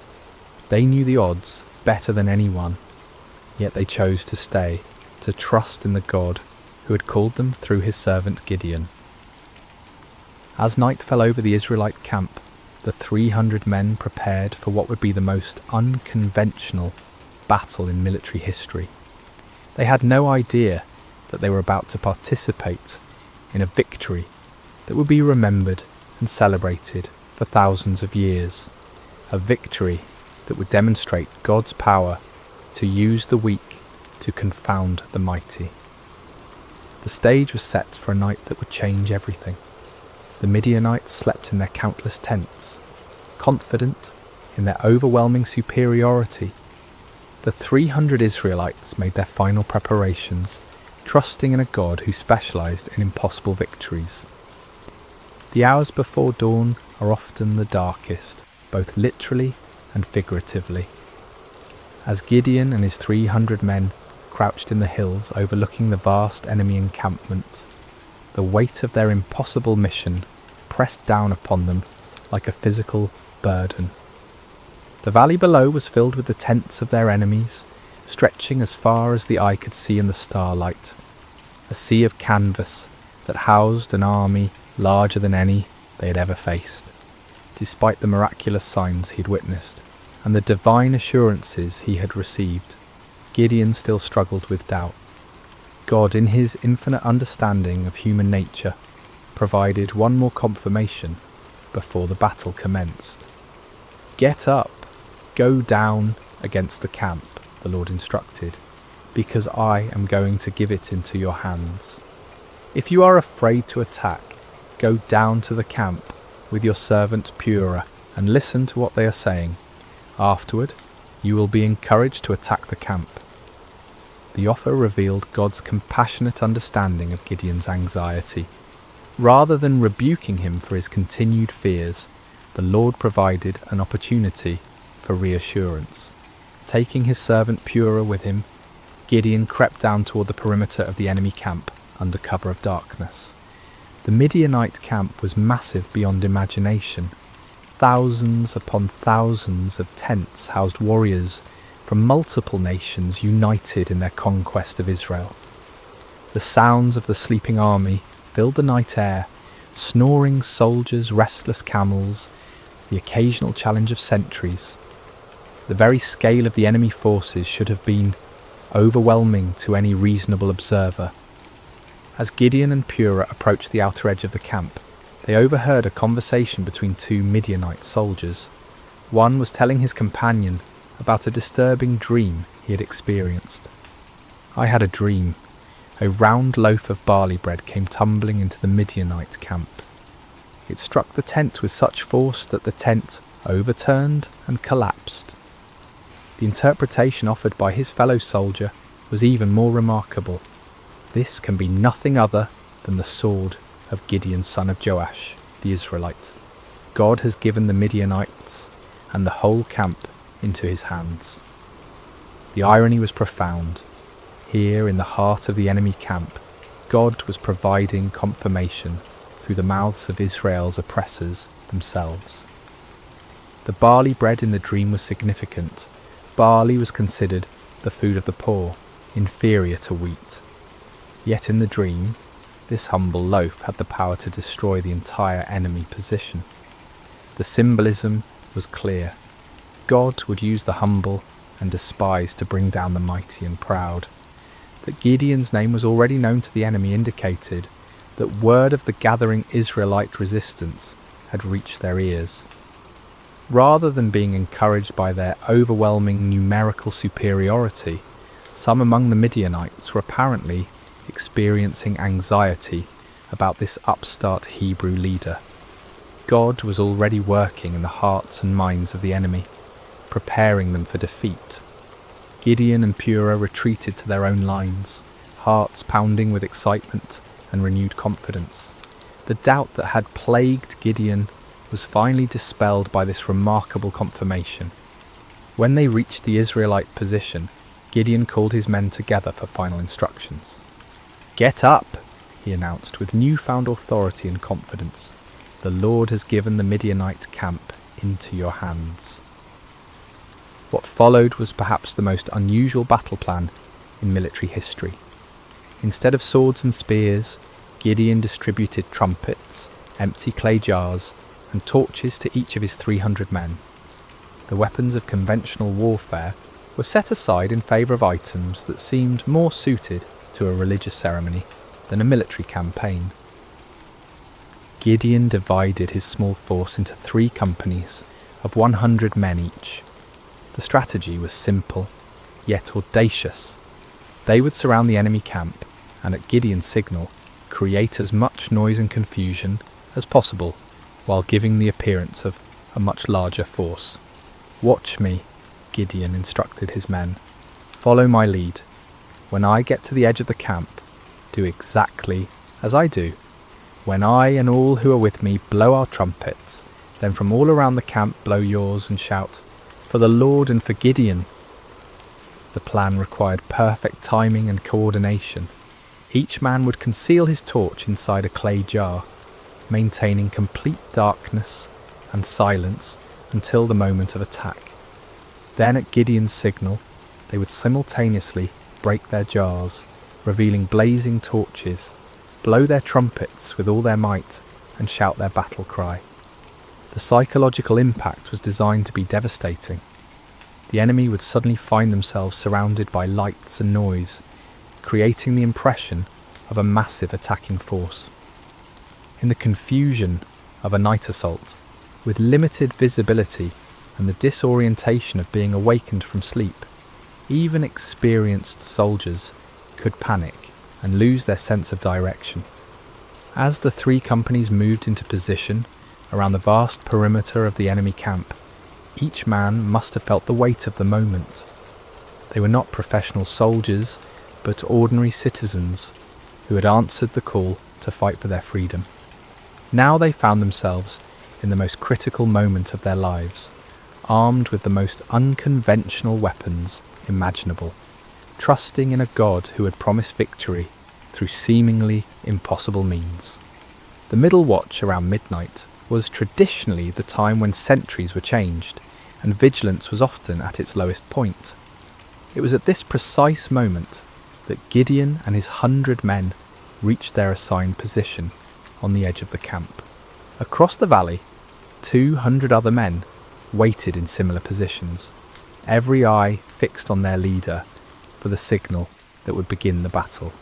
They knew the odds better than anyone, yet they chose to stay, to trust in the God who had called them through his servant Gideon. As night fell over the Israelite camp, the 300 men prepared for what would be the most unconventional battle in military history. They had no idea that they were about to participate in a victory that would be remembered and celebrated for thousands of years, a victory that would demonstrate God's power to use the weak to confound the mighty. The stage was set for a night that would change everything. The Midianites slept in their countless tents, confident in their overwhelming superiority. The 300 Israelites made their final preparations, trusting in a God who specialized in impossible victories. The hours before dawn are often the darkest, both literally and figuratively. As Gideon and his 300 men crouched in the hills overlooking the vast enemy encampment, the weight of their impossible mission pressed down upon them like a physical burden. The valley below was filled with the tents of their enemies, stretching as far as the eye could see in the starlight, a sea of canvas that housed an army larger than any they had ever faced. Despite the miraculous signs he had witnessed and the divine assurances he had received, Gideon still struggled with doubt. God, in his infinite understanding of human nature, provided one more confirmation before the battle commenced. "Get up, go down against the camp," the Lord instructed, "because I am going to give it into your hands. If you are afraid to attack, go down to the camp with your servant Purah and listen to what they are saying. Afterward, you will be encouraged to attack the camp." The offer revealed God's compassionate understanding of Gideon's anxiety. Rather than rebuking him for his continued fears, the Lord provided an opportunity for reassurance. Taking his servant Purah with him, Gideon crept down toward the perimeter of the enemy camp under cover of darkness. The Midianite camp was massive beyond imagination. Thousands upon thousands of tents housed warriors from multiple nations united in their conquest of Israel. The sounds of the sleeping army filled the night air, snoring soldiers, restless camels, the occasional challenge of sentries. The very scale of the enemy forces should have been overwhelming to any reasonable observer. As Gideon and Purah approached the outer edge of the camp, they overheard a conversation between two Midianite soldiers. One was telling his companion about a disturbing dream he had experienced. "I had a dream. A round loaf of barley bread came tumbling into the Midianite camp. It struck the tent with such force that the tent overturned and collapsed." The interpretation offered by his fellow soldier was even more remarkable. "This can be nothing other than the sword of Gideon son of Joash, the Israelite. God has given the Midianites and the whole camp into his hands." The irony was profound. Here in the heart of the enemy camp, God was providing confirmation through the mouths of Israel's oppressors themselves. The barley bread in the dream was significant. Barley was considered the food of the poor, inferior to wheat. Yet in the dream, this humble loaf had the power to destroy the entire enemy position. The symbolism was clear. God would use the humble and despised to bring down the mighty and proud. That Gideon's name was already known to the enemy indicated that word of the gathering Israelite resistance had reached their ears. Rather than being encouraged by their overwhelming numerical superiority, some among the Midianites were apparently experiencing anxiety about this upstart Hebrew leader. God was already working in the hearts and minds of the enemy, preparing them for defeat. Gideon and Purah retreated to their own lines, hearts pounding with excitement and renewed confidence. The doubt that had plagued Gideon was finally dispelled by this remarkable confirmation. When they reached the Israelite position, Gideon called his men together for final instructions. "Get up," he announced with newfound authority and confidence. "The Lord has given the Midianite camp into your hands." What followed was perhaps the most unusual battle plan in military history. Instead of swords and spears, Gideon distributed trumpets, empty clay jars, and torches to each of his 300 men. The weapons of conventional warfare were set aside in favour of items that seemed more suited to a religious ceremony than a military campaign. Gideon divided his small force into 3 companies of 100 men each. The strategy was simple, yet audacious. They would surround the enemy camp and, at Gideon's signal, create as much noise and confusion as possible while giving the appearance of a much larger force. "Watch me," Gideon instructed his men. "Follow my lead. When I get to the edge of the camp, do exactly as I do. When I and all who are with me blow our trumpets, then from all around the camp blow yours and shout, 'For the Lord and for Gideon.'" The plan required perfect timing and coordination. Each man would conceal his torch inside a clay jar, maintaining complete darkness and silence until the moment of attack. Then at Gideon's signal, they would simultaneously break their jars, revealing blazing torches, blow their trumpets with all their might, and shout their battle cry. The psychological impact was designed to be devastating. The enemy would suddenly find themselves surrounded by lights and noise, creating the impression of a massive attacking force. In the confusion of a night assault, with limited visibility and the disorientation of being awakened from sleep, even experienced soldiers could panic and lose their sense of direction. As the 3 companies moved into position around the vast perimeter of the enemy camp, each man must have felt the weight of the moment. They were not professional soldiers, but ordinary citizens who had answered the call to fight for their freedom. Now they found themselves in the most critical moment of their lives, armed with the most unconventional weapons imaginable, trusting in a God who had promised victory through seemingly impossible means. The middle watch around midnight was traditionally the time when sentries were changed, and vigilance was often at its lowest point. It was at this precise moment that Gideon and his 100 men reached their assigned position on the edge of the camp. Across the valley, 200 other men waited in similar positions, every eye fixed on their leader for the signal that would begin the battle.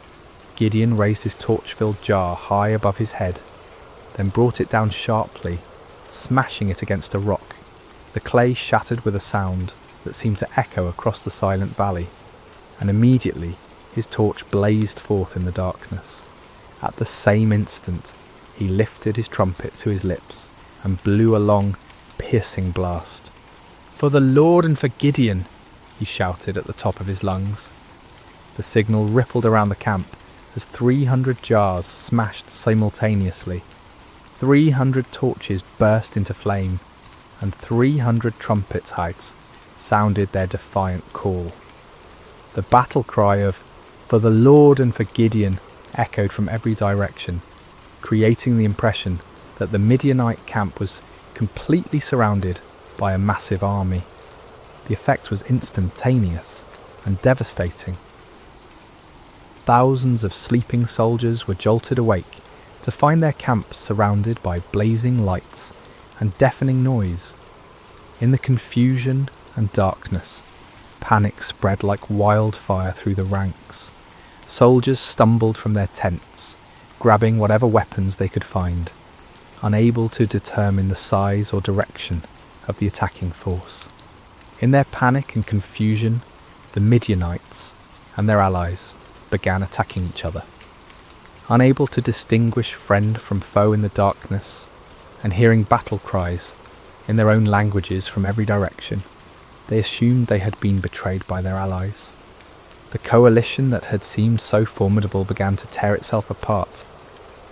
Gideon raised his torch-filled jar high above his head, then brought it down sharply, smashing it against a rock. The clay shattered with a sound that seemed to echo across the silent valley, and immediately his torch blazed forth in the darkness. At the same instant, he lifted his trumpet to his lips and blew a long, piercing blast. "For the Lord and for Gideon," he shouted at the top of his lungs. The signal rippled around the camp as 300 jars smashed simultaneously. 300 torches burst into flame, and 300 trumpet heights sounded their defiant call. The battle cry of "For the Lord and for Gideon" echoed from every direction, creating the impression that the Midianite camp was completely surrounded by a massive army. The effect was instantaneous and devastating. Thousands of sleeping soldiers were jolted awake to find their camp surrounded by blazing lights and deafening noise. In the confusion and darkness, panic spread like wildfire through the ranks. Soldiers stumbled from their tents, grabbing whatever weapons they could find, unable to determine the size or direction of the attacking force. In their panic and confusion, the Midianites and their allies began attacking each other. unable to distinguish friend from foe in the darkness, and hearing battle cries in their own languages from every direction, they assumed they had been betrayed by their allies. The coalition that had seemed so formidable began to tear itself apart.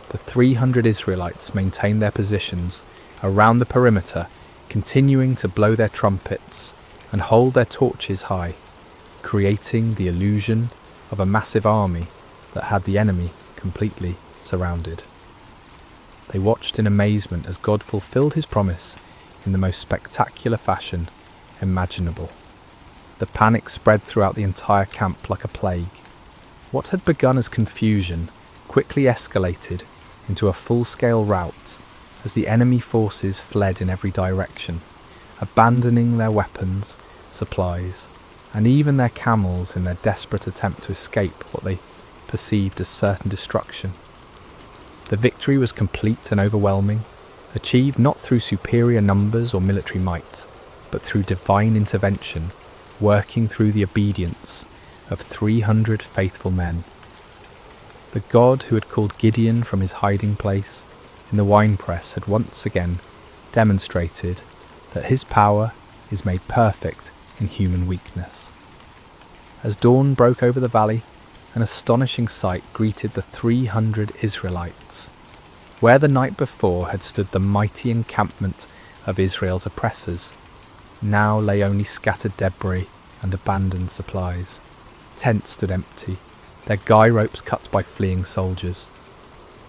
The 300 Israelites maintained their positions around the perimeter, continuing to blow their trumpets and hold their torches high, creating the illusion of a massive army that had the enemy completely surrounded. They watched in amazement as God fulfilled his promise in the most spectacular fashion imaginable. The panic spread throughout the entire camp like a plague. What had begun as confusion quickly escalated into a full-scale rout as the enemy forces fled in every direction, abandoning their weapons, supplies, and even their camels in their desperate attempt to escape what they perceived as certain destruction. The victory was complete and overwhelming, achieved not through superior numbers or military might, but through divine intervention, working through the obedience of 300 faithful men. The God who had called Gideon from his hiding place in the winepress had once again demonstrated that his power is made perfect in human weakness. As dawn broke over the valley, an astonishing sight greeted the 300 Israelites. Where the night before had stood the mighty encampment of Israel's oppressors, now lay only scattered debris and abandoned supplies. Tents stood empty, their guy ropes cut by fleeing soldiers.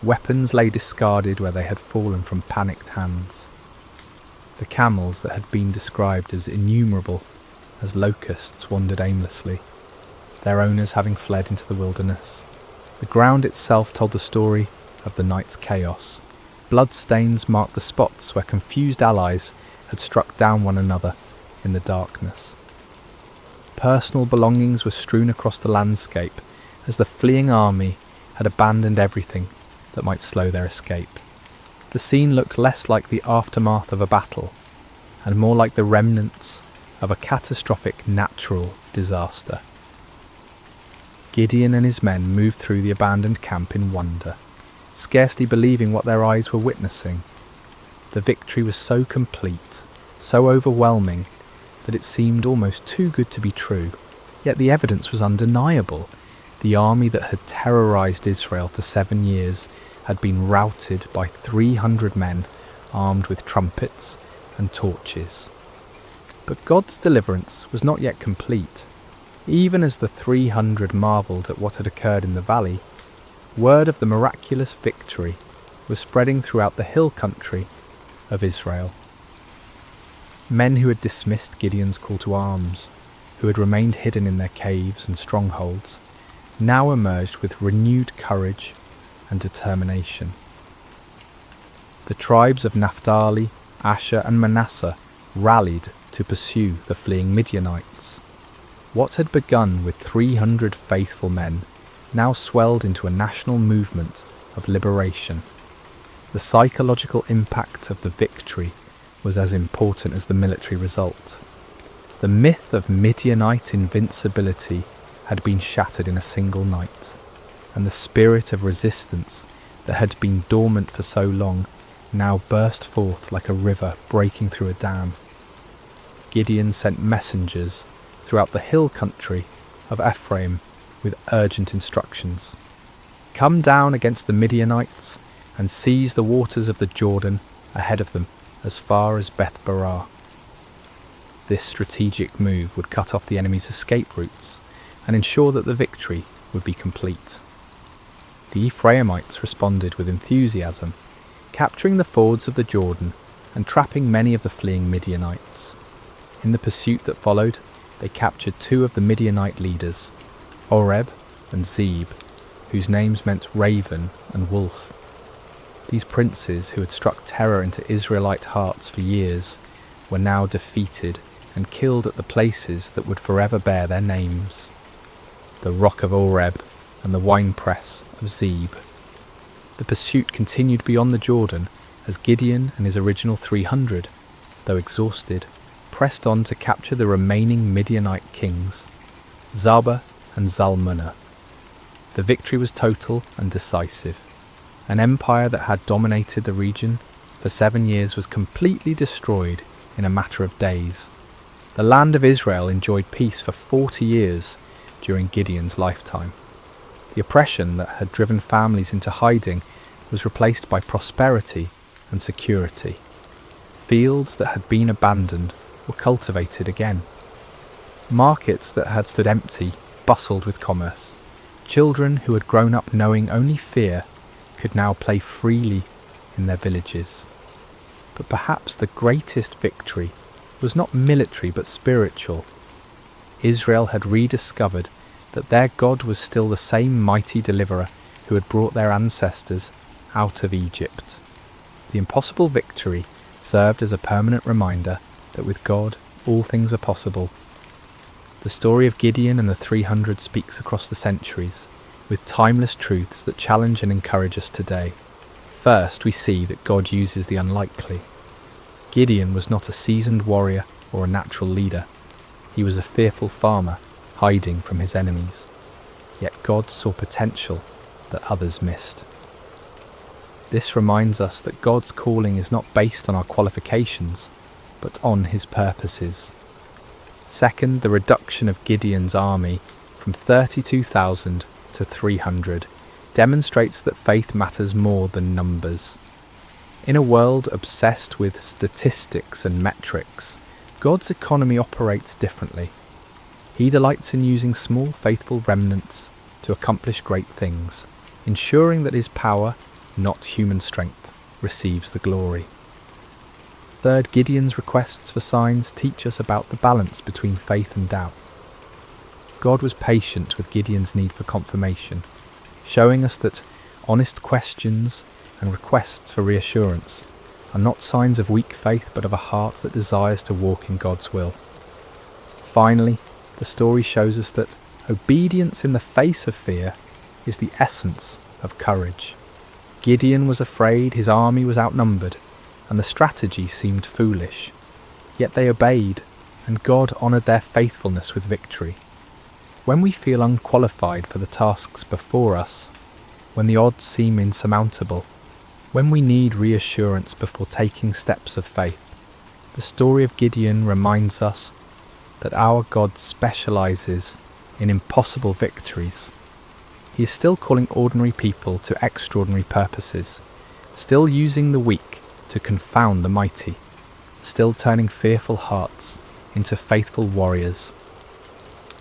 Weapons lay discarded where they had fallen from panicked hands. The camels that had been described as innumerable as locusts wandered aimlessly, their owners having fled into the wilderness. The ground itself told the story of the night's chaos. Bloodstains marked the spots where confused allies had struck down one another in the darkness. Personal belongings were strewn across the landscape as the fleeing army had abandoned everything that might slow their escape. The scene looked less like the aftermath of a battle and more like the remnants of a catastrophic natural disaster. Gideon and his men moved through the abandoned camp in wonder, scarcely believing what their eyes were witnessing. The victory was so complete, so overwhelming, that it seemed almost too good to be true. Yet the evidence was undeniable. The army that had terrorized Israel for 7 years had been routed by 300 men armed with trumpets and torches. But God's deliverance was not yet complete. Even as the 300 marvelled at what had occurred in the valley, word of the miraculous victory was spreading throughout the hill country of Israel. Men who had dismissed Gideon's call to arms, who had remained hidden in their caves and strongholds, now emerged with renewed courage and determination. The tribes of Naphtali, Asher and Manasseh rallied to pursue the fleeing Midianites. What had begun with 300 faithful men now swelled into a national movement of liberation. The psychological impact of the victory was as important as the military result. The myth of Midianite invincibility had been shattered in a single night, and the spirit of resistance that had been dormant for so long now burst forth like a river breaking through a dam. Gideon sent messengers throughout the hill country of Ephraim with urgent instructions. Come down against the Midianites and seize the waters of the Jordan ahead of them as far as Beth Barah. This strategic move would cut off the enemy's escape routes and ensure that the victory would be complete. The Ephraimites responded with enthusiasm, capturing the fords of the Jordan and trapping many of the fleeing Midianites. In the pursuit that followed, they captured 2 of the Midianite leaders, Oreb and Zeb, whose names meant raven and wolf. These princes, who had struck terror into Israelite hearts for years, were now defeated and killed at the places that would forever bear their names: the rock of Oreb and the winepress of Zeb. The pursuit continued beyond the Jordan as Gideon and his original 300, though exhausted, pressed on to capture the remaining Midianite kings, Zaba and Zalmunna. The victory was total and decisive. An empire that had dominated the region for 7 years was completely destroyed in a matter of days. The land of Israel enjoyed peace for 40 years during Gideon's lifetime. The oppression that had driven families into hiding was replaced by prosperity and security. Fields that had been abandoned were cultivated again. Markets that had stood empty bustled with commerce. Children who had grown up knowing only fear could now play freely in their villages. But perhaps the greatest victory was not military but spiritual. Israel had rediscovered that their God was still the same mighty deliverer who had brought their ancestors out of Egypt. The impossible victory served as a permanent reminder that with God all things are possible. The story of Gideon and the 300 speaks across the centuries, with timeless truths that challenge and encourage us today. First, we see that God uses the unlikely. Gideon was not a seasoned warrior or a natural leader. He was a fearful farmer, hiding from his enemies. Yet God saw potential that others missed. This reminds us that God's calling is not based on our qualifications, but on his purposes. Second, the reduction of Gideon's army from 32,000 to 300 demonstrates that faith matters more than numbers. In a world obsessed with statistics and metrics, God's economy operates differently. He delights in using small faithful remnants to accomplish great things, ensuring that his power, not human strength, receives the glory. Third, Gideon's requests for signs teach us about the balance between faith and doubt. God was patient with Gideon's need for confirmation, showing us that honest questions and requests for reassurance are not signs of weak faith but of a heart that desires to walk in God's will. Finally, the story shows us that obedience in the face of fear is the essence of courage. Gideon was afraid, his army was outnumbered, and the strategy seemed foolish. Yet they obeyed, and God honoured their faithfulness with victory. When we feel unqualified for the tasks before us, when the odds seem insurmountable, when we need reassurance before taking steps of faith, the story of Gideon reminds us that our God specialises in impossible victories. He is still calling ordinary people to extraordinary purposes, still using the weak to confound the mighty, still turning fearful hearts into faithful warriors.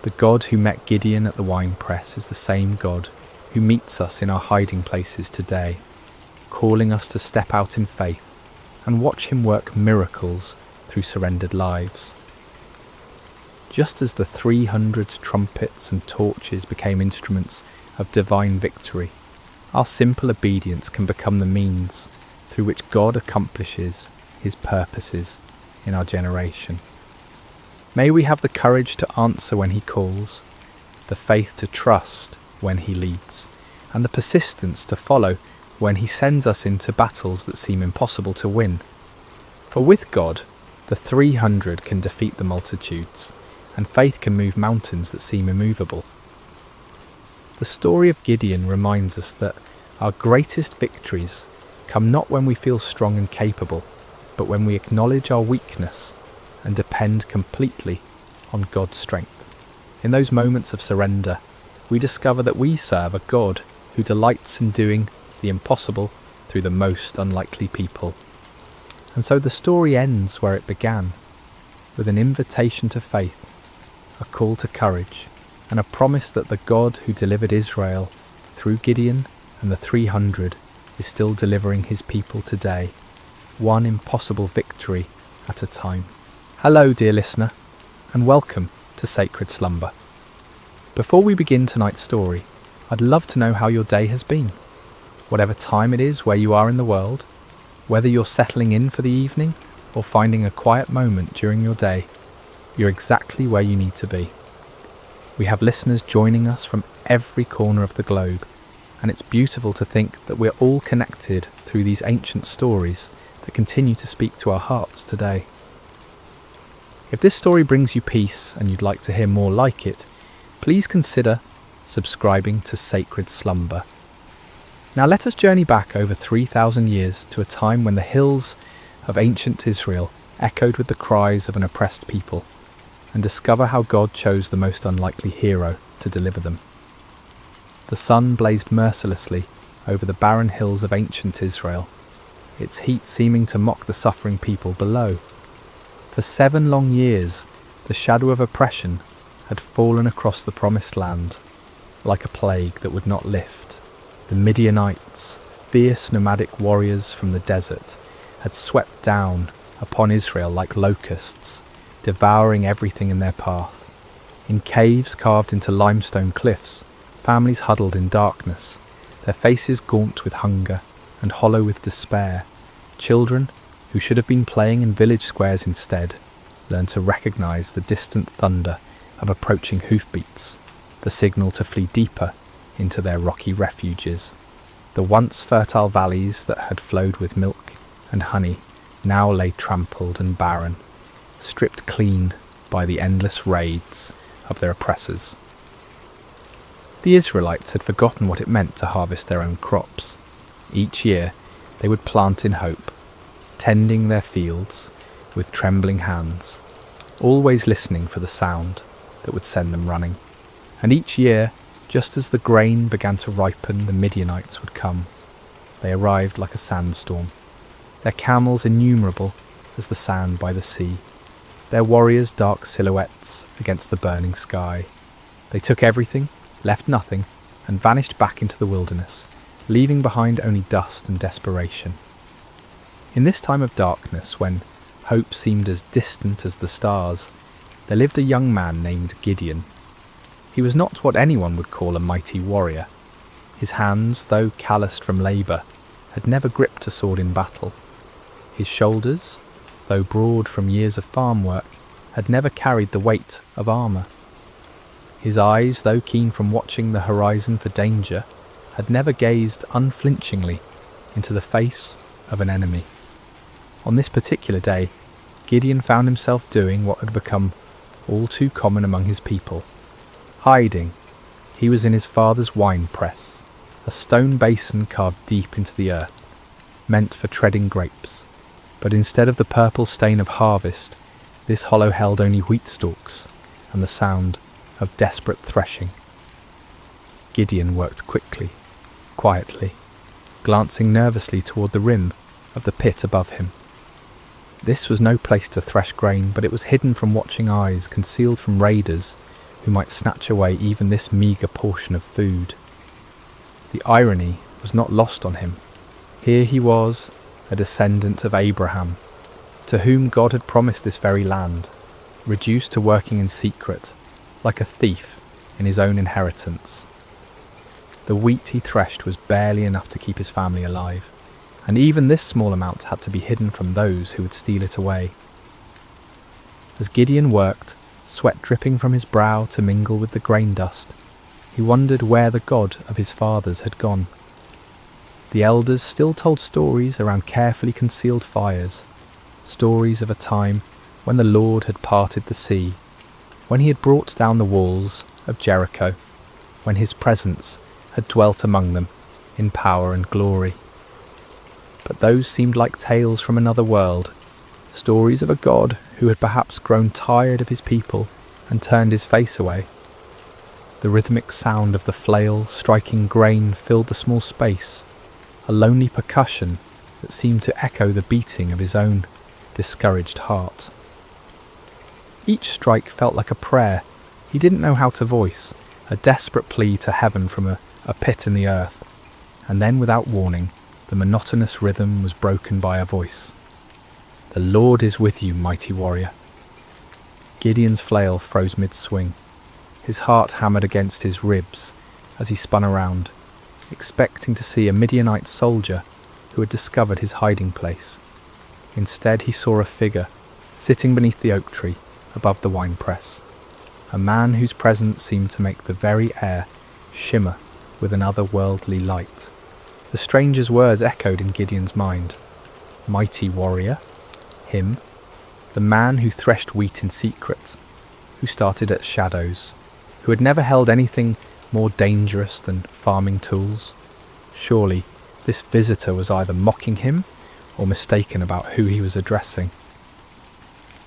The God who met Gideon at the winepress is the same God who meets us in our hiding places today, calling us to step out in faith and watch him work miracles through surrendered lives. Just as the 300 trumpets and torches became instruments of divine victory, our simple obedience can become the means through which God accomplishes his purposes in our generation. May we have the courage to answer when he calls, the faith to trust when he leads, and the persistence to follow when he sends us into battles that seem impossible to win. For with God, the 300 can defeat the multitudes, and faith can move mountains that seem immovable. The story of Gideon reminds us that our greatest victories come not when we feel strong and capable, but when we acknowledge our weakness and depend completely on God's strength. In those moments of surrender, we discover that we serve a God who delights in doing the impossible through the most unlikely people. And so the story ends where it began, with an invitation to faith, a call to courage, and a promise that the God who delivered Israel through Gideon and the 300 is still delivering his people today, one impossible victory at a time. Hello, dear listener, and welcome to Sacred Slumber. Before we begin tonight's story, I'd love to know how your day has been. Whatever time it is where you are in the world, whether you're settling in for the evening or finding a quiet moment during your day, you're exactly where you need to be. We have listeners joining us from every corner of the globe, and it's beautiful to think that we're all connected through these ancient stories that continue to speak to our hearts today. If this story brings you peace and you'd like to hear more like it, please consider subscribing to sacred slumber. Now let us journey back over 3,000 years to a time when the hills of ancient Israel echoed with the cries of an oppressed people, and discover how God chose the most unlikely hero to deliver them. The sun blazed mercilessly over the barren hills of ancient Israel, its heat seeming to mock the suffering people below. For 7 long years, the shadow of oppression had fallen across the promised land, like a plague that would not lift. The Midianites, fierce nomadic warriors from the desert, had swept down upon Israel like locusts, devouring everything in their path. In caves carved into limestone cliffs, families huddled in darkness, their faces gaunt with hunger and hollow with despair. Children, who should have been playing in village squares instead, learned to recognise the distant thunder of approaching hoofbeats, the signal to flee deeper into their rocky refuges. The once fertile valleys that had flowed with milk and honey now lay trampled and barren, stripped clean by the endless raids of their oppressors. The Israelites had forgotten what it meant to harvest their own crops. Each year they would plant in hope, tending their fields with trembling hands, always listening for the sound that would send them running. And each year, just as the grain began to ripen, the Midianites would come. They arrived like a sandstorm, their camels innumerable as the sand by the sea, their warriors dark silhouettes against the burning sky. They took everything, left nothing, and vanished back into the wilderness, leaving behind only dust and desperation. In this time of darkness, when hope seemed as distant as the stars, there lived a young man named Gideon. He was not what anyone would call a mighty warrior. His hands, though calloused from labour, had never gripped a sword in battle. His shoulders, though broad from years of farm work, had never carried the weight of armour. His eyes, though keen from watching the horizon for danger, had never gazed unflinchingly into the face of an enemy. On this particular day, Gideon found himself doing what had become all too common among his people. Hiding. He was in his father's wine press, a stone basin carved deep into the earth, meant for treading grapes. But instead of the purple stain of harvest, this hollow held only wheat stalks and the sound of desperate threshing. Gideon worked quickly, quietly, glancing nervously toward the rim of the pit above him. This was no place to thresh grain, but it was hidden from watching eyes, concealed from raiders who might snatch away even this meagre portion of food. The irony was not lost on him. Here he was, a descendant of Abraham, to whom God had promised this very land, reduced to working in secret, like a thief in his own inheritance. The wheat he threshed was barely enough to keep his family alive, and even this small amount had to be hidden from those who would steal it away. As Gideon worked, sweat dripping from his brow to mingle with the grain dust, he wondered where the God of his fathers had gone. The elders still told stories around carefully concealed fires, stories of a time when the Lord had parted the sea, when he had brought down the walls of Jericho, when his presence had dwelt among them in power and glory. But those seemed like tales from another world, stories of a God who had perhaps grown tired of his people and turned his face away. The rhythmic sound of the flail striking grain filled the small space, a lonely percussion that seemed to echo the beating of his own discouraged heart. Each strike felt like a prayer he didn't know how to voice, a desperate plea to heaven from a pit in the earth, and then without warning, the monotonous rhythm was broken by a voice. "The Lord is with you, mighty warrior." Gideon's flail froze mid-swing. His heart hammered against his ribs as he spun around, expecting to see a Midianite soldier who had discovered his hiding place. Instead he saw a figure sitting beneath the oak tree above the winepress, a man whose presence seemed to make the very air shimmer with an otherworldly light. The stranger's words echoed in Gideon's mind. Mighty warrior? Him? The man who threshed wheat in secret, who started at shadows, who had never held anything more dangerous than farming tools. Surely this visitor was either mocking him or mistaken about who he was addressing.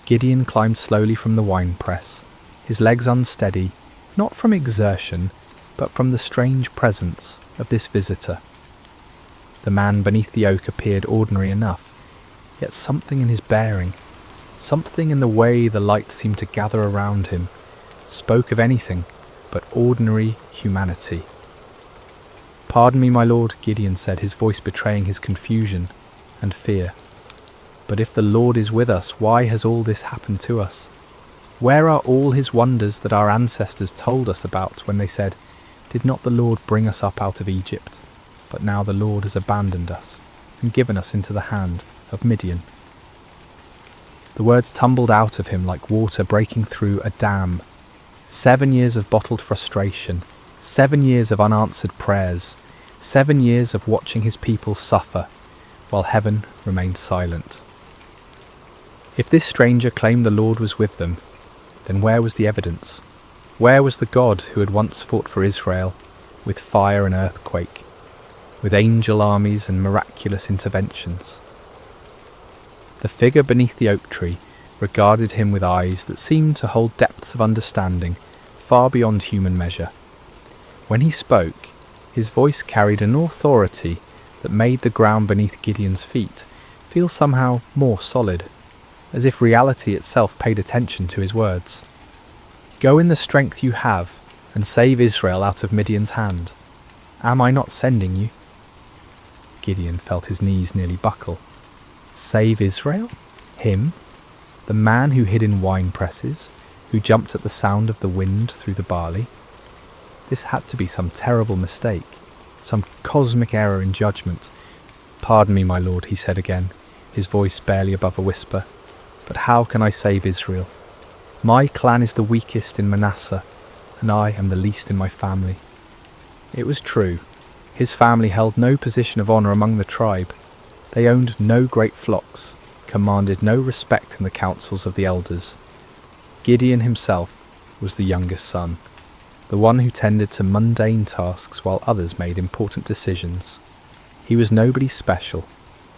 Gideon climbed slowly from the winepress, his legs unsteady, not from exertion, but from the strange presence of this visitor. The man beneath the oak appeared ordinary enough, yet something in his bearing, something in the way the light seemed to gather around him, spoke of anything but ordinary humanity. "Pardon me, my lord," Gideon said, his voice betraying his confusion and fear. "But if the Lord is with us, why has all this happened to us? Where are all his wonders that our ancestors told us about when they said, 'Did not the Lord bring us up out of Egypt?' But now the Lord has abandoned us and given us into the hand of Midian." The words tumbled out of him like water breaking through a dam. 7 years of bottled frustration, 7 years of unanswered prayers, 7 years of watching his people suffer, while heaven remained silent. If this stranger claimed the Lord was with them, then where was the evidence? Where was the God who had once fought for Israel, with fire and earthquake, with angel armies and miraculous interventions? The figure beneath the oak tree regarded him with eyes that seemed to hold depths of understanding far beyond human measure. When he spoke, his voice carried an authority that made the ground beneath Gideon's feet feel somehow more solid, as if reality itself paid attention to his words. "Go in the strength you have and save Israel out of Midian's hand. Am I not sending you?" Gideon felt his knees nearly buckle. Save Israel? Him? The man who hid in wine presses, who jumped at the sound of the wind through the barley? This had to be some terrible mistake, some cosmic error in judgment. "Pardon me, my lord," he said again, his voice barely above a whisper, "but how can I save Israel? My clan is the weakest in Manasseh, and I am the least in my family." It was true. His family held no position of honour among the tribe. They owned no great flocks, commanded no respect in the councils of the elders. Gideon himself was the youngest son, the one who tended to mundane tasks while others made important decisions. He was nobody special,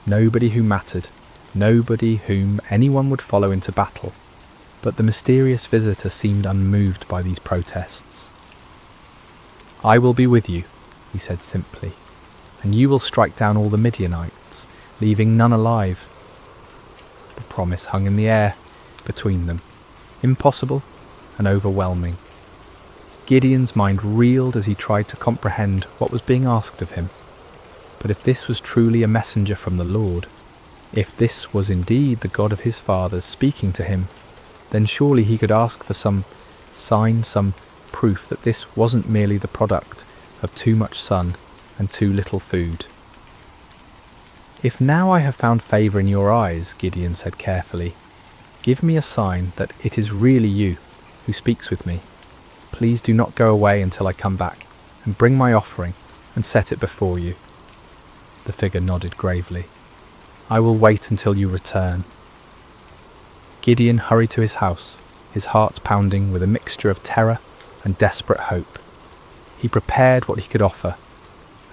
nobody who mattered, nobody whom anyone would follow into battle. But the mysterious visitor seemed unmoved by these protests. "I will be with you," he said simply, "and you will strike down all the Midianites, leaving none alive." The promise hung in the air between them, impossible and overwhelming. Gideon's mind reeled as he tried to comprehend what was being asked of him. But if this was truly a messenger from the Lord, if this was indeed the God of his fathers speaking to him, then surely he could ask for some sign, some proof that this wasn't merely the product of too much sun and too little food. "If now I have found favour in your eyes," Gideon said carefully, "give me a sign that it is really you who speaks with me. Please do not go away until I come back, and bring my offering and set it before you." The figure nodded gravely. "I will wait until you return." Gideon hurried to his house, his heart pounding with a mixture of terror and desperate hope. He prepared what he could offer: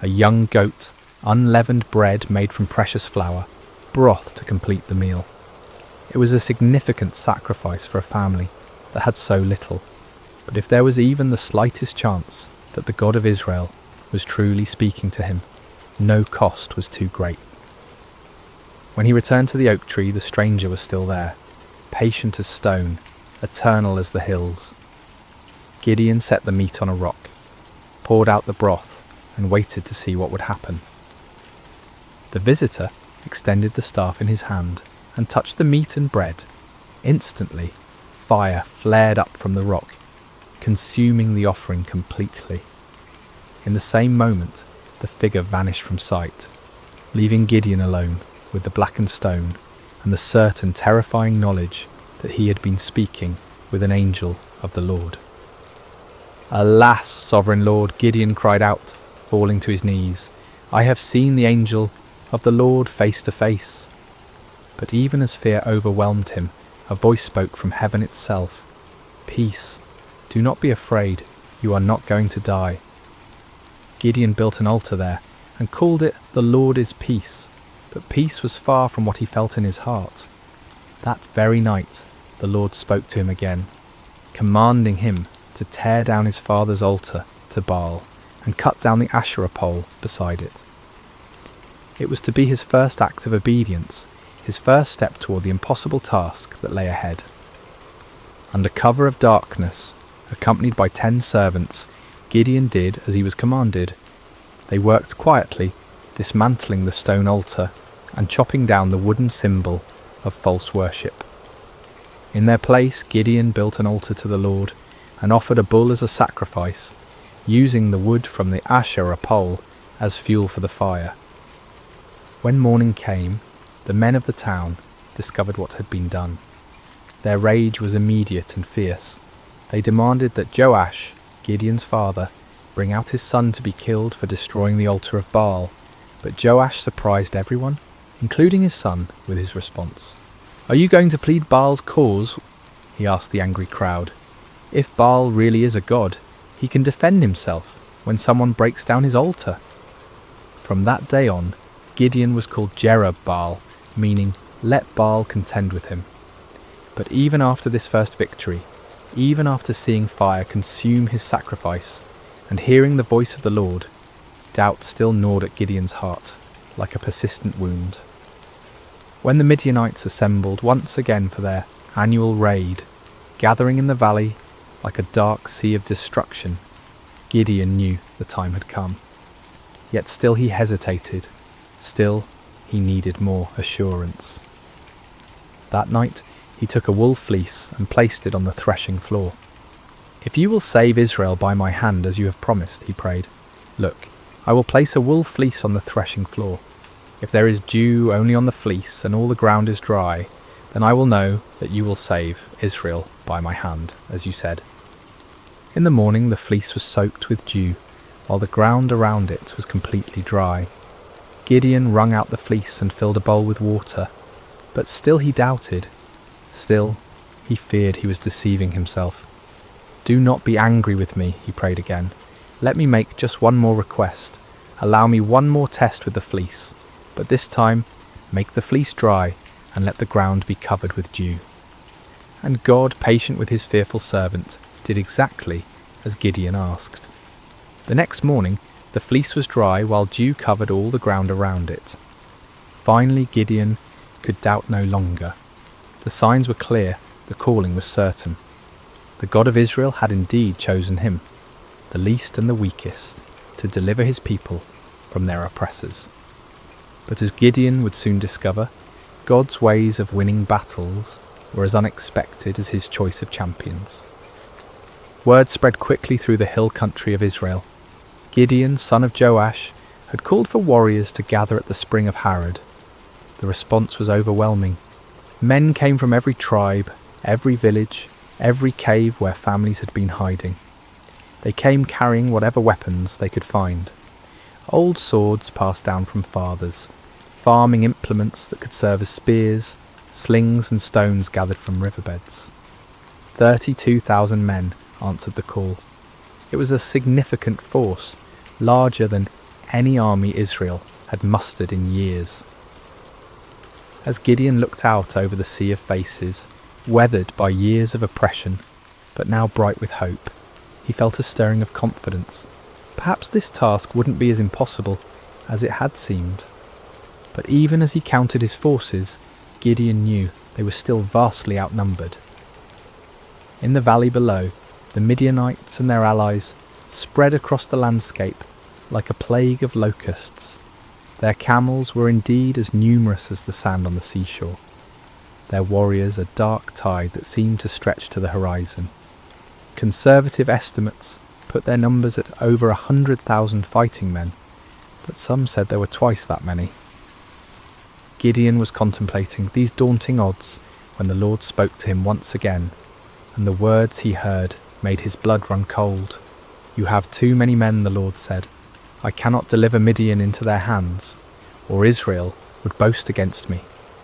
a young goat, unleavened bread made from precious flour, broth to complete the meal. It was a significant sacrifice for a family that had so little, but if there was even the slightest chance that the God of Israel was truly speaking to him, no cost was too great. When he returned to the oak tree, the stranger was still there, patient as stone, eternal as the hills. Gideon set the meat on a rock, poured out the broth, and waited to see what would happen. The visitor extended the staff in his hand and touched the meat and bread. Instantly, fire flared up from the rock, consuming the offering completely. In the same moment, the figure vanished from sight, leaving Gideon alone with the blackened stone and the certain terrifying knowledge that he had been speaking with an angel of the Lord. "Alas, sovereign Lord," Gideon cried out, falling to his knees, "I have seen the angel of the Lord face to face." But even as fear overwhelmed him, a voice spoke from heaven itself. "Peace, do not be afraid, You are not going to die." Gideon built an altar there and called it "The Lord is Peace," but peace was far from what he felt in his heart. That very night the Lord spoke to him again, commanding him to tear down his father's altar to Baal and cut down the Asherah pole beside it. It was to be his first act of obedience, his first step toward the impossible task that lay ahead. Under cover of darkness, accompanied by 10 servants, Gideon did as he was commanded. They worked quietly, dismantling the stone altar and chopping down the wooden symbol of false worship. In their place, Gideon built an altar to the Lord and offered a bull as a sacrifice, using the wood from the Asherah pole as fuel for the fire. When morning came, the men of the town discovered what had been done. Their rage was immediate and fierce. They demanded that Joash, Gideon's father, bring out his son to be killed for destroying the altar of Baal, but Joash surprised everyone, including his son, with his response. "Are you going to plead Baal's cause?" he asked the angry crowd. "If Baal really is a god, he can defend himself when someone breaks down his altar." From that day on, Gideon was called Jerub-Baal, meaning "let Baal contend with him." But even after this first victory, even after seeing fire consume his sacrifice and hearing the voice of the Lord, doubt still gnawed at Gideon's heart like a persistent wound. When the Midianites assembled once again for their annual raid, gathering in the valley like a dark sea of destruction, Gideon knew the time had come. Yet still he hesitated, still he needed more assurance. That night he took a wool fleece and placed it on the threshing floor. "If you will save Israel by my hand as you have promised," he prayed, "look, I will place a wool fleece on the threshing floor. If there is dew only on the fleece and all the ground is dry, then I will know that you will save Israel by my hand, as you said." In the morning the fleece was soaked with dew, while the ground around it was completely dry. Gideon wrung out the fleece and filled a bowl with water, but still he doubted. Still, he feared he was deceiving himself. "Do not be angry with me," he prayed again. "Let me make just one more request. Allow me one more test with the fleece, but this time make the fleece dry and let the ground be covered with dew." And God, patient with his fearful servant, did exactly as Gideon asked. The next morning, the fleece was dry while dew covered all the ground around it. Finally, Gideon could doubt no longer. The signs were clear, the calling was certain. The God of Israel had indeed chosen him, the least and the weakest, to deliver his people from their oppressors. But as Gideon would soon discover, God's ways of winning battles were as unexpected as his choice of champions. Word spread quickly through the hill country of Israel. Gideon, son of Joash, had called for warriors to gather at the spring of Harod. The response was overwhelming. Men came from every tribe, every village, every cave where families had been hiding. They came carrying whatever weapons they could find. Old swords passed down from fathers, farming implements that could serve as spears, slings and stones gathered from riverbeds. 32,000 men answered the call. It was a significant force, larger than any army Israel had mustered in years. As Gideon looked out over the sea of faces, weathered by years of oppression, but now bright with hope, he felt a stirring of confidence. Perhaps this task wouldn't be as impossible as it had seemed. But even as he counted his forces, Gideon knew they were still vastly outnumbered. In the valley below, the Midianites and their allies spread across the landscape like a plague of locusts. Their camels were indeed as numerous as the sand on the seashore. Their warriors a dark tide that seemed to stretch to the horizon. Conservative estimates put their numbers at over 100,000 fighting men, but some said there were twice that many. Gideon was contemplating these daunting odds when the Lord spoke to him once again, and the words he heard made his blood run cold. "You have too many men," the Lord said. "I cannot deliver Midian into their hands, or Israel would boast against me.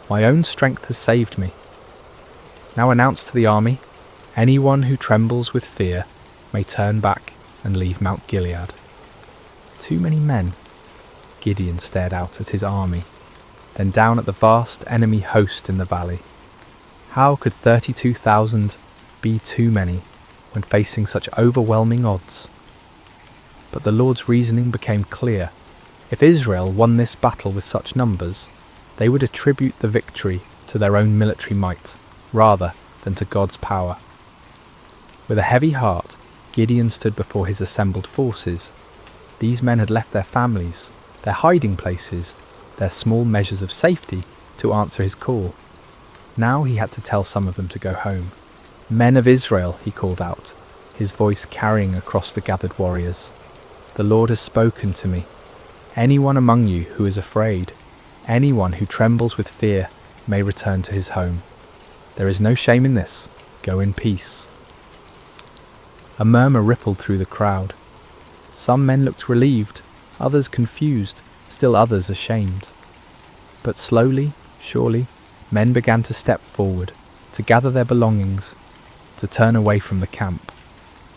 My own strength has saved me. Now announce to the army, anyone who trembles with fear may turn back and leave Mount Gilead. Too many men. Gideon stared out at his army, then down at the vast enemy host in the valley. How could 32,000 be too many when facing such overwhelming odds? But the Lord's reasoning became clear. If Israel won this battle with such numbers, they would attribute the victory to their own military might, rather than to God's power. With a heavy heart, Gideon stood before his assembled forces. These men had left their families, their hiding places, their small measures of safety to answer his call. Now he had to tell some of them to go home. "Men of Israel," he called out, his voice carrying across the gathered warriors. "The Lord has spoken to me. Anyone among you who is afraid, anyone who trembles with fear, may return to his home. There is no shame in this. Go in peace." A murmur rippled through the crowd. Some men looked relieved, others confused, still others ashamed. But slowly, surely, men began to step forward, to gather their belongings, to turn away from the camp.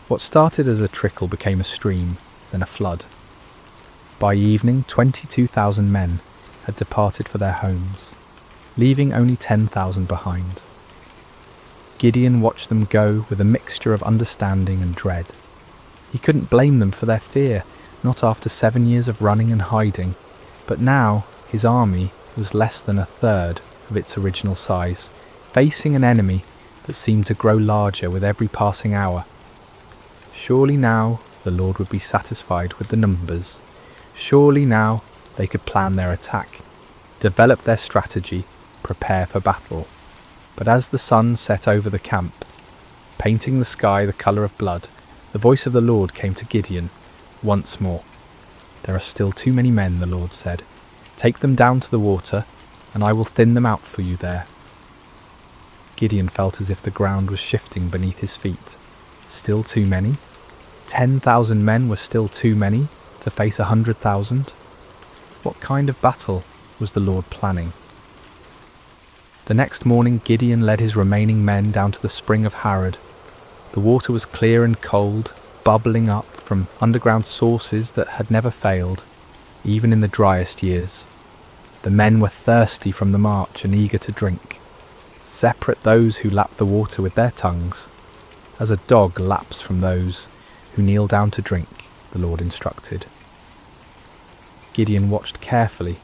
What started as a trickle became a stream, then a flood. By evening, 22,000 men had departed for their homes, leaving only 10,000 behind. Gideon watched them go with a mixture of understanding and dread. He couldn't blame them for their fear, not after 7 years of running and hiding, but now his army was less than a third of its original size, facing an enemy that seemed to grow larger with every passing hour. Surely now the Lord would be satisfied with the numbers. Surely now they could plan their attack, develop their strategy, prepare for battle. But as the sun set over the camp, painting the sky the colour of blood, the voice of the Lord came to Gideon once more. "There are still too many men," the Lord said. "Take them down to the water, and I will thin them out for you there." Gideon felt as if the ground was shifting beneath his feet. Still too many? 10,000 men were still too many to face 100,000? What kind of battle was the Lord planning? The next morning Gideon led his remaining men down to the spring of Harod. The water was clear and cold, bubbling up from underground sources that had never failed, even in the driest years. The men were thirsty from the march and eager to drink. Separate those who lapped the water with their tongues, as a dog laps from those who kneel down to drink, the Lord instructed. Gideon watched carefully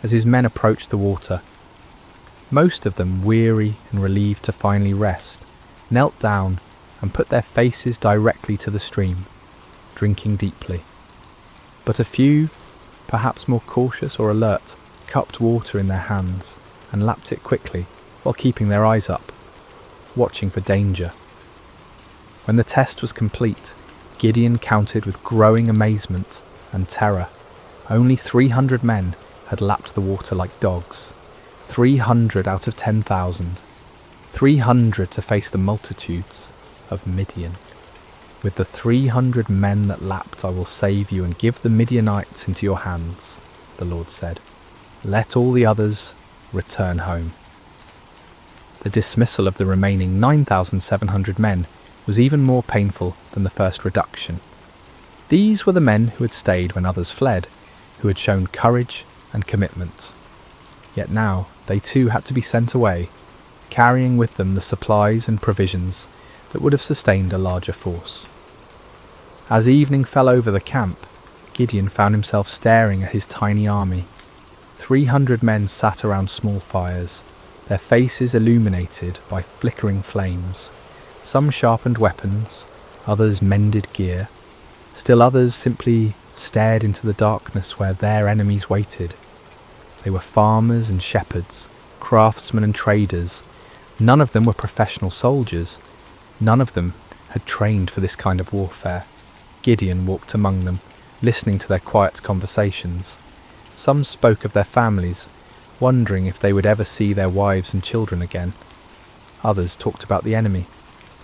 as his men approached the water. Most of them, weary and relieved to finally rest, knelt down and put their faces directly to the stream, drinking deeply. But a few, perhaps more cautious or alert, cupped water in their hands and lapped it quickly while keeping their eyes up, watching for danger. When the test was complete, Gideon counted with growing amazement and terror. Only 300 men had lapped the water like dogs. 300 out of 10,000. 300 to face the multitudes of Midian. "With the 300 men that lapped I will save you and give the Midianites into your hands," the Lord said. "Let all the others return home." The dismissal of the remaining 9,700 men was even more painful than the first reduction. These were the men who had stayed when others fled, who had shown courage and commitment. Yet now they too had to be sent away, carrying with them the supplies and provisions that would have sustained a larger force. As evening fell over the camp, Gideon found himself staring at his tiny army. 300 men sat around small fires, their faces illuminated by flickering flames. Some sharpened weapons, others mended gear, still others simply stared into the darkness where their enemies waited. They were farmers and shepherds, craftsmen and traders. None of them were professional soldiers. None of them had trained for this kind of warfare. Gideon walked among them, listening to their quiet conversations. Some spoke of their families, wondering if they would ever see their wives and children again. Others talked about the enemy,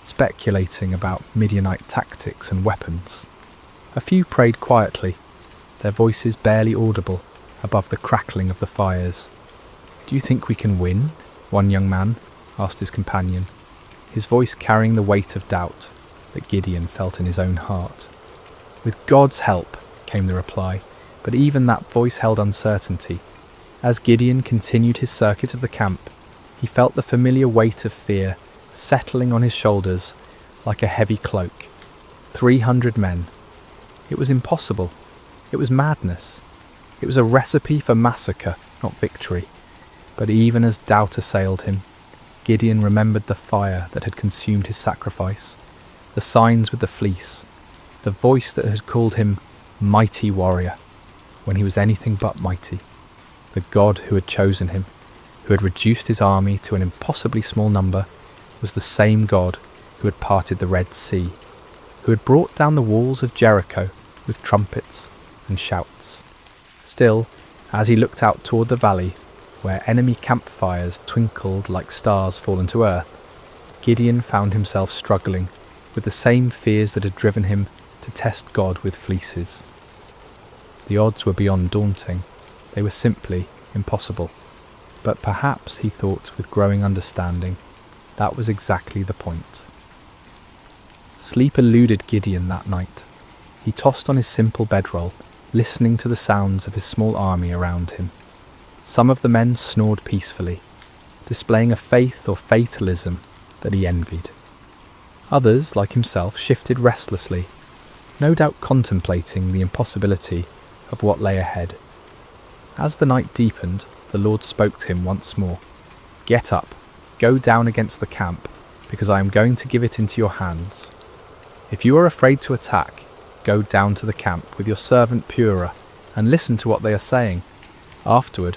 speculating about Midianite tactics and weapons. A few prayed quietly, their voices barely audible above the crackling of the fires. "Do you think we can win?" one young man asked his companion, his voice carrying the weight of doubt that Gideon felt in his own heart. "With God's help," came the reply, but even that voice held uncertainty. As Gideon continued his circuit of the camp, he felt the familiar weight of fear settling on his shoulders like a heavy cloak. 300 men. It was impossible. It was madness. It was a recipe for massacre, not victory. But even as doubt assailed him, Gideon remembered the fire that had consumed his sacrifice, the signs with the fleece, the voice that had called him mighty warrior when he was anything but mighty. The God who had chosen him, who had reduced his army to an impossibly small number, was the same God who had parted the Red Sea, who had brought down the walls of Jericho with trumpets and shouts. Still, as he looked out toward the valley, where enemy campfires twinkled like stars fallen to earth, Gideon found himself struggling with the same fears that had driven him to test God with fleeces. The odds were beyond daunting. They were simply impossible. But perhaps, he thought with growing understanding, that was exactly the point. Sleep eluded Gideon that night. He tossed on his simple bedroll, listening to the sounds of his small army around him. Some of the men snored peacefully, displaying a faith or fatalism that he envied. Others, like himself, shifted restlessly, no doubt contemplating the impossibility of what lay ahead. As the night deepened, the Lord spoke to him once more. "Get up, go down against the camp, because I am going to give it into your hands. If you are afraid to attack, go down to the camp with your servant Purah and listen to what they are saying. Afterward,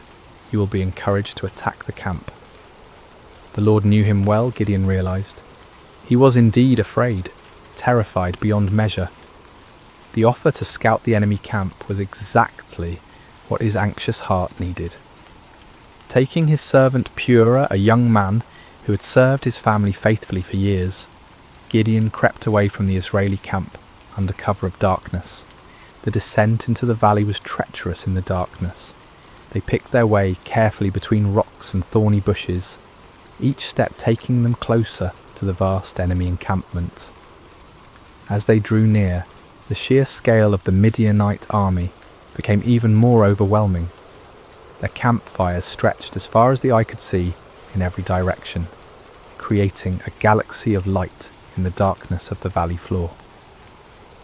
you will be encouraged to attack the camp." The Lord knew him well, Gideon realized. He was indeed afraid, terrified beyond measure. The offer to scout the enemy camp was exactly what his anxious heart needed. Taking his servant Purah, a young man who had served his family faithfully for years, Gideon crept away from the Israeli camp under cover of darkness. The descent into the valley was treacherous in the darkness. They picked their way carefully between rocks and thorny bushes, each step taking them closer to the vast enemy encampment. As they drew near, the sheer scale of the Midianite army became even more overwhelming. Their campfires stretched as far as the eye could see in every direction, creating a galaxy of light in the darkness of the valley floor.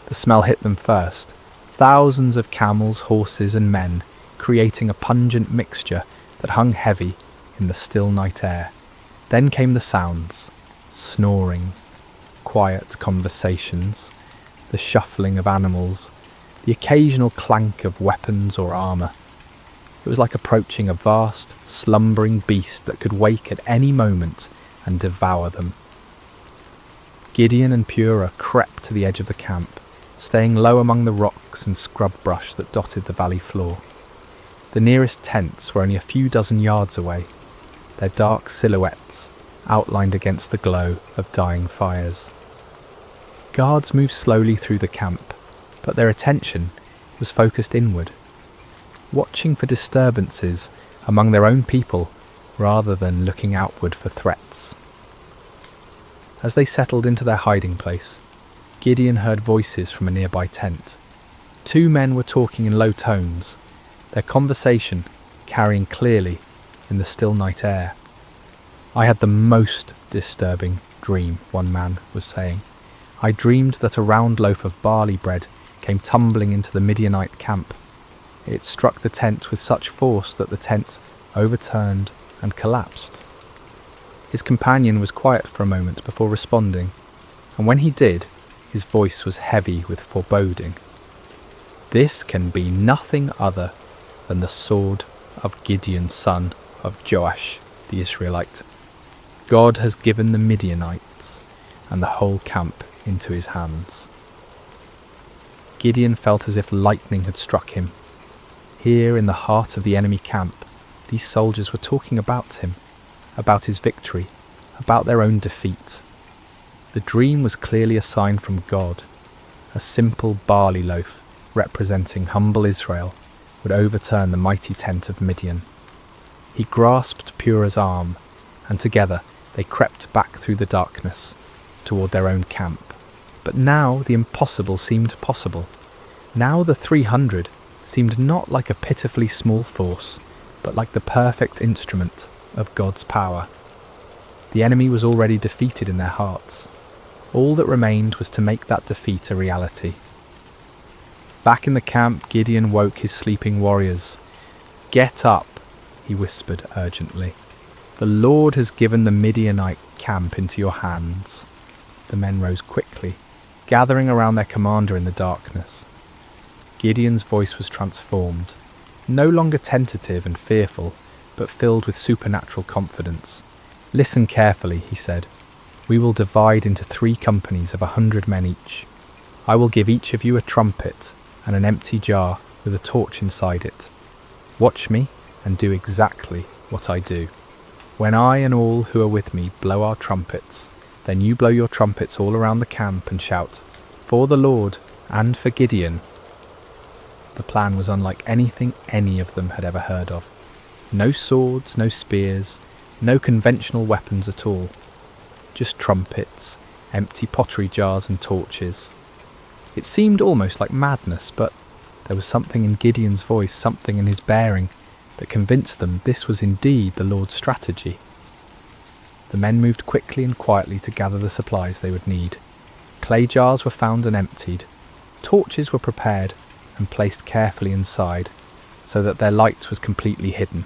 The smell hit them first, thousands of camels, horses and men, creating a pungent mixture that hung heavy in the still night air. Then came the sounds, snoring, quiet conversations, the shuffling of animals, the occasional clank of weapons or armour. It was like approaching a vast, slumbering beast that could wake at any moment and devour them. Gideon and Purah crept to the edge of the camp, staying low among the rocks and scrub brush that dotted the valley floor. The nearest tents were only a few dozen yards away, their dark silhouettes outlined against the glow of dying fires. Guards moved slowly through the camp, but their attention was focused inward, watching for disturbances among their own people rather than looking outward for threats. As they settled into their hiding place, Gideon heard voices from a nearby tent. Two men were talking in low tones, their conversation carrying clearly in the still night air. "I had the most disturbing dream," one man was saying. "I dreamed that a round loaf of barley bread came tumbling into the Midianite camp. It struck the tent with such force that the tent overturned and collapsed." His companion was quiet for a moment before responding, and when he did, his voice was heavy with foreboding. "This can be nothing other than the sword of Gideon, son of Joash, the Israelite. God has given the Midianites and the whole camp into his hands." Gideon felt as if lightning had struck him. Here in the heart of the enemy camp, these soldiers were talking about him, about his victory, about their own defeat. The dream was clearly a sign from God. A simple barley loaf, representing humble Israel, would overturn the mighty tent of Midian. He grasped Purah's arm, and together they crept back through the darkness, toward their own camp. But now the impossible seemed possible. Now the 300 seemed not like a pitifully small force, but like the perfect instrument of God's power. The enemy was already defeated in their hearts. All that remained was to make that defeat a reality. Back in the camp, Gideon woke his sleeping warriors. "Get up," he whispered urgently. "The Lord has given the Midianite camp into your hands." The men rose quickly, gathering around their commander in the darkness. Gideon's voice was transformed, no longer tentative and fearful, but filled with supernatural confidence. "Listen carefully," he said. "We will divide into 3 companies of 100 men each. I will give each of you a trumpet and an empty jar with a torch inside it. Watch me and do exactly what I do. When I and all who are with me blow our trumpets, then you blow your trumpets all around the camp and shout, 'For the Lord and for Gideon.'" The plan was unlike anything any of them had ever heard of. No swords, no spears, no conventional weapons at all. Just trumpets, empty pottery jars and torches. It seemed almost like madness, but there was something in Gideon's voice, something in his bearing, that convinced them this was indeed the Lord's strategy. The men moved quickly and quietly to gather the supplies they would need. Clay jars were found and emptied. Torches were prepared and placed carefully inside, so that their light was completely hidden.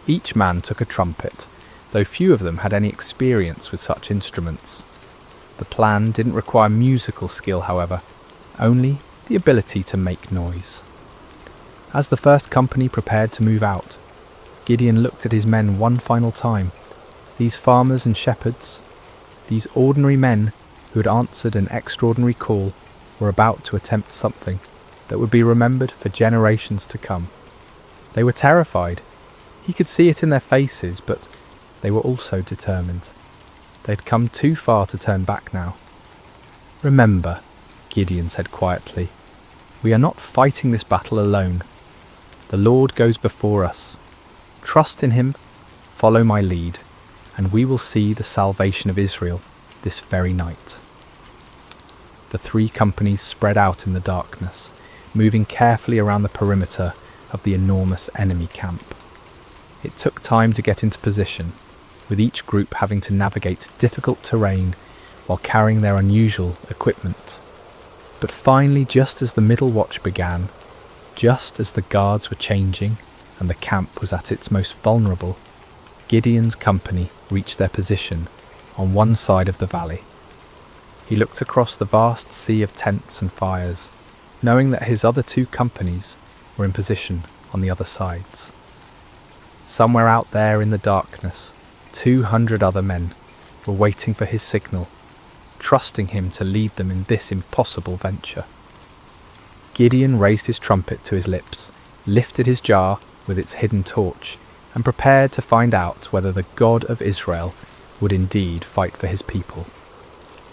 Each man took a trumpet, though few of them had any experience with such instruments. The plan didn't require musical skill, however, only the ability to make noise. As the first company prepared to move out, Gideon looked at his men one final time. These farmers and shepherds, these ordinary men who had answered an extraordinary call, were about to attempt something that would be remembered for generations to come. They were terrified. He could see it in their faces, but they were also determined. They'd come too far to turn back now. "Remember," Gideon said quietly, "we are not fighting this battle alone. The Lord goes before us. Trust in him, follow my lead, and we will see the salvation of Israel this very night." The 3 companies spread out in the darkness, moving carefully around the perimeter of the enormous enemy camp. It took time to get into position, with each group having to navigate difficult terrain while carrying their unusual equipment. But finally, just as the middle watch began, just as the guards were changing and the camp was at its most vulnerable, Gideon's company reached their position on one side of the valley. He looked across the vast sea of tents and fires, knowing that his other 2 companies were in position on the other sides. Somewhere out there in the darkness, 200 other men were waiting for his signal, trusting him to lead them in this impossible venture. Gideon raised his trumpet to his lips, lifted his jar with its hidden torch, and prepared to find out whether the God of Israel would indeed fight for his people.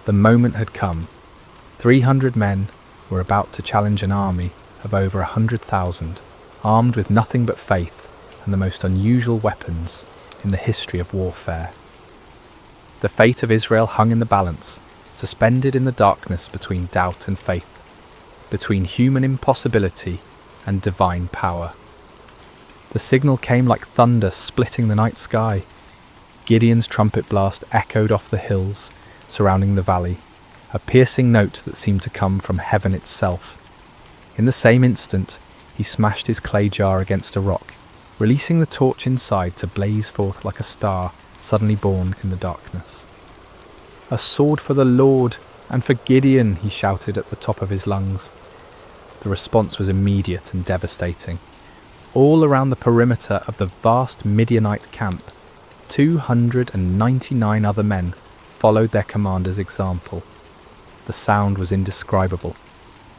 The moment had come. 300 men were about to challenge an army of over 100,000, armed with nothing but faith and the most unusual weapons in the history of warfare. The fate of Israel hung in the balance, suspended in the darkness between doubt and faith, between human impossibility and divine power. The signal came like thunder splitting the night sky. Gideon's trumpet blast echoed off the hills surrounding the valley, a piercing note that seemed to come from heaven itself. In the same instant, he smashed his clay jar against a rock, releasing the torch inside to blaze forth like a star suddenly born in the darkness. "A sword for the Lord and for Gideon," he shouted at the top of his lungs. The response was immediate and devastating. All around the perimeter of the vast Midianite camp, 299 other men followed their commander's example. The sound was indescribable.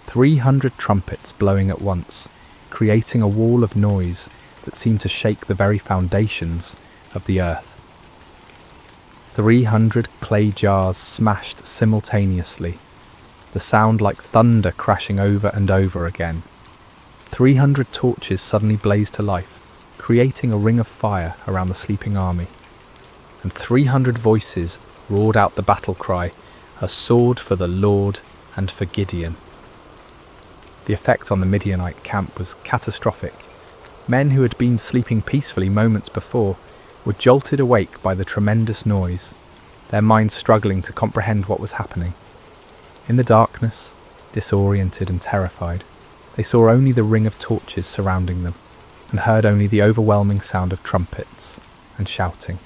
300 trumpets blowing at once, creating a wall of noise that seemed to shake the very foundations of the earth. 300 clay jars smashed simultaneously, the sound like thunder crashing over and over again. 300 torches suddenly blazed to life, creating a ring of fire around the sleeping army. And 300 voices roared out the battle cry, "A sword for the Lord and for Gideon." The effect on the Midianite camp was catastrophic. Men who had been sleeping peacefully moments before were jolted awake by the tremendous noise, their minds struggling to comprehend what was happening. In the darkness, disoriented and terrified, they saw only the ring of torches surrounding them, and heard only the overwhelming sound of trumpets and shouting.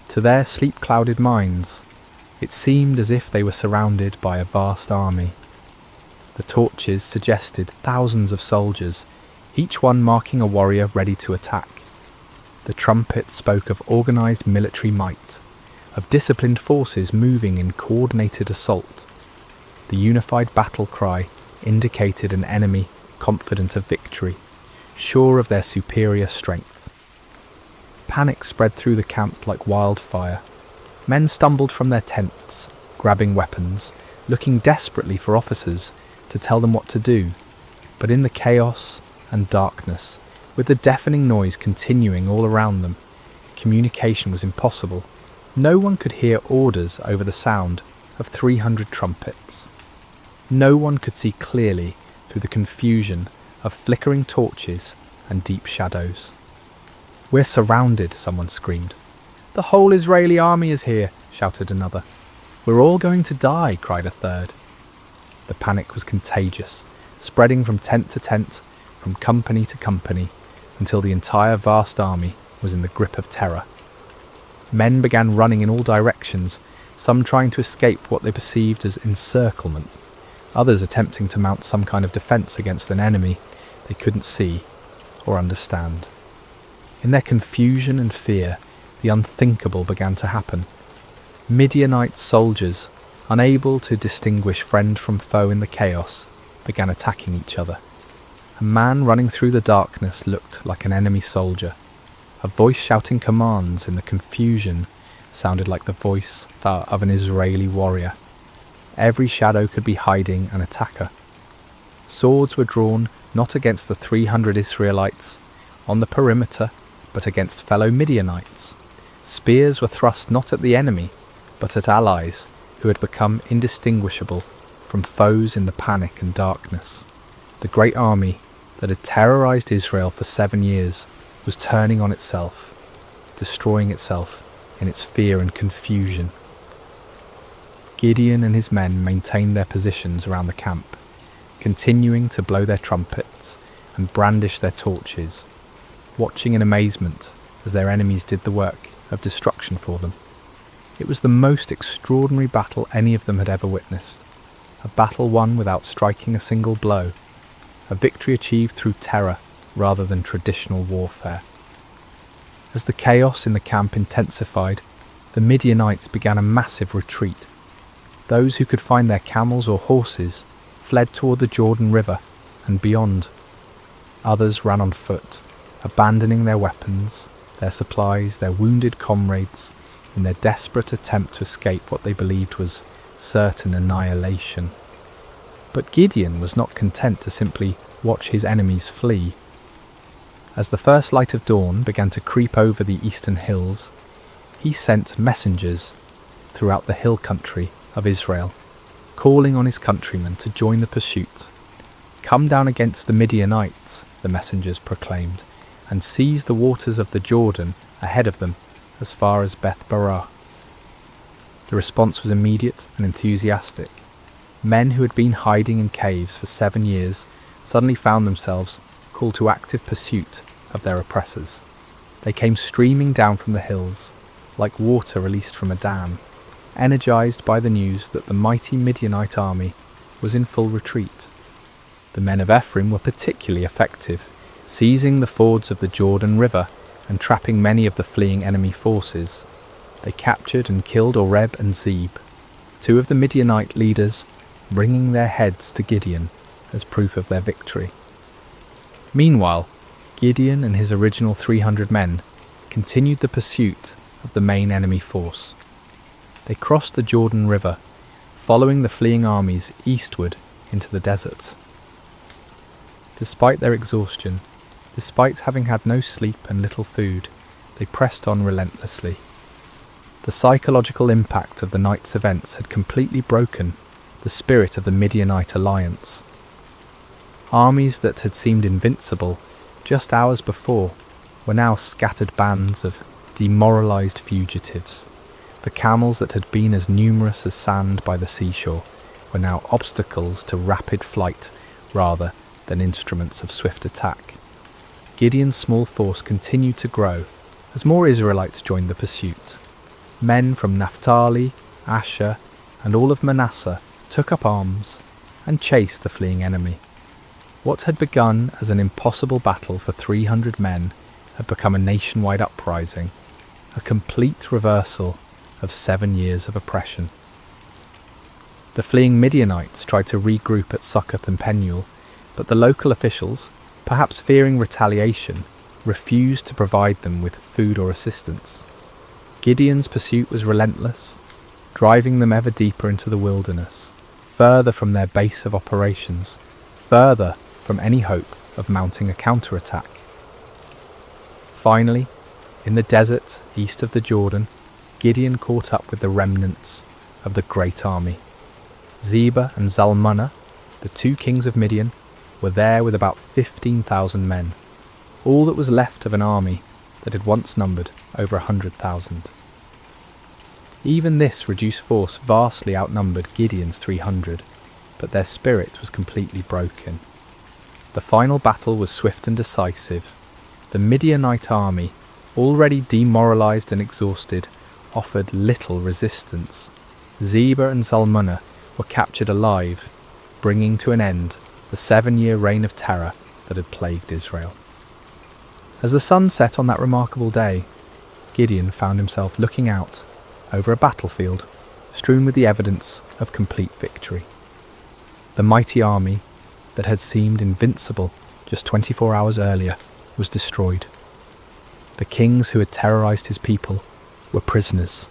To their sleep-clouded minds, it seemed as if they were surrounded by a vast army. The torches suggested thousands of soldiers, each one marking a warrior ready to attack. The trumpets spoke of organised military might, of disciplined forces moving in coordinated assault. The unified battle cry indicated an enemy confident of victory, sure of their superior strength. Panic spread through the camp like wildfire. Men stumbled from their tents, grabbing weapons, looking desperately for officers to tell them what to do. But in the chaos and darkness, with the deafening noise continuing all around them, communication was impossible. No one could hear orders over the sound of 300 trumpets. No one could see clearly through the confusion of flickering torches and deep shadows. "We're surrounded," someone screamed. "The whole Israeli army is here," shouted another. "We're all going to die," cried a third. The panic was contagious, spreading from tent to tent, from company to company, until the entire vast army was in the grip of terror. Men began running in all directions, some trying to escape what they perceived as encirclement, others attempting to mount some kind of defence against an enemy they couldn't see or understand. In their confusion and fear, the unthinkable began to happen. Midianite soldiers, unable to distinguish friend from foe in the chaos, began attacking each other. A man running through the darkness looked like an enemy soldier. A voice shouting commands in the confusion sounded like the voice of an Israeli warrior. Every shadow could be hiding an attacker. Swords were drawn not against the 300 Israelites on the perimeter, but against fellow Midianites. Spears were thrust not at the enemy, but at allies who had become indistinguishable from foes in the panic and darkness. The great army that had terrorized Israel for 7 years was turning on itself, destroying itself in its fear and confusion. Gideon and his men maintained their positions around the camp, continuing to blow their trumpets and brandish their torches, watching in amazement as their enemies did the work of destruction for them. It was the most extraordinary battle any of them had ever witnessed, a battle won without striking a single blow, a victory achieved through terror rather than traditional warfare. As the chaos in the camp intensified, the Midianites began a massive retreat. Those who could find their camels or horses fled toward the Jordan River and beyond. Others ran on foot, abandoning their weapons, their supplies, their wounded comrades, in their desperate attempt to escape what they believed was certain annihilation. But Gideon was not content to simply watch his enemies flee. As the first light of dawn began to creep over the eastern hills, he sent messengers throughout the hill country of Israel, calling on his countrymen to join the pursuit. "Come down against the Midianites," the messengers proclaimed, "and seize the waters of the Jordan ahead of them as far as Beth-barah." The response was immediate and enthusiastic. Men who had been hiding in caves for 7 years suddenly found themselves called to active pursuit of their oppressors. They came streaming down from the hills, like water released from a dam, energized by the news that the mighty Midianite army was in full retreat. The men of Ephraim were particularly effective, seizing the fords of the Jordan River and trapping many of the fleeing enemy forces. They captured and killed Oreb and Zeb, 2 of the Midianite leaders, bringing their heads to Gideon as proof of their victory. Meanwhile, Gideon and his original 300 men continued the pursuit of the main enemy force. They crossed the Jordan River, following the fleeing armies eastward into the deserts. Despite their exhaustion, despite having had no sleep and little food, they pressed on relentlessly. The psychological impact of the night's events had completely broken the spirit of the Midianite alliance. Armies that had seemed invincible just hours before were now scattered bands of demoralised fugitives. The camels that had been as numerous as sand by the seashore were now obstacles to rapid flight rather than instruments of swift attack. Gideon's small force continued to grow as more Israelites joined the pursuit. Men from Naphtali, Asher, and all of Manasseh took up arms and chased the fleeing enemy. What had begun as an impossible battle for 300 men had become a nationwide uprising, a complete reversal of 7 years of oppression. The fleeing Midianites tried to regroup at Succoth and Penuel, but the local officials, perhaps fearing retaliation, refused to provide them with food or assistance. Gideon's pursuit was relentless, driving them ever deeper into the wilderness, further from their base of operations, further from any hope of mounting a counterattack. Finally, in the desert east of the Jordan, Gideon caught up with the remnants of the great army. Zebah and Zalmunna, the 2 kings of Midian, were there with about 15,000 men, all that was left of an army that had once numbered over 100,000. Even this reduced force vastly outnumbered Gideon's 300, but their spirit was completely broken. The final battle was swift and decisive. The Midianite army, already demoralised and exhausted, offered little resistance. Zebah and Zalmunna were captured alive, bringing to an end the 7-year reign of terror that had plagued Israel. As the sun set on that remarkable day, Gideon found himself looking out over a battlefield strewn with the evidence of complete victory. The mighty army that had seemed invincible just 24 hours earlier was destroyed. The kings who had terrorised his people were prisoners.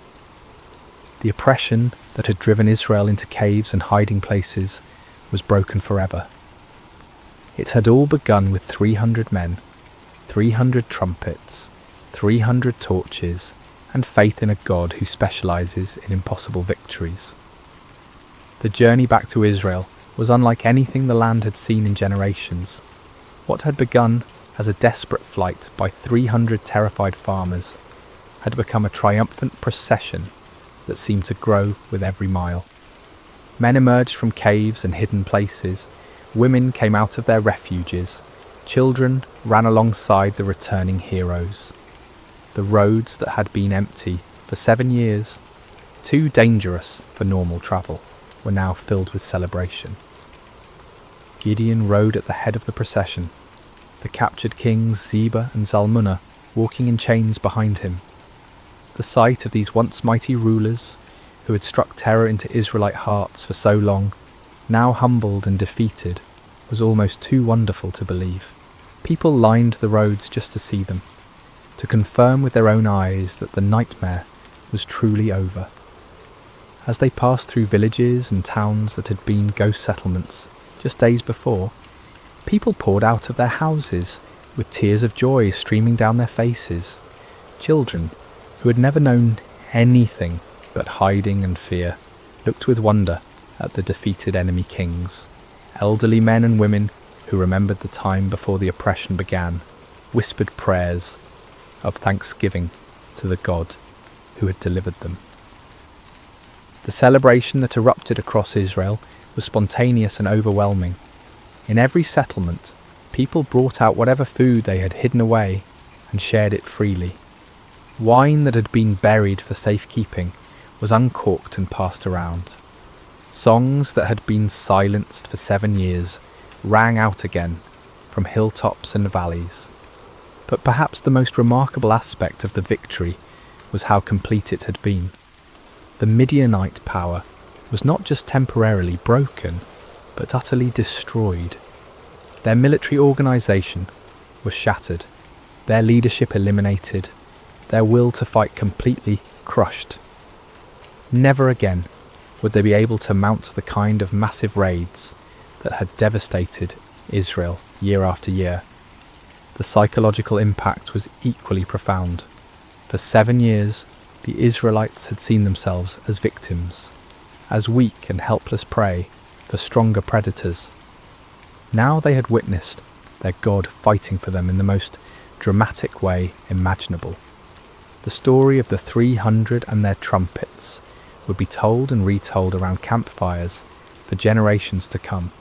The oppression that had driven Israel into caves and hiding places was broken forever. It had all begun with 300 men, 300 trumpets, 300 torches, and faith in a God who specialises in impossible victories. The journey back to Israel was unlike anything the land had seen in generations. What had begun as a desperate flight by 300 terrified farmers had become a triumphant procession that seemed to grow with every mile. Men emerged from caves and hidden places, women came out of their refuges, children ran alongside the returning heroes. The roads that had been empty for 7 years, too dangerous for normal travel, were now filled with celebration. Gideon rode at the head of the procession, the captured kings Zebah and Zalmunna walking in chains behind him. The sight of these once mighty rulers, who had struck terror into Israelite hearts for so long, now humbled and defeated, was almost too wonderful to believe. People lined the roads just to see them, to confirm with their own eyes that the nightmare was truly over. As they passed through villages and towns that had been ghost settlements just days before, people poured out of their houses with tears of joy streaming down their faces. Children, who had never known anything but hiding and fear, looked with wonder at the defeated enemy kings. Elderly men and women who remembered the time before the oppression began whispered prayers of thanksgiving to the God who had delivered them. The celebration that erupted across Israel was spontaneous and overwhelming. In every settlement, people brought out whatever food they had hidden away and shared it freely. Wine that had been buried for safekeeping was uncorked and passed around. Songs that had been silenced for 7 years rang out again from hilltops and valleys. But perhaps the most remarkable aspect of the victory was how complete it had been. The Midianite power was not just temporarily broken, but utterly destroyed. Their military organisation was shattered, their leadership eliminated, their will to fight completely crushed. Never again would they be able to mount the kind of massive raids that had devastated Israel year after year. The psychological impact was equally profound. For 7 years, the Israelites had seen themselves as victims, as weak and helpless prey for stronger predators. Now they had witnessed their God fighting for them in the most dramatic way imaginable. The story of the 300 and their trumpets would be told and retold around campfires for generations to come.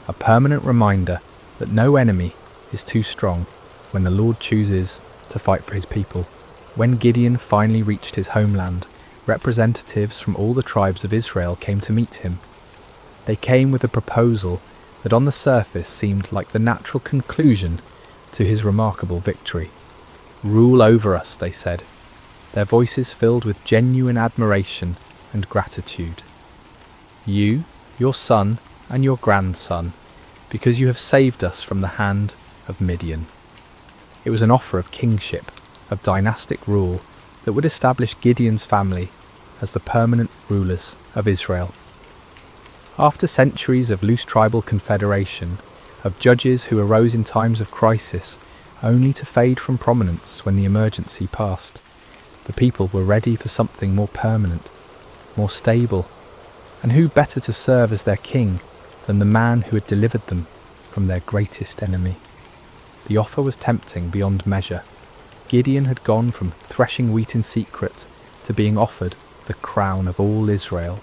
A permanent reminder that no enemy is too strong when the Lord chooses to fight for his people. When Gideon finally reached his homeland, representatives from all the tribes of Israel came to meet him. They came with a proposal that on the surface seemed like the natural conclusion to his remarkable victory. "Rule over us," they said, their voices filled with genuine admiration and gratitude. "You, your son, and your grandson, because you have saved us from the hand of Midian." It was an offer of kingship, of dynastic rule that would establish Gideon's family as the permanent rulers of Israel. After centuries of loose tribal confederation, of judges who arose in times of crisis only to fade from prominence when the emergency passed, the people were ready for something more permanent, more stable, and who better to serve as their king than the man who had delivered them from their greatest enemy? The offer was tempting beyond measure. Gideon had gone from threshing wheat in secret to being offered the crown of all Israel.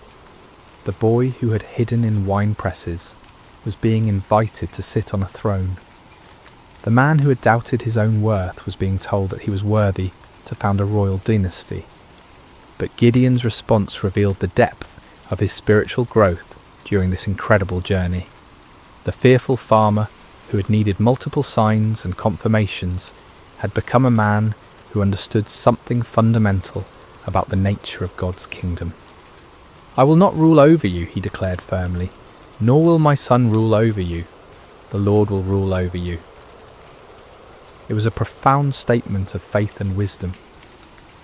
The boy who had hidden in wine presses was being invited to sit on a throne. The man who had doubted his own worth was being told that he was worthy to found a royal dynasty. But Gideon's response revealed the depth of his spiritual growth during this incredible journey. The fearful farmer who had needed multiple signs and confirmations had become a man who understood something fundamental about the nature of God's kingdom. "I will not rule over you," he declared firmly, "nor will my son rule over you. The Lord will rule over you." It was a profound statement of faith and wisdom.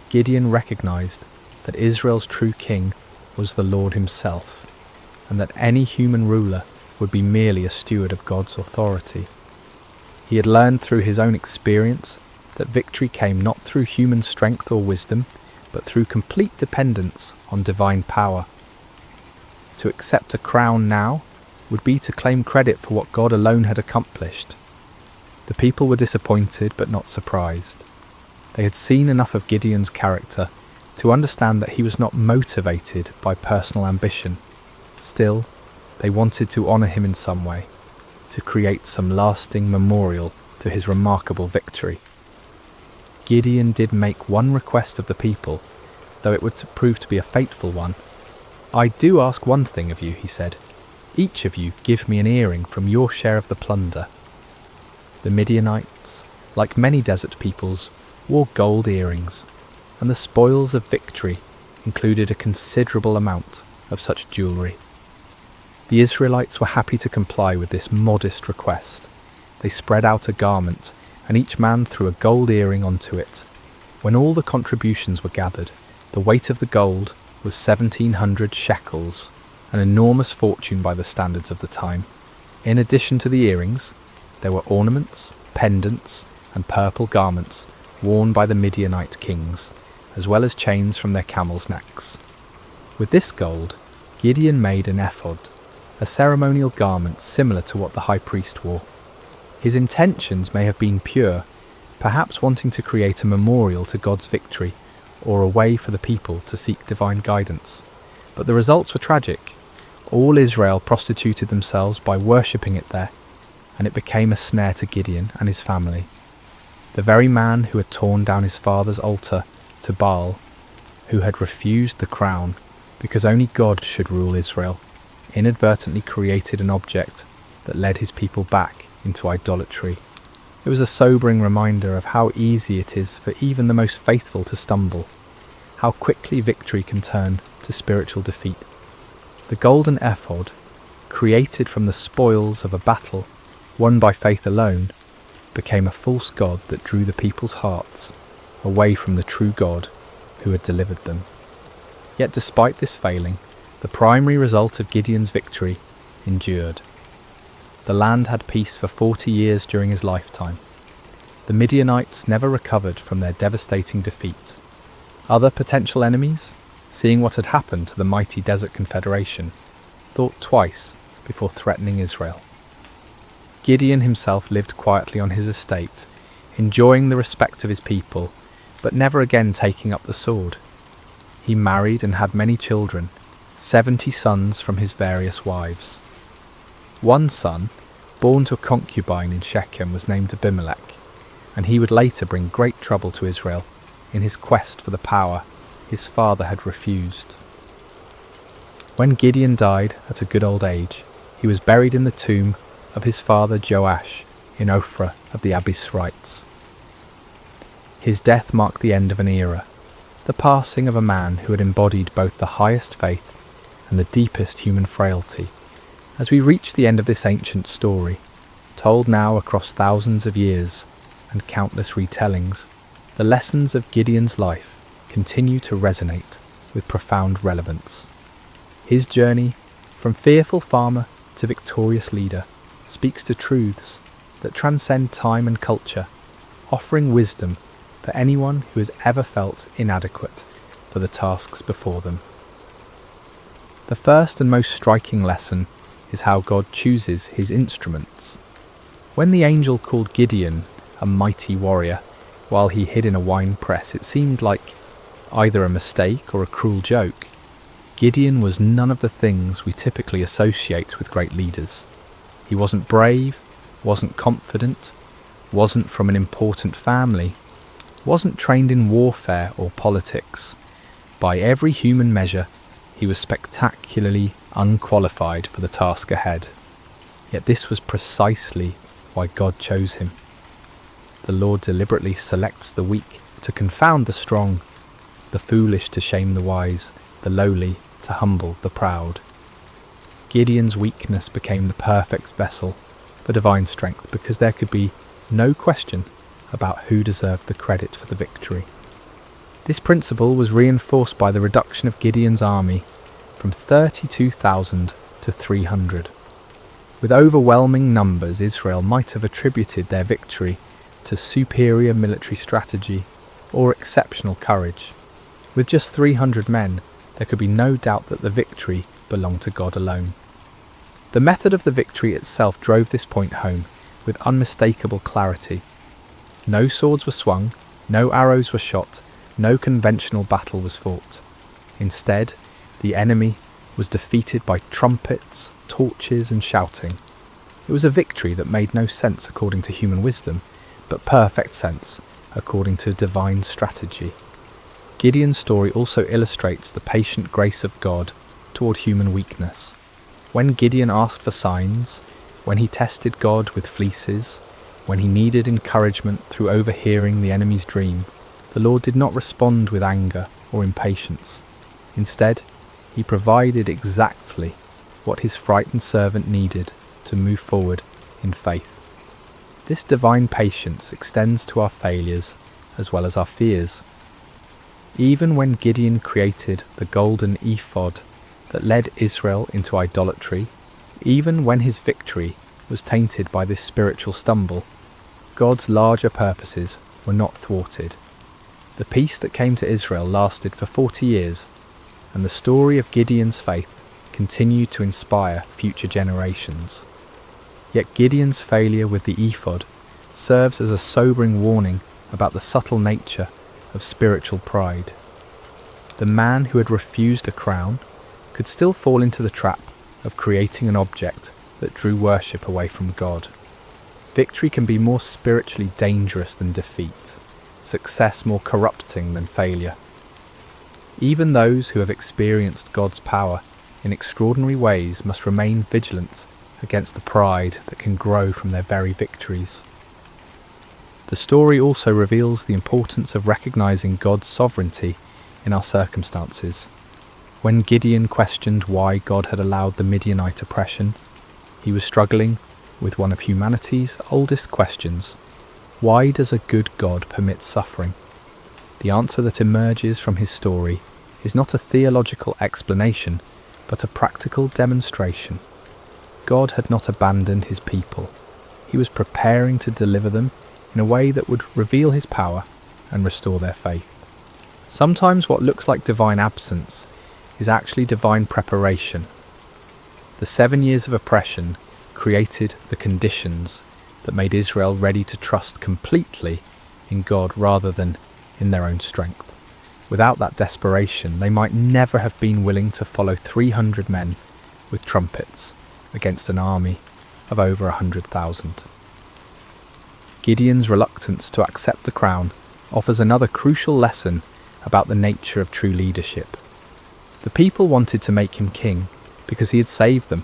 Gideon recognized that Israel's true king was the Lord himself, and that any human ruler would be merely a steward of God's authority. He had learned through his own experience that victory came not through human strength or wisdom, but through complete dependence on divine power. To accept a crown now would be to claim credit for what God alone had accomplished. The people were disappointed but not surprised. They had seen enough of Gideon's character to understand that he was not motivated by personal ambition. Still, they wanted to honour him in some way, to create some lasting memorial to his remarkable victory. Gideon did make one request of the people, though it would prove to be a fateful one. "I do ask one thing of you," he said. "Each of you give me an earring from your share of the plunder." The Midianites, like many desert peoples, wore gold earrings, and the spoils of victory included a considerable amount of such jewellery. The Israelites were happy to comply with this modest request. They spread out a garment, and each man threw a gold earring onto it. When all the contributions were gathered, the weight of the gold was 1,700 shekels, an enormous fortune by the standards of the time. In addition to the earrings, there were ornaments, pendants, and purple garments worn by the Midianite kings, as well as chains from their camels' necks. With this gold, Gideon made an ephod, a ceremonial garment similar to what the high priest wore. His intentions may have been pure, perhaps wanting to create a memorial to God's victory, or a way for the people to seek divine guidance. But the results were tragic. All Israel prostituted themselves by worshipping it there, and it became a snare to Gideon and his family. The very man who had torn down his father's altar to Baal, who had refused the crown because only God should rule Israel, inadvertently created an object that led his people back into idolatry. It was a sobering reminder of how easy it is for even the most faithful to stumble, how quickly victory can turn to spiritual defeat. The golden ephod, created from the spoils of a battle won by faith alone, became a false god that drew the people's hearts away from the true God who had delivered them. Yet despite this failing, the primary result of Gideon's victory endured. The land had peace for 40 years during his lifetime. The Midianites never recovered from their devastating defeat. Other potential enemies, seeing what had happened to the mighty Desert Confederation, thought twice before threatening Israel. Gideon himself lived quietly on his estate, enjoying the respect of his people, but never again taking up the sword. He married and had many children, 70 sons from his various wives. One son, born to a concubine in Shechem, was named Abimelech, and he would later bring great trouble to Israel in his quest for the power his father had refused. When Gideon died at a good old age, he was buried in the tomb of his father Joash in Ophrah of the Abiezrites. His death marked the end of an era, the passing of a man who had embodied both the highest faith and the deepest human frailty. As we reach the end of this ancient story, told now across thousands of years and countless retellings, the lessons of Gideon's life continue to resonate with profound relevance. His journey from fearful farmer to victorious leader speaks to truths that transcend time and culture, offering wisdom for anyone who has ever felt inadequate for the tasks before them. The first and most striking lesson is how God chooses his instruments. When the angel called Gideon a mighty warrior while he hid in a wine press, it seemed like either a mistake or a cruel joke. Gideon was none of the things we typically associate with great leaders. He wasn't brave, wasn't confident, wasn't from an important family, wasn't trained in warfare or politics. By every human measure, he was spectacularly unqualified for the task ahead. Yet this was precisely why God chose him. The Lord deliberately selects the weak to confound the strong, the foolish to shame the wise, the lowly to humble the proud. Gideon's weakness became the perfect vessel for divine strength because there could be no question about who deserved the credit for the victory. This principle was reinforced by the reduction of Gideon's army from 32,000 to 300. With overwhelming numbers, Israel might have attributed their victory to superior military strategy or exceptional courage. With just 300 men, there could be no doubt that the victory belonged to God alone. The method of the victory itself drove this point home with unmistakable clarity. No swords were swung, no arrows were shot, no conventional battle was fought. Instead, the enemy was defeated by trumpets, torches, and shouting. It was a victory that made no sense according to human wisdom, but perfect sense according to divine strategy. Gideon's story also illustrates the patient grace of God toward human weakness. When Gideon asked for signs, when he tested God with fleeces, when he needed encouragement through overhearing the enemy's dream, the Lord did not respond with anger or impatience. Instead, he provided exactly what his frightened servant needed to move forward in faith. This divine patience extends to our failures as well as our fears. Even when Gideon created the golden ephod that led Israel into idolatry, even when his victory was tainted by this spiritual stumble, God's larger purposes were not thwarted. The peace that came to Israel lasted for 40 years, and the story of Gideon's faith continued to inspire future generations. Yet Gideon's failure with the ephod serves as a sobering warning about the subtle nature of spiritual pride. The man who had refused a crown could still fall into the trap of creating an object that drew worship away from God. Victory can be more spiritually dangerous than defeat, success more corrupting than failure. Even those who have experienced God's power in extraordinary ways must remain vigilant against the pride that can grow from their very victories. The story also reveals the importance of recognizing God's sovereignty in our circumstances. When Gideon questioned why God had allowed the Midianite oppression, he was struggling with one of humanity's oldest questions: why does a good God permit suffering? The answer that emerges from his story is not a theological explanation, but a practical demonstration. God had not abandoned his people. He was preparing to deliver them in a way that would reveal his power and restore their faith. Sometimes what looks like divine absence is actually divine preparation. The 7 years of oppression created the conditions that made Israel ready to trust completely in God rather than in their own strength. Without that desperation, they might never have been willing to follow 300 men with trumpets against an army of over 100,000. Gideon's reluctance to accept the crown offers another crucial lesson about the nature of true leadership. The people wanted to make him king because he had saved them,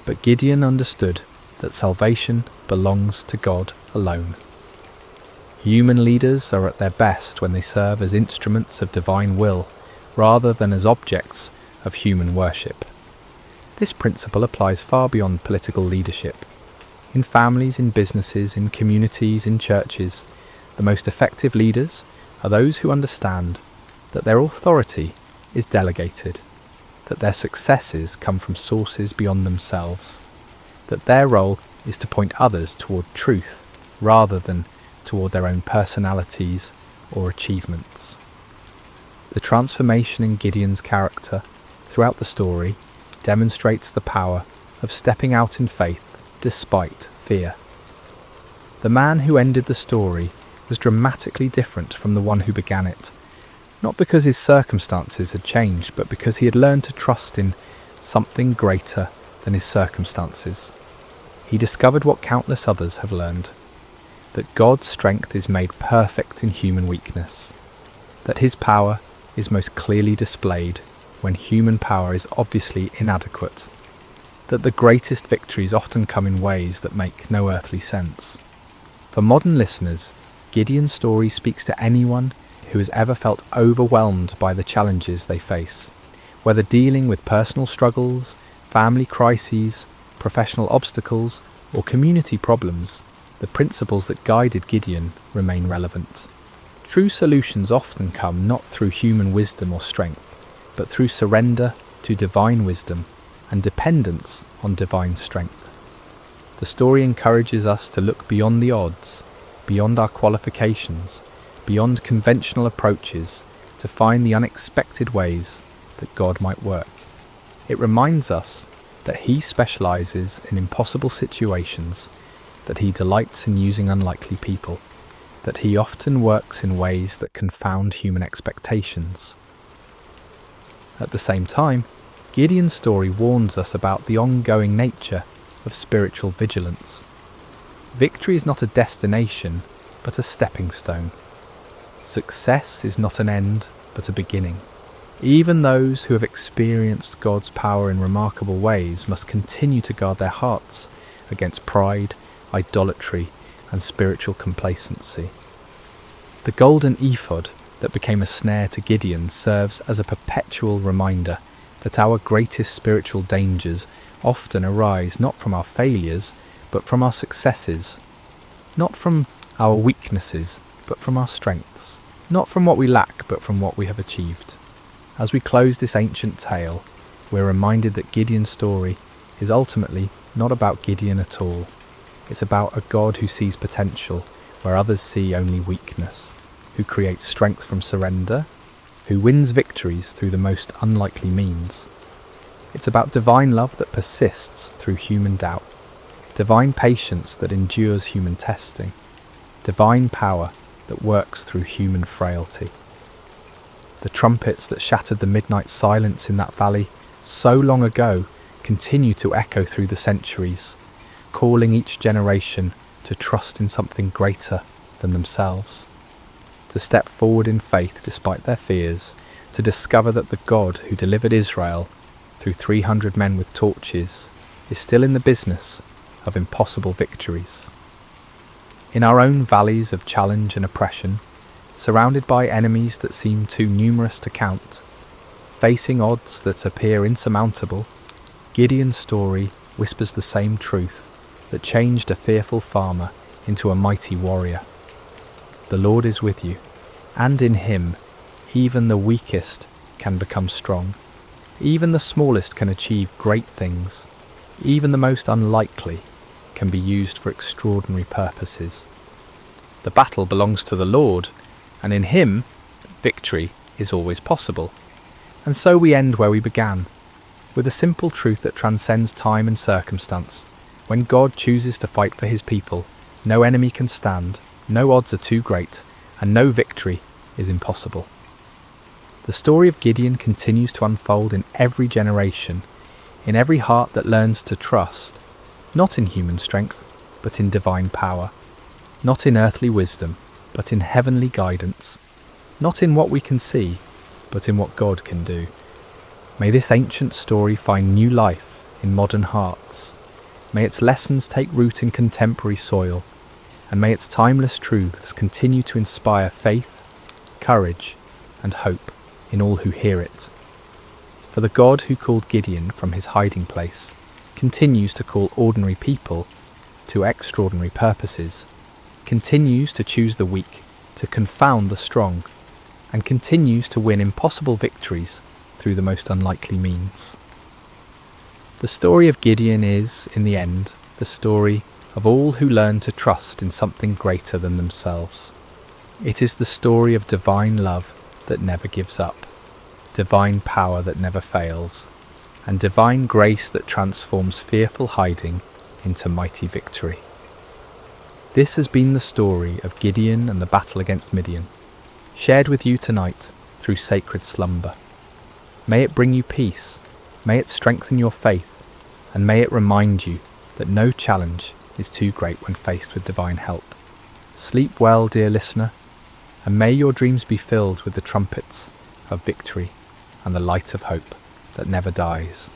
but Gideon understood that salvation belongs to God alone. Human leaders are at their best when they serve as instruments of divine will rather than as objects of human worship. This principle applies far beyond political leadership. In families, in businesses, in communities, in churches, the most effective leaders are those who understand that their authority is delegated, that their successes come from sources beyond themselves, that their role is to point others toward truth rather than toward their own personalities or achievements. The transformation in Gideon's character throughout the story demonstrates the power of stepping out in faith despite fear. The man who ended the story was dramatically different from the one who began it, not because his circumstances had changed, but because he had learned to trust in something greater than his circumstances. He discovered what countless others have learned, that God's strength is made perfect in human weakness, that his power is most clearly displayed when human power is obviously inadequate, that the greatest victories often come in ways that make no earthly sense. For modern listeners, Gideon's story speaks to anyone who has ever felt overwhelmed by the challenges they face, whether dealing with personal struggles, family crises, professional obstacles, or community problems. The principles that guided Gideon remain relevant. True solutions often come not through human wisdom or strength, but through surrender to divine wisdom and dependence on divine strength. The story encourages us to look beyond the odds, beyond our qualifications, beyond conventional approaches, to find the unexpected ways that God might work. It reminds us that He specializes in impossible situations, that He delights in using unlikely people, that He often works in ways that confound human expectations. At the same time, Gideon's story warns us about the ongoing nature of spiritual vigilance. Victory is not a destination, but a stepping stone. Success is not an end, but a beginning. Even those who have experienced God's power in remarkable ways must continue to guard their hearts against pride, idolatry, and spiritual complacency. The golden ephod that became a snare to Gideon serves as a perpetual reminder that our greatest spiritual dangers often arise not from our failures, but from our successes, not from our weaknesses, but from our strengths, not from what we lack, but from what we have achieved. As we close this ancient tale, we're reminded that Gideon's story is ultimately not about Gideon at all. It's about a God who sees potential where others see only weakness, who creates strength from surrender, who wins victories through the most unlikely means. It's about divine love that persists through human doubt, divine patience that endures human testing, divine power that works through human frailty. The trumpets that shattered the midnight silence in that valley so long ago continue to echo through the centuries, calling each generation to trust in something greater than themselves, to step forward in faith despite their fears, to discover that the God who delivered Israel through 300 men with torches is still in the business of impossible victories. In our own valleys of challenge and oppression, surrounded by enemies that seem too numerous to count, facing odds that appear insurmountable, Gideon's story whispers the same truth that changed a fearful farmer into a mighty warrior. The Lord is with you, and in Him even the weakest can become strong. Even the smallest can achieve great things. Even the most unlikely can be used for extraordinary purposes. The battle belongs to the Lord, and in Him, victory is always possible. And so we end where we began, with a simple truth that transcends time and circumstance. When God chooses to fight for his people, no enemy can stand, no odds are too great, and no victory is impossible. The story of Gideon continues to unfold in every generation, in every heart that learns to trust, not in human strength, but in divine power, not in earthly wisdom, but in heavenly guidance, not in what we can see, but in what God can do. May this ancient story find new life in modern hearts. May its lessons take root in contemporary soil, and may its timeless truths continue to inspire faith, courage, and hope in all who hear it. For the God who called Gideon from his hiding place continues to call ordinary people to extraordinary purposes, continues to choose the weak to confound the strong, and continues to win impossible victories through the most unlikely means. The story of Gideon is, in the end, the story of all who learn to trust in something greater than themselves. It is the story of divine love that never gives up, divine power that never fails, and divine grace that transforms fearful hiding into mighty victory. This has been the story of Gideon and the battle against Midian, shared with you tonight through sacred slumber. May it bring you peace, may it strengthen your faith, and may it remind you that no challenge is too great when faced with divine help. Sleep well, dear listener, and may your dreams be filled with the trumpets of victory and the light of hope that never dies.